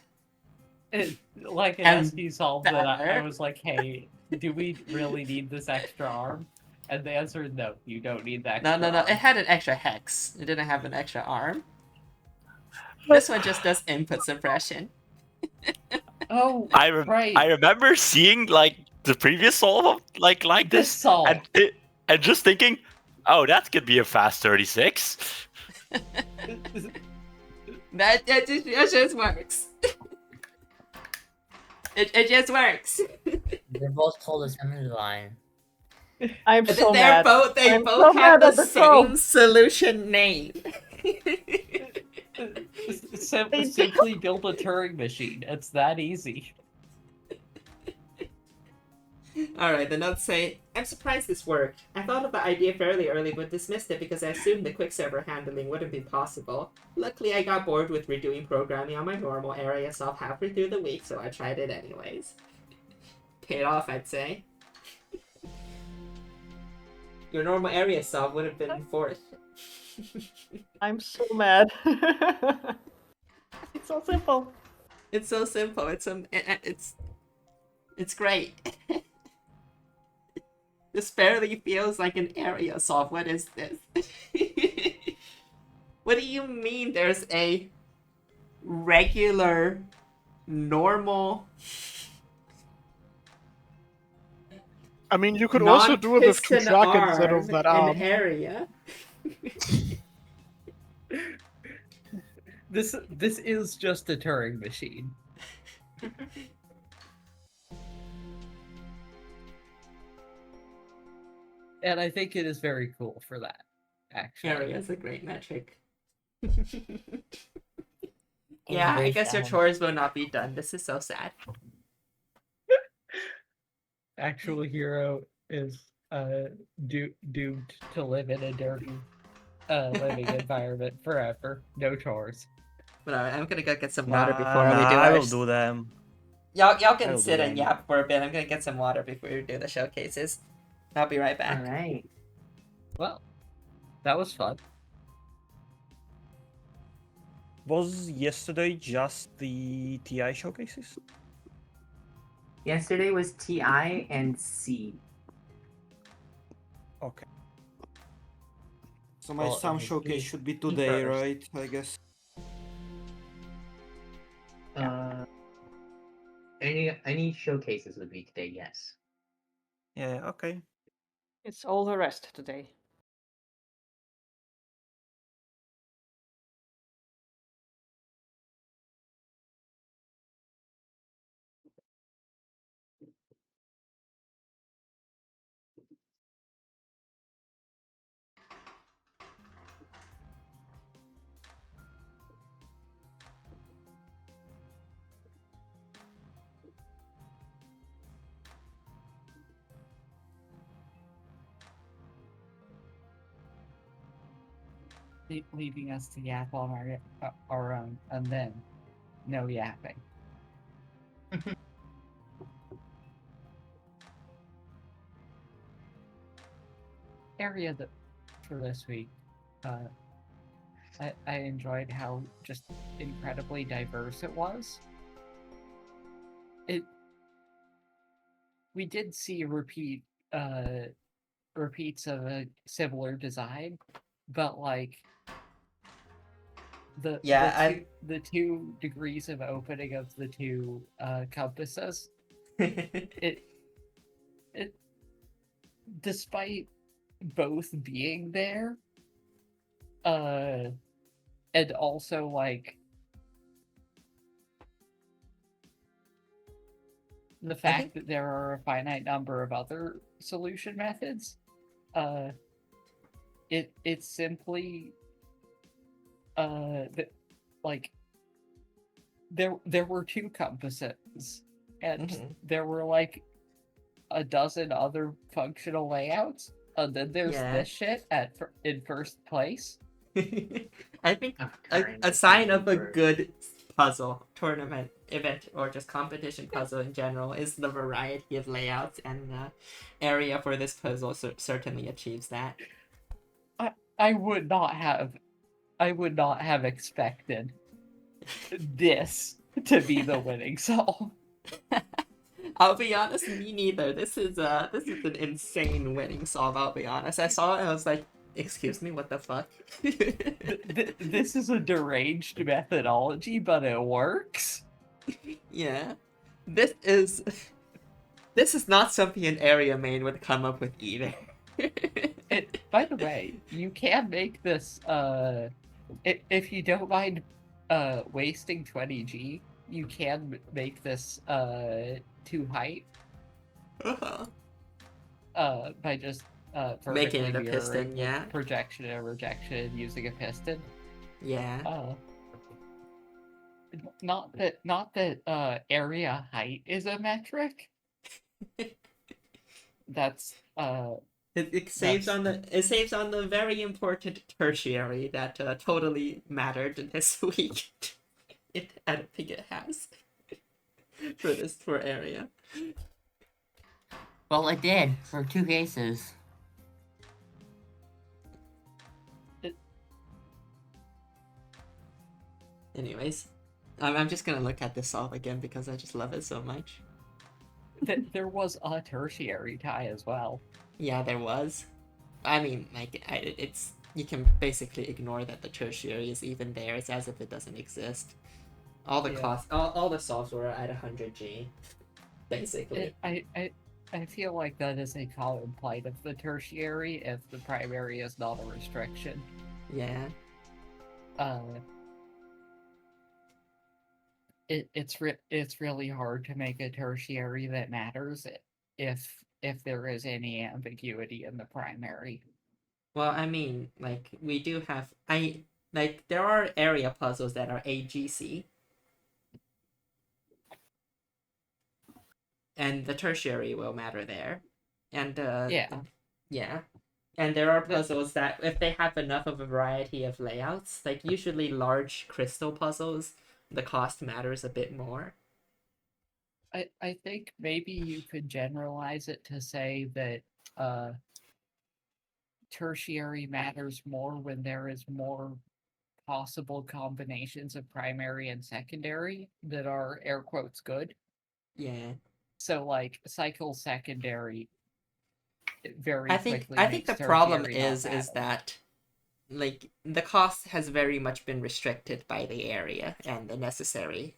Like an
And
SQ solved that I
better.
was like, hey, do we really need this extra arm? And the answer is no, you don't need that extra
No.
arm.
It had an extra hex. It didn't have an extra arm. This one just does input suppression.
Oh,
I
right.
remember seeing like the previous solve like
this
this,
solve.
and just thinking, oh, that could be a fast 36.
That just works. It just works.
They both told assembly line.
I'm
But
so
they're
mad.
both they
I'm
both
so
have
mad
the
at the
same
troll.
solution name.
Simply build a Turing machine. It's that easy.
Alright, the notes say, I'm surprised this worked. I thought of the idea fairly early but dismissed it because I assumed the quick server handling wouldn't be possible. Luckily, I got bored with redoing programming on my normal area soft halfway through the week, so I tried it anyways. Paid off, I'd say. Your normal area soft would have been fourth.
I'm so mad. It's so simple.
It's so simple. It's great. This barely feels like an area solve. What is this? What do you mean there's a regular, normal,
I mean, you could also do it with two
non-piston
track instead of
arm
that
in
arm.
area?
This is just a Turing machine. And I think it is very cool for that, actually.
Area is a great metric.
In
Yeah, I
English,
guess your chores will not be done. This is so sad.
Actual hero is doomed to live in a dirty living environment forever. No chores.
But I'm gonna go get some water before we do
I will
ours.
do them.
Y'all
I
can
will
sit
do
and
them.
yap for a bit. I'm gonna get some water before we do the showcases. I'll be right back.
Alright.
Well, that was fun.
Was yesterday just the TI showcases?
Yesterday was TI and C.
Okay. So my
Well,
Sam
it
showcase
is
should be
the
today,
first.
right? I guess.
Any showcases would be today, yes.
Yeah, okay.
It's all the rest today.
Leaving us to yap on our own, and then no yapping. Area that for this week, I enjoyed how just incredibly diverse it was. We did see repeats of a similar design, but like the two degrees of opening of the two compasses, it despite both being there, and also like the fact that there are a finite number of other solution methods, it's simply like there were two compasses, and there were like a dozen other functional layouts, and then there's this shit in first place.
I think a sign of a good puzzle, tournament, event, or just competition puzzle in general is the variety of layouts, and the area for this puzzle certainly achieves that.
I would not have expected this to be the winning solve.
I'll be honest, me neither. This is an insane winning solve. I'll be honest. I saw it and I was like, "Excuse me, what the fuck?"
This is a deranged methodology, but it works.
Yeah, this is not something an area main would come up with either.
By the way, you can make this. If you don't mind, wasting 20G, you can make this 2 height. By just
Making it a
perfectly
piston,
mirroring
yeah.
projection and rejection using a piston.
Yeah.
Not that area height is a metric. That's
It saves on the very important tertiary that totally mattered this week. I don't think it has for area.
Well, it did for 2 cases.
Anyways, I'm just gonna look at this solve again because I just love it so much.
there was a tertiary tie as well.
Yeah, there was. I mean, like, it's you can basically ignore that the tertiary is even there. It's as if it doesn't exist. All the costs, all the solves were at 100G, basically.
I feel like that is a common plight of the tertiary if the primary is not a restriction.
Yeah.
It's really hard to make a tertiary that matters if there is any ambiguity in the primary.
Well, I mean, like, we do have there are area puzzles that are AGC. And the tertiary will matter there. And yeah. And there are puzzles that if they have enough of a variety of layouts, like usually large crystal puzzles, the cost matters a bit more.
I think maybe you could generalize it to say that tertiary matters more when there is more possible combinations of primary and secondary that are air quotes good.
Yeah.
So like cycle secondary very
I think
quickly.
I think the
makes
problem
tertiary not
is
matter.
that like the cost has very much been restricted by the area and the necessary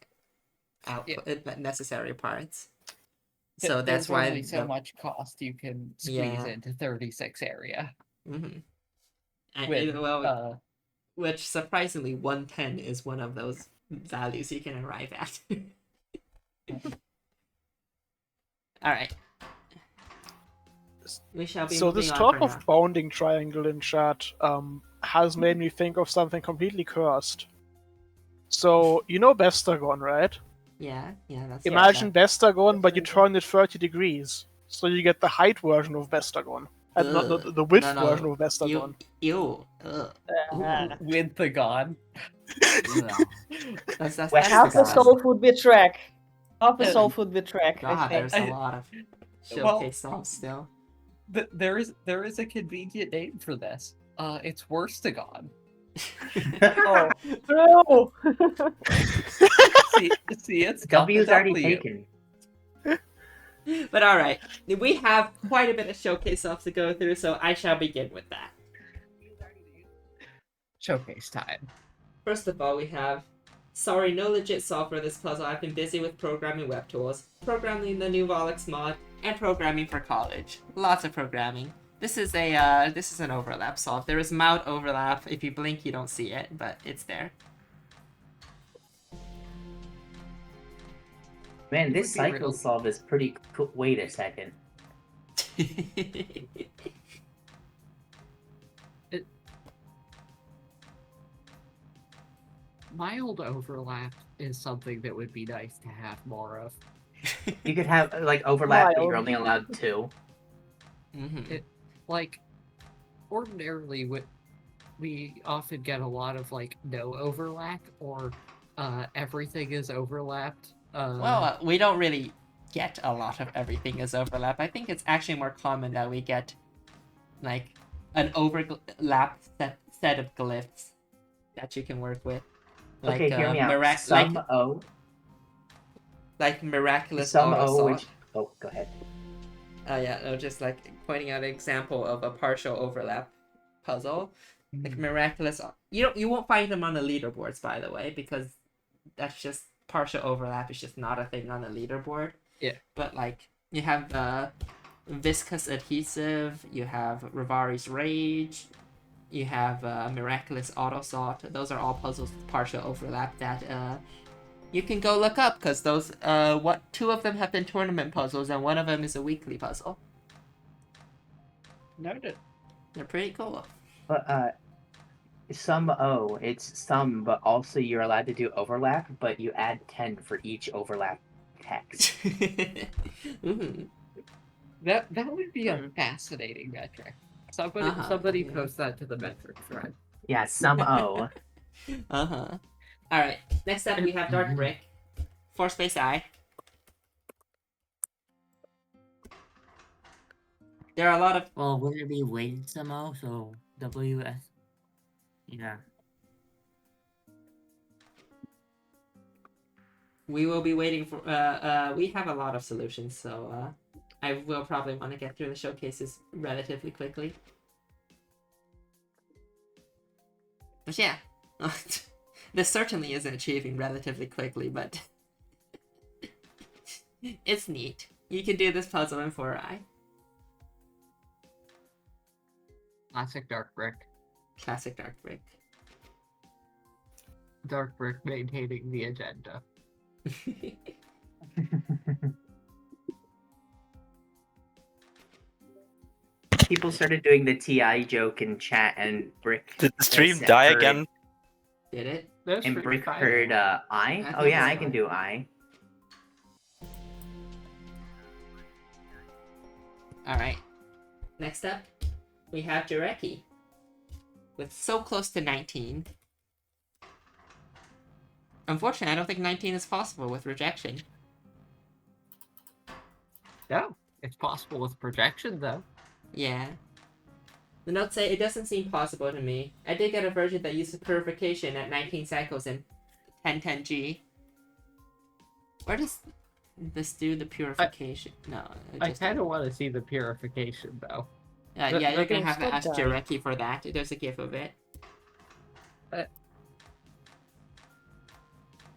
output, necessary parts. So that's
There's
why
only so much cost you can squeeze into 36 area.
Mm-hmm. Which surprisingly 110 is one of those values you can arrive at. All right. We shall be
So
moving
this
on
talk
for
of
now.
bounding triangle in chat has made me think of something completely cursed. So you know Bestagon, right?
Yeah, that's
Imagine Bestagon, but you turn it 30 degrees, so you get the height version of Bestagon, and not the width version of Bestagon.
Ew.
With the god.
That's
Half the solve would be track. Half the solve would be track.
God, there's a lot of showcase solves still.
There is a convenient name for this. It's Worstagon.
Oh, no!
see, it's got
W's
the
already
W.
taken.
But all right, we have quite a bit of showcase solves to go through, so I shall begin with that.
Showcase time.
First of all, we have. Sorry, no legit solve for this puzzle. I've been busy with programming web tools, programming the new Volix mod, and programming for college. Lots of programming. This is an overlap solve. There is mount overlap. If you blink, you don't see it, but it's there.
Man, this cycle solve is pretty cool. Wait a second.
Mild overlap is something that would be nice to have more of.
You could have like overlap, but you're only allowed 2.
Mm-hmm.
Ordinarily, we often get a lot of like no overlap or everything is overlapped.
Well, we don't really get a lot of everything as overlap. I think it's actually more common that we get like an overlap set of glyphs that you can work with. Like,
Okay, hear me out.
like miraculous
Some
auto
O,
salt.
which go ahead.
Yeah, no, just like pointing out an example of a partial overlap puzzle. Like miraculous. You won't find them on the leaderboards, by the way, because that's just partial overlap. It's just not a thing on the leaderboard.
Yeah.
But like you have the viscous adhesive, you have Rivari's Rage, you have miraculous auto salt. Those are all puzzles with partial overlap that you can go look up, because those two of them have been tournament puzzles and one of them is a weekly puzzle.
Noted.
They're pretty cool.
But some O, it's some, but also you're allowed to do overlap, but you add 10 for each overlap text.
That would be a fascinating metric. Somebody post that to the metric thread.
Yeah, some O.
Alright, next up we have Dark Brick. 4 space I. There are a lot of...
Well, wouldn't it be weighted somehow? So, WS... Yeah.
We will be waiting for... we have a lot of solutions, so I will probably want to get through the showcases relatively quickly. But yeah. This certainly isn't achieving relatively quickly, but... it's neat. You can do this puzzle in 4i.
Classic Dark Brick.
Classic Dark Brick.
Dark Brick maintaining the agenda.
People started doing the TI joke in chat, and Brick.
Did the stream die again?
Did it?
And Brick heard I? Oh yeah, I can do I.
Alright. Next up, we have Jarecki. With so close to 19. Unfortunately, I don't think 19 is possible with rejection.
No, it's possible with projection, though.
Yeah. The notes say it doesn't seem possible to me. I did get a version that uses purification at 19 cycles in 1010G. Where does this do the purification?
I kind of want to see the purification, though.
Yeah, you're gonna have to ask Jarecki for that. There's a gif of it.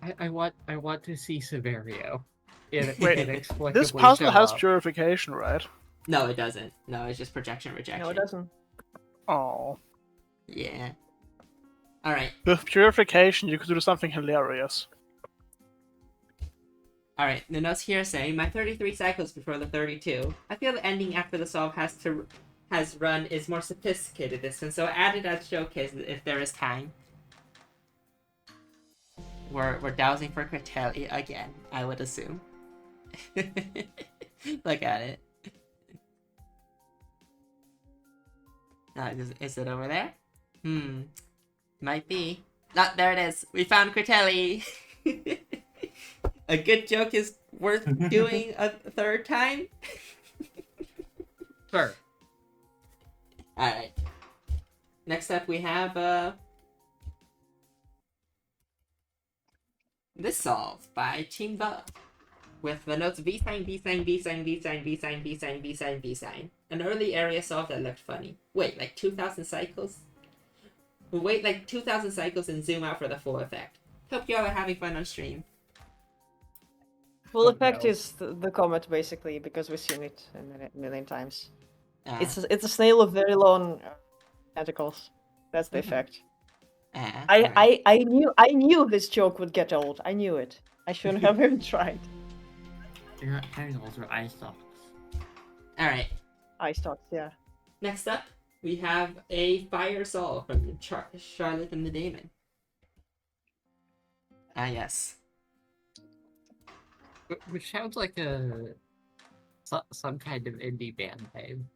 I want to see Severio.
Wait, this puzzle has purification, right?
No, it doesn't. No, it's just projection rejection.
No, it doesn't.
Oh.
Yeah. Alright.
With purification, you could do something hilarious.
Alright, the notes here say, my 33 cycles before the 32. I feel the ending after the solve has run is more sophisticated this one, so I added as showcase if there is time. We're dowsing for Critelli again, I would assume. Look at it. Is it over there? Might be. There it is. We found Critelli. A good joke is worth doing a third time.
Sure.
Alright. Next up we have this solve by Chimba. With the notes V sign, V sign, V sign, V sign, V sign, V sign, V sign, V sign. An early area solve that looked funny. Wait, like 2,000 cycles? We'll wait like 2,000 cycles and zoom out for the full effect. Hope y'all are having fun on stream.
Full effect is the comet, basically, because we've seen it a million times. It's a snail with very long tentacles. That's the effect. I knew this joke would get old. I knew it. I shouldn't have even tried.
They're not tentacles, they're eye stalks.
Alright.
Eye stalks, yeah.
Next up, we have a fire solve from Charlotte and the Daemon. Yes.
Which sounds like some kind of indie band name.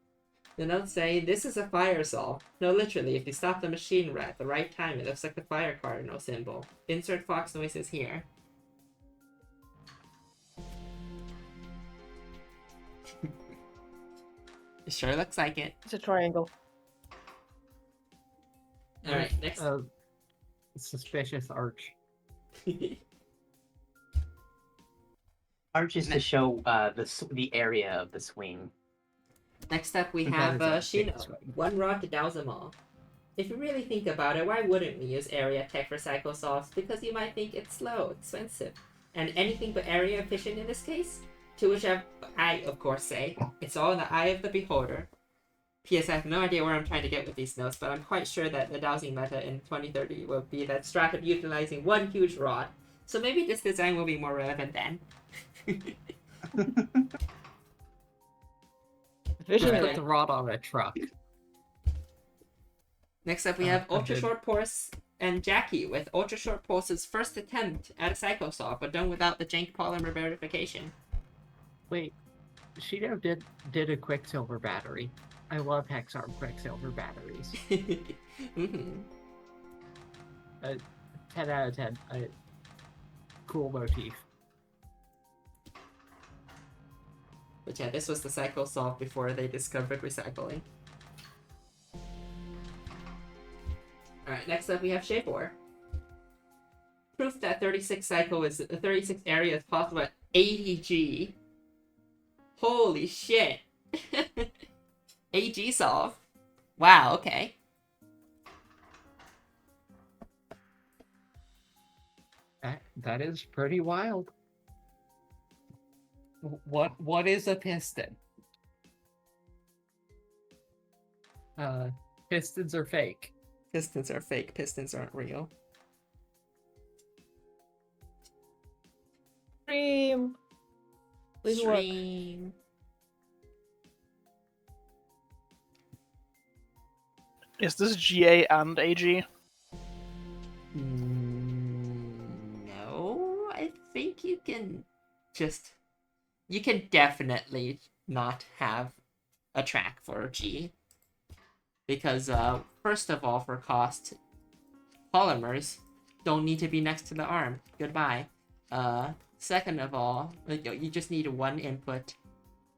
The notes say, this is a fire saw. No, literally, if you stop the machine at the right time, it looks like the fire cardinal symbol. Insert fox noises here. It sure looks like it.
It's a triangle.
Alright, next.
Suspicious arch.
Arch is to show the area of the swing.
Next up, we
That
have
is a big
Shino.
swing.
One rod to douse them all. If you really think about it, why wouldn't we use area tech for cycle saws? Because you might think it's slow, expensive, and anything but area efficient in this case? To which I, of course, say, it's all in the eye of the beholder. P.S. I have no idea where I'm trying to get with these notes, but I'm quite sure that the dowsing meta in 2030 will be that Stratum utilizing one huge rod. So maybe this design will be more relevant then.
Visionary.
Put the rod on a truck.
Next up, we have
I'm
Ultra
good.
Short Pulse and Jackie with Ultra Short Pulse's first attempt at a cycle saw, but done without the jank polymer verification.
Wait, Shino did a Quicksilver battery. I love Hexarm Quicksilver batteries.
Mm-hmm.
10 out of 10. Cool motif.
But yeah, this was the cycle saw before they discovered recycling. Alright, next up we have Shavor. Proof that 36 area is possible at 80G. Holy shit! AG solve. Wow, okay.
That is pretty wild. What is a piston? Pistons are fake.
Pistons are fake, pistons aren't real.
Stream. Please work.
Stream.
Is this GA and AG?
No, I think you can definitely not have a track for G. Because, first of all, for cost, polymers don't need to be next to the arm. Goodbye. Second of all, you just need one input.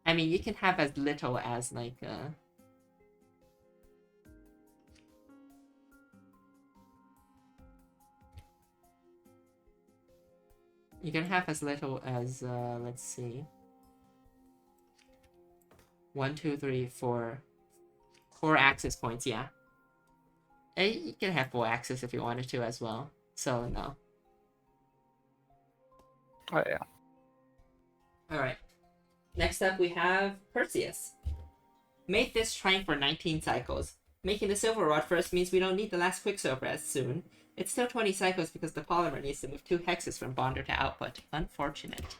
I mean, you can have as little as, like, you can have as little as, let's see. 1, 2, 3, 4. 4 axis points, yeah. You can have 4 axis if you wanted to as well. So, no.
Oh yeah.
Alright. Next up, we have Perseus. Make this trying for 19 cycles. Making the silver rod first means we don't need the last Quicksilver as soon. It's still 20 cycles because the polymer needs to move 2 hexes from bonder to output. Unfortunate.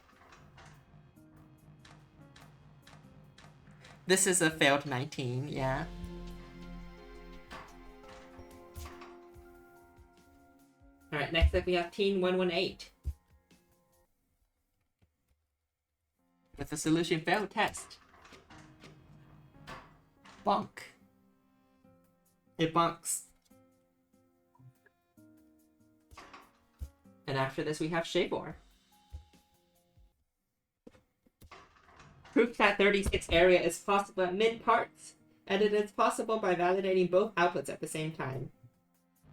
This is a failed 19, yeah. Alright, next up we have Teen 118. With the solution failed test. Bonk. It bonks. And after this we have Shavor. Proof that 36 area is possible at mid parts, and it is possible by validating both outputs at the same time.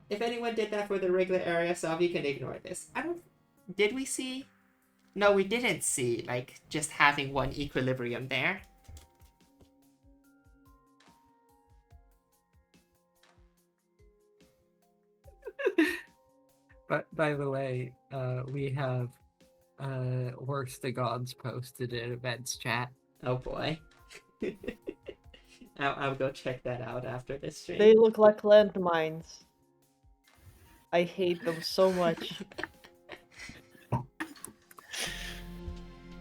If anyone did that for the regular area solve, you can ignore this. Did we see? No, we didn't see, like, just having one equilibrium there.
But by the way, we have Worst the Gods posted in events chat.
Oh boy. I'll go check that out after this stream.
They look like landmines. I hate them so much.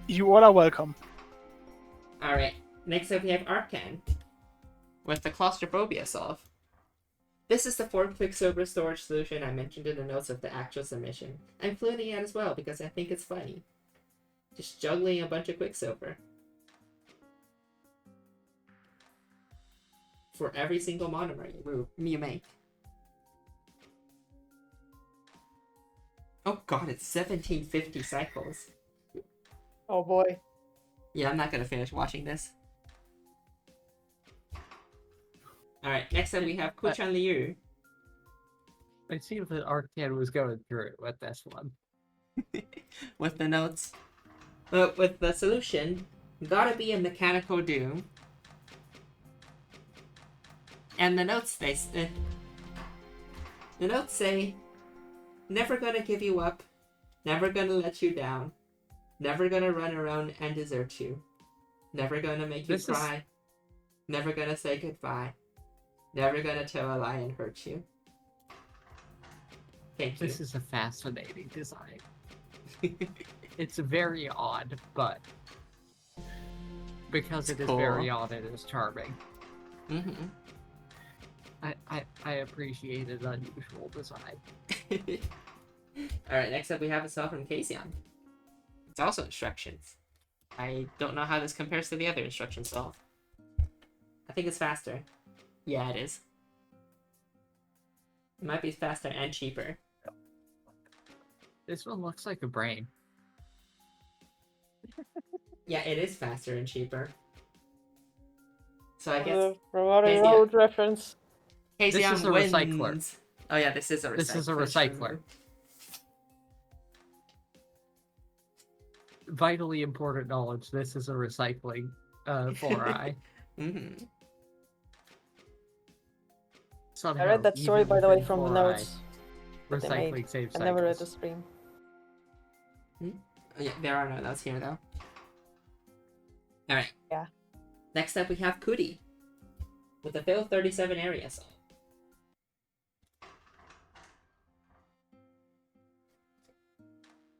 You all are welcome.
Alright, next up we have Arcan with the claustrophobia solve. This is the 4 Quicksilver storage solution I mentioned in the notes of the actual submission. I'm including it as well because I think it's funny. Just juggling a bunch of Quicksilver. for every single monomer you make. Oh god, it's 1750 cycles.
Oh boy.
Yeah, I'm not gonna finish watching this. Alright, next up we have Kuchan Liu.
It seems that Arcane was going through it with this one.
With the notes. With the solution, gotta be a mechanical doom. And the notes say, never gonna give you up, never gonna let you down, never gonna run around and desert you, never gonna make you cry, never gonna say goodbye, never gonna tell a lie and hurt you. Thank you.
This is a fascinating design. It's very odd, but because
It's
it is
cool.
very odd, it is charming.
Mm-hmm.
I appreciate an unusual design.
Alright, next up we have a cell from Kasian. It's also instructions. I don't know how this compares to the other instruction solve. I think it's faster. Yeah, it is. It might be faster and cheaper.
This one looks like a brain.
Yeah, it is faster and cheaper. So I guess
Road road reference.
This is
Kasian
a
wins.
recycler.
Oh yeah, this is a recycler.
This is a recycler. Vitally important knowledge. This is a recycling 4i.
Mm-hmm.
I read that story, by the way, from the
4i,
notes. that they made.
Recycling saves
I never read the
cycles.
stream.
Oh, yeah, there are no notes here though. Alright.
Yeah.
Next up we have Kudi. With the Phil 37 area solve.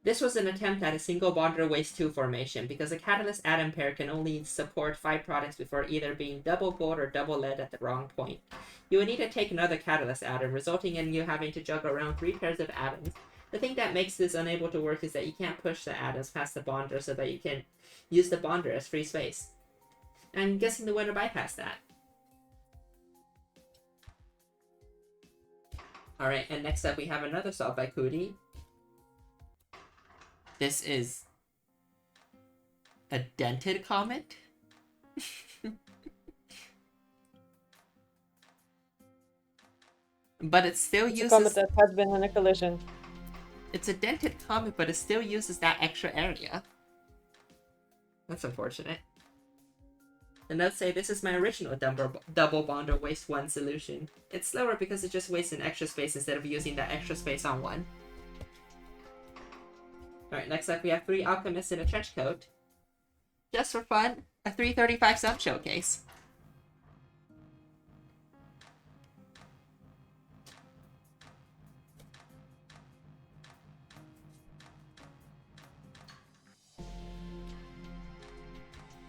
This was an attempt at a single bonder waste 2 formation because a catalyst atom pair can only support 5 products before either being double gold or double lead at the wrong point. You would need to take another catalyst atom, resulting in you having to juggle around 3 pairs of atoms. The thing that makes this unable to work is that you can't push the atoms past the bonder so that you can use the bonder as free space. I'm guessing the winner bypassed that. Alright, and next up we have another solve by Kudi. This is a dented comet? But it still
It's a
uses...
comet that has been in a collision.
It's a dented comet, but it still uses that extra area. That's unfortunate. And let's say this is my original double bonder waste 1 solution. It's slower because it just wastes an extra space instead of using that extra space on 1. Alright, next up we have 3 alchemists in a trench coat. Just for fun, a 335 sub showcase.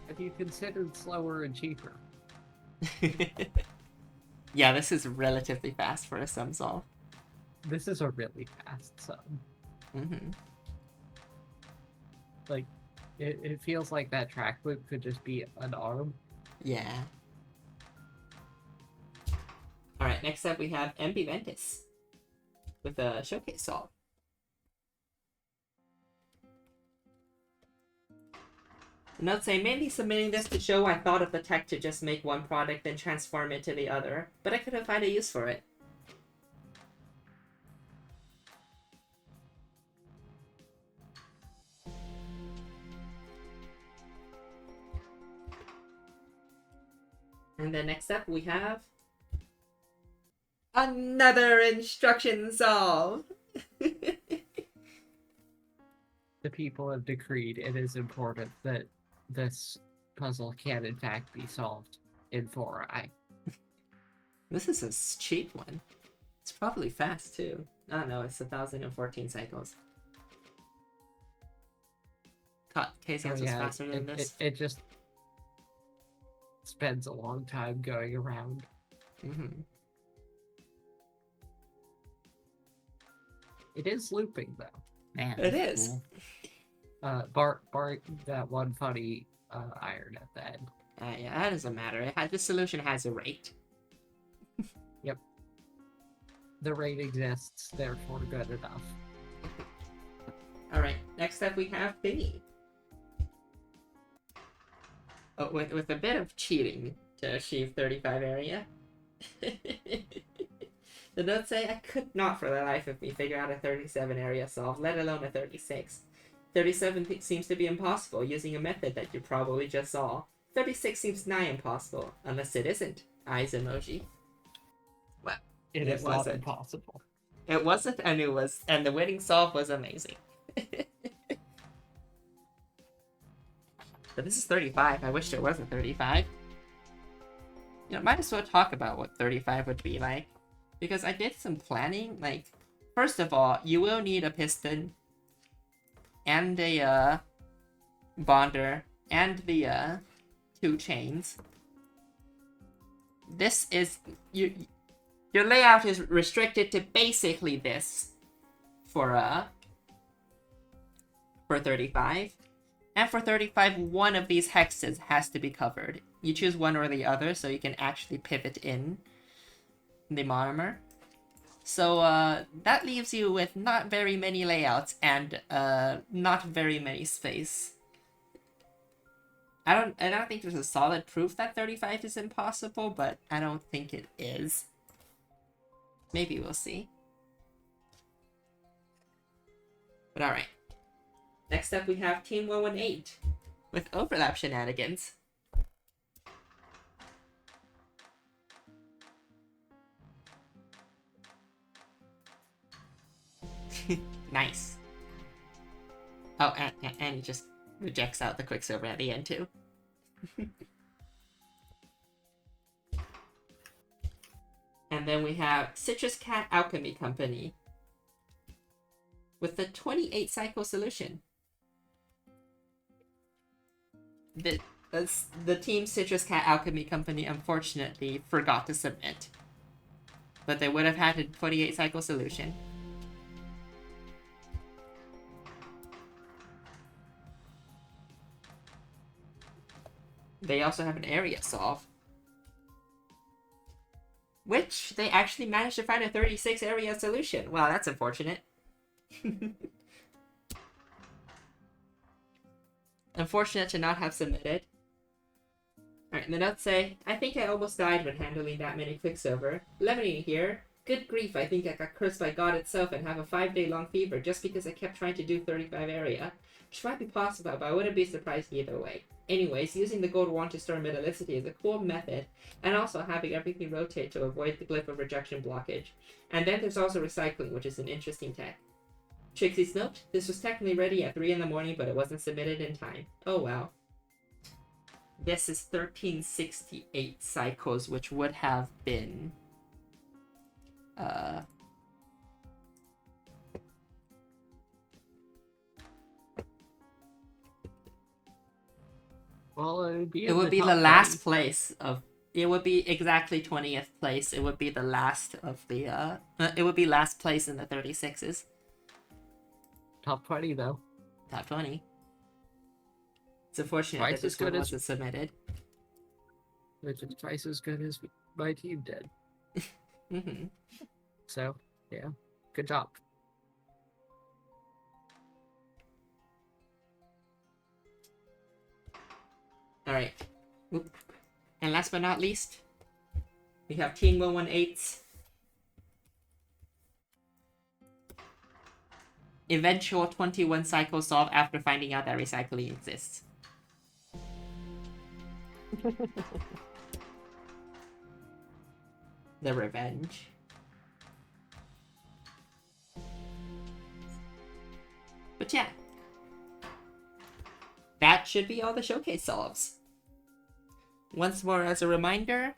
Have you considered slower and cheaper?
Yeah, this is relatively fast for a sum solve.
This is a really fast sum.
Mm-hmm.
Like, it feels like that track loop could just be an arm.
Yeah. Alright, next up we have MB Ventus with a showcase solve. Note say, mainly submitting this to show I thought of the tech to just make one product then transform it to the other, but I couldn't find a use for it. And then next up we have another instruction solve.
The people have decreed it is important that this puzzle can in fact be solved in 4i.
This is a cheap one. It's probably fast too. I don't know, it's 1014 cycles. Kasian's was faster than this.
It just spends a long time going around.
Mm-hmm.
It is looping though.
Man,
It
that's
is.
cool.
Bar that one funny iron at the end.
Yeah, that doesn't matter. This solution has a rate.
The raid exists, therefore good enough.
Alright, next up we have Thingy. Oh, with a bit of cheating to achieve 35 area. The notes say, I could not for the life of me figure out a 37 area solve, let alone a 36. 37 seems to be impossible using a method that you probably just saw. 36 seems nigh impossible, unless it isn't. Eyes emoji. Well,
It
It
is not
wasn't.
impossible.
it wasn't, and it was, and the winning solve was amazing. But this is 35. I wish there was a 35. You know, might as well talk about what 35 would be like. Because I did some planning. Like, first of all, you will need a piston. And a, bonder. And the, 2 chains. This is... Your layout is restricted to basically this. For 35. And for 35, one of these hexes has to be covered. You choose one or the other, so you can actually pivot in the monomer. So that leaves you with not very many layouts and not very many space. I don't think there's a solid proof that 35 is impossible, but I don't think it is. Maybe we'll see. But alright. Next up we have Team 118 with overlap shenanigans. Nice. Oh, and it just rejects out the Quicksilver at the end too. And then we have Citrus Cat Alchemy Company with the 28 cycle solution. The Team Citrus Cat Alchemy Company unfortunately forgot to submit. But they would have had a 28 cycle solution. They also have an area solve. Which they actually managed to find a 36 area solution. Wow, that's unfortunate. Unfortunate to not have submitted. Alright, and the notes say, I think I almost died when handling that many Quicksilver. Lemony here. Good grief, I think I got cursed by God itself and have a 5-day long fever just because I kept trying to do 35 area. Which might be possible, but I wouldn't be surprised either way. Anyways, using the gold wand to store metallicity is a cool method, and also having everything rotate to avoid the glyph of rejection blockage. And then there's also recycling, which is an interesting tech. Trixie's note, this was technically ready at 3 in the morning, but it wasn't submitted in time. Oh wow. This is 1368 cycles, which would have been...
Well,
it would be the last place of... It would be exactly 20th place. It would be the last of the... it would be last place in the 36s.
Top 20, though.
Top 20. It's unfortunate
Twice
that this
as good
one
as-
wasn't submitted.
Which is twice as good as my team did.
Mm-hmm.
So, yeah. Good job.
Alright. And last but not least, we have Team 118's eventual 21 cycle solve after finding out that recycling exists. The revenge. But yeah. That should be all the showcase solves. Once more as a reminder,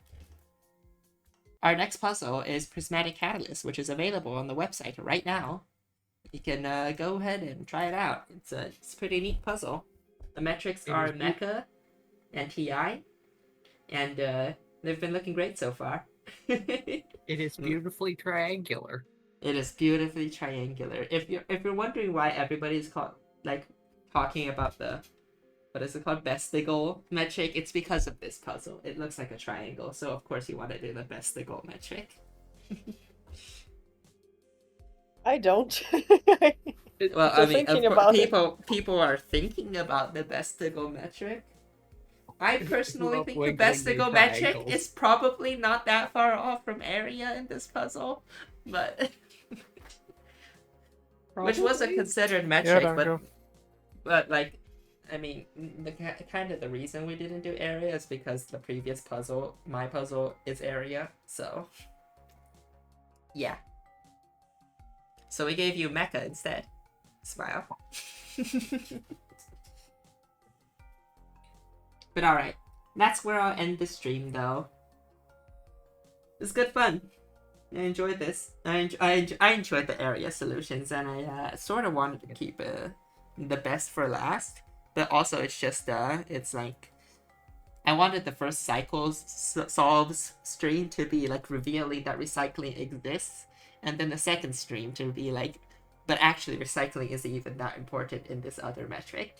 our next puzzle is Prismatic Catalyst, which is available on the website right now. You can go ahead and try it out. It's a pretty neat puzzle. The metrics are Mecha and TI, and they've been looking great so far.
It is beautifully triangular.
It is beautifully triangular. If you're wondering why everybody's talking about the what is it called, bestigal metric, it's because of this puzzle. It looks like a triangle, so of course you want to do the bestigal metric.
I don't.
Well,
Still
I mean,
thinking
of course,
about it.
people are thinking about the best to go metric. I personally
Love
think the
wiggling
best to
the
go metric
triangles.
is probably not that far off from area in this puzzle, but which wasn't
Probably.
considered
Yeah,
metric,
danke.
but like, I mean, the kind of the reason we didn't do area is because the previous puzzle, my puzzle, is area, so yeah. So we gave you mecha instead. Smile. But alright, that's where I'll end the stream though. It's good fun. I enjoyed this. I enjoyed the area solutions, and I sort of wanted to keep the best for last. But also, it's just it's like I wanted the first cycles solves stream to be like revealing that recycling exists, and then the second stream to be like, but actually recycling isn't even that important in this other metric.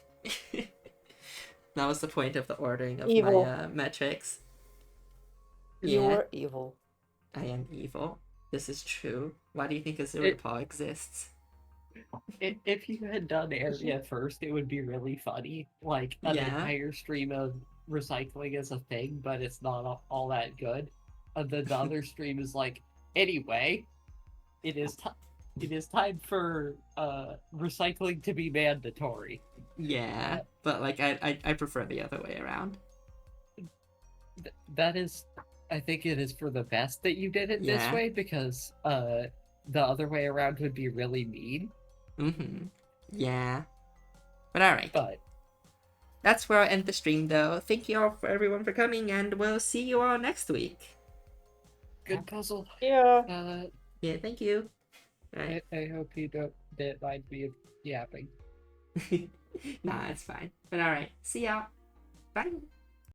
That was the point of the ordering of
Evil.
my metrics.
You
Yeah,
were evil.
I am evil. This is true. Why do you think Azurapal exists?
If you had done area first, it would be really funny. Like an
Yeah.
entire stream of recycling as a thing, but it's not all that good. And then the other stream is like, anyway, it is time for recycling to be mandatory.
Yeah, but like I prefer the other way around.
That is, I think it is for the best that you did it this
Yeah.
way, because the other way around would be really mean.
Mm-hmm. Yeah. But alright.
But
That's where I'll end the stream though. Thank you all for everyone for coming, and we'll see you all next week.
good puzzle.
Yeah.
Yeah, thank you. Alright.
I hope you don't mind me yapping.
Nah, it's fine. But alright. See y'all. Bye.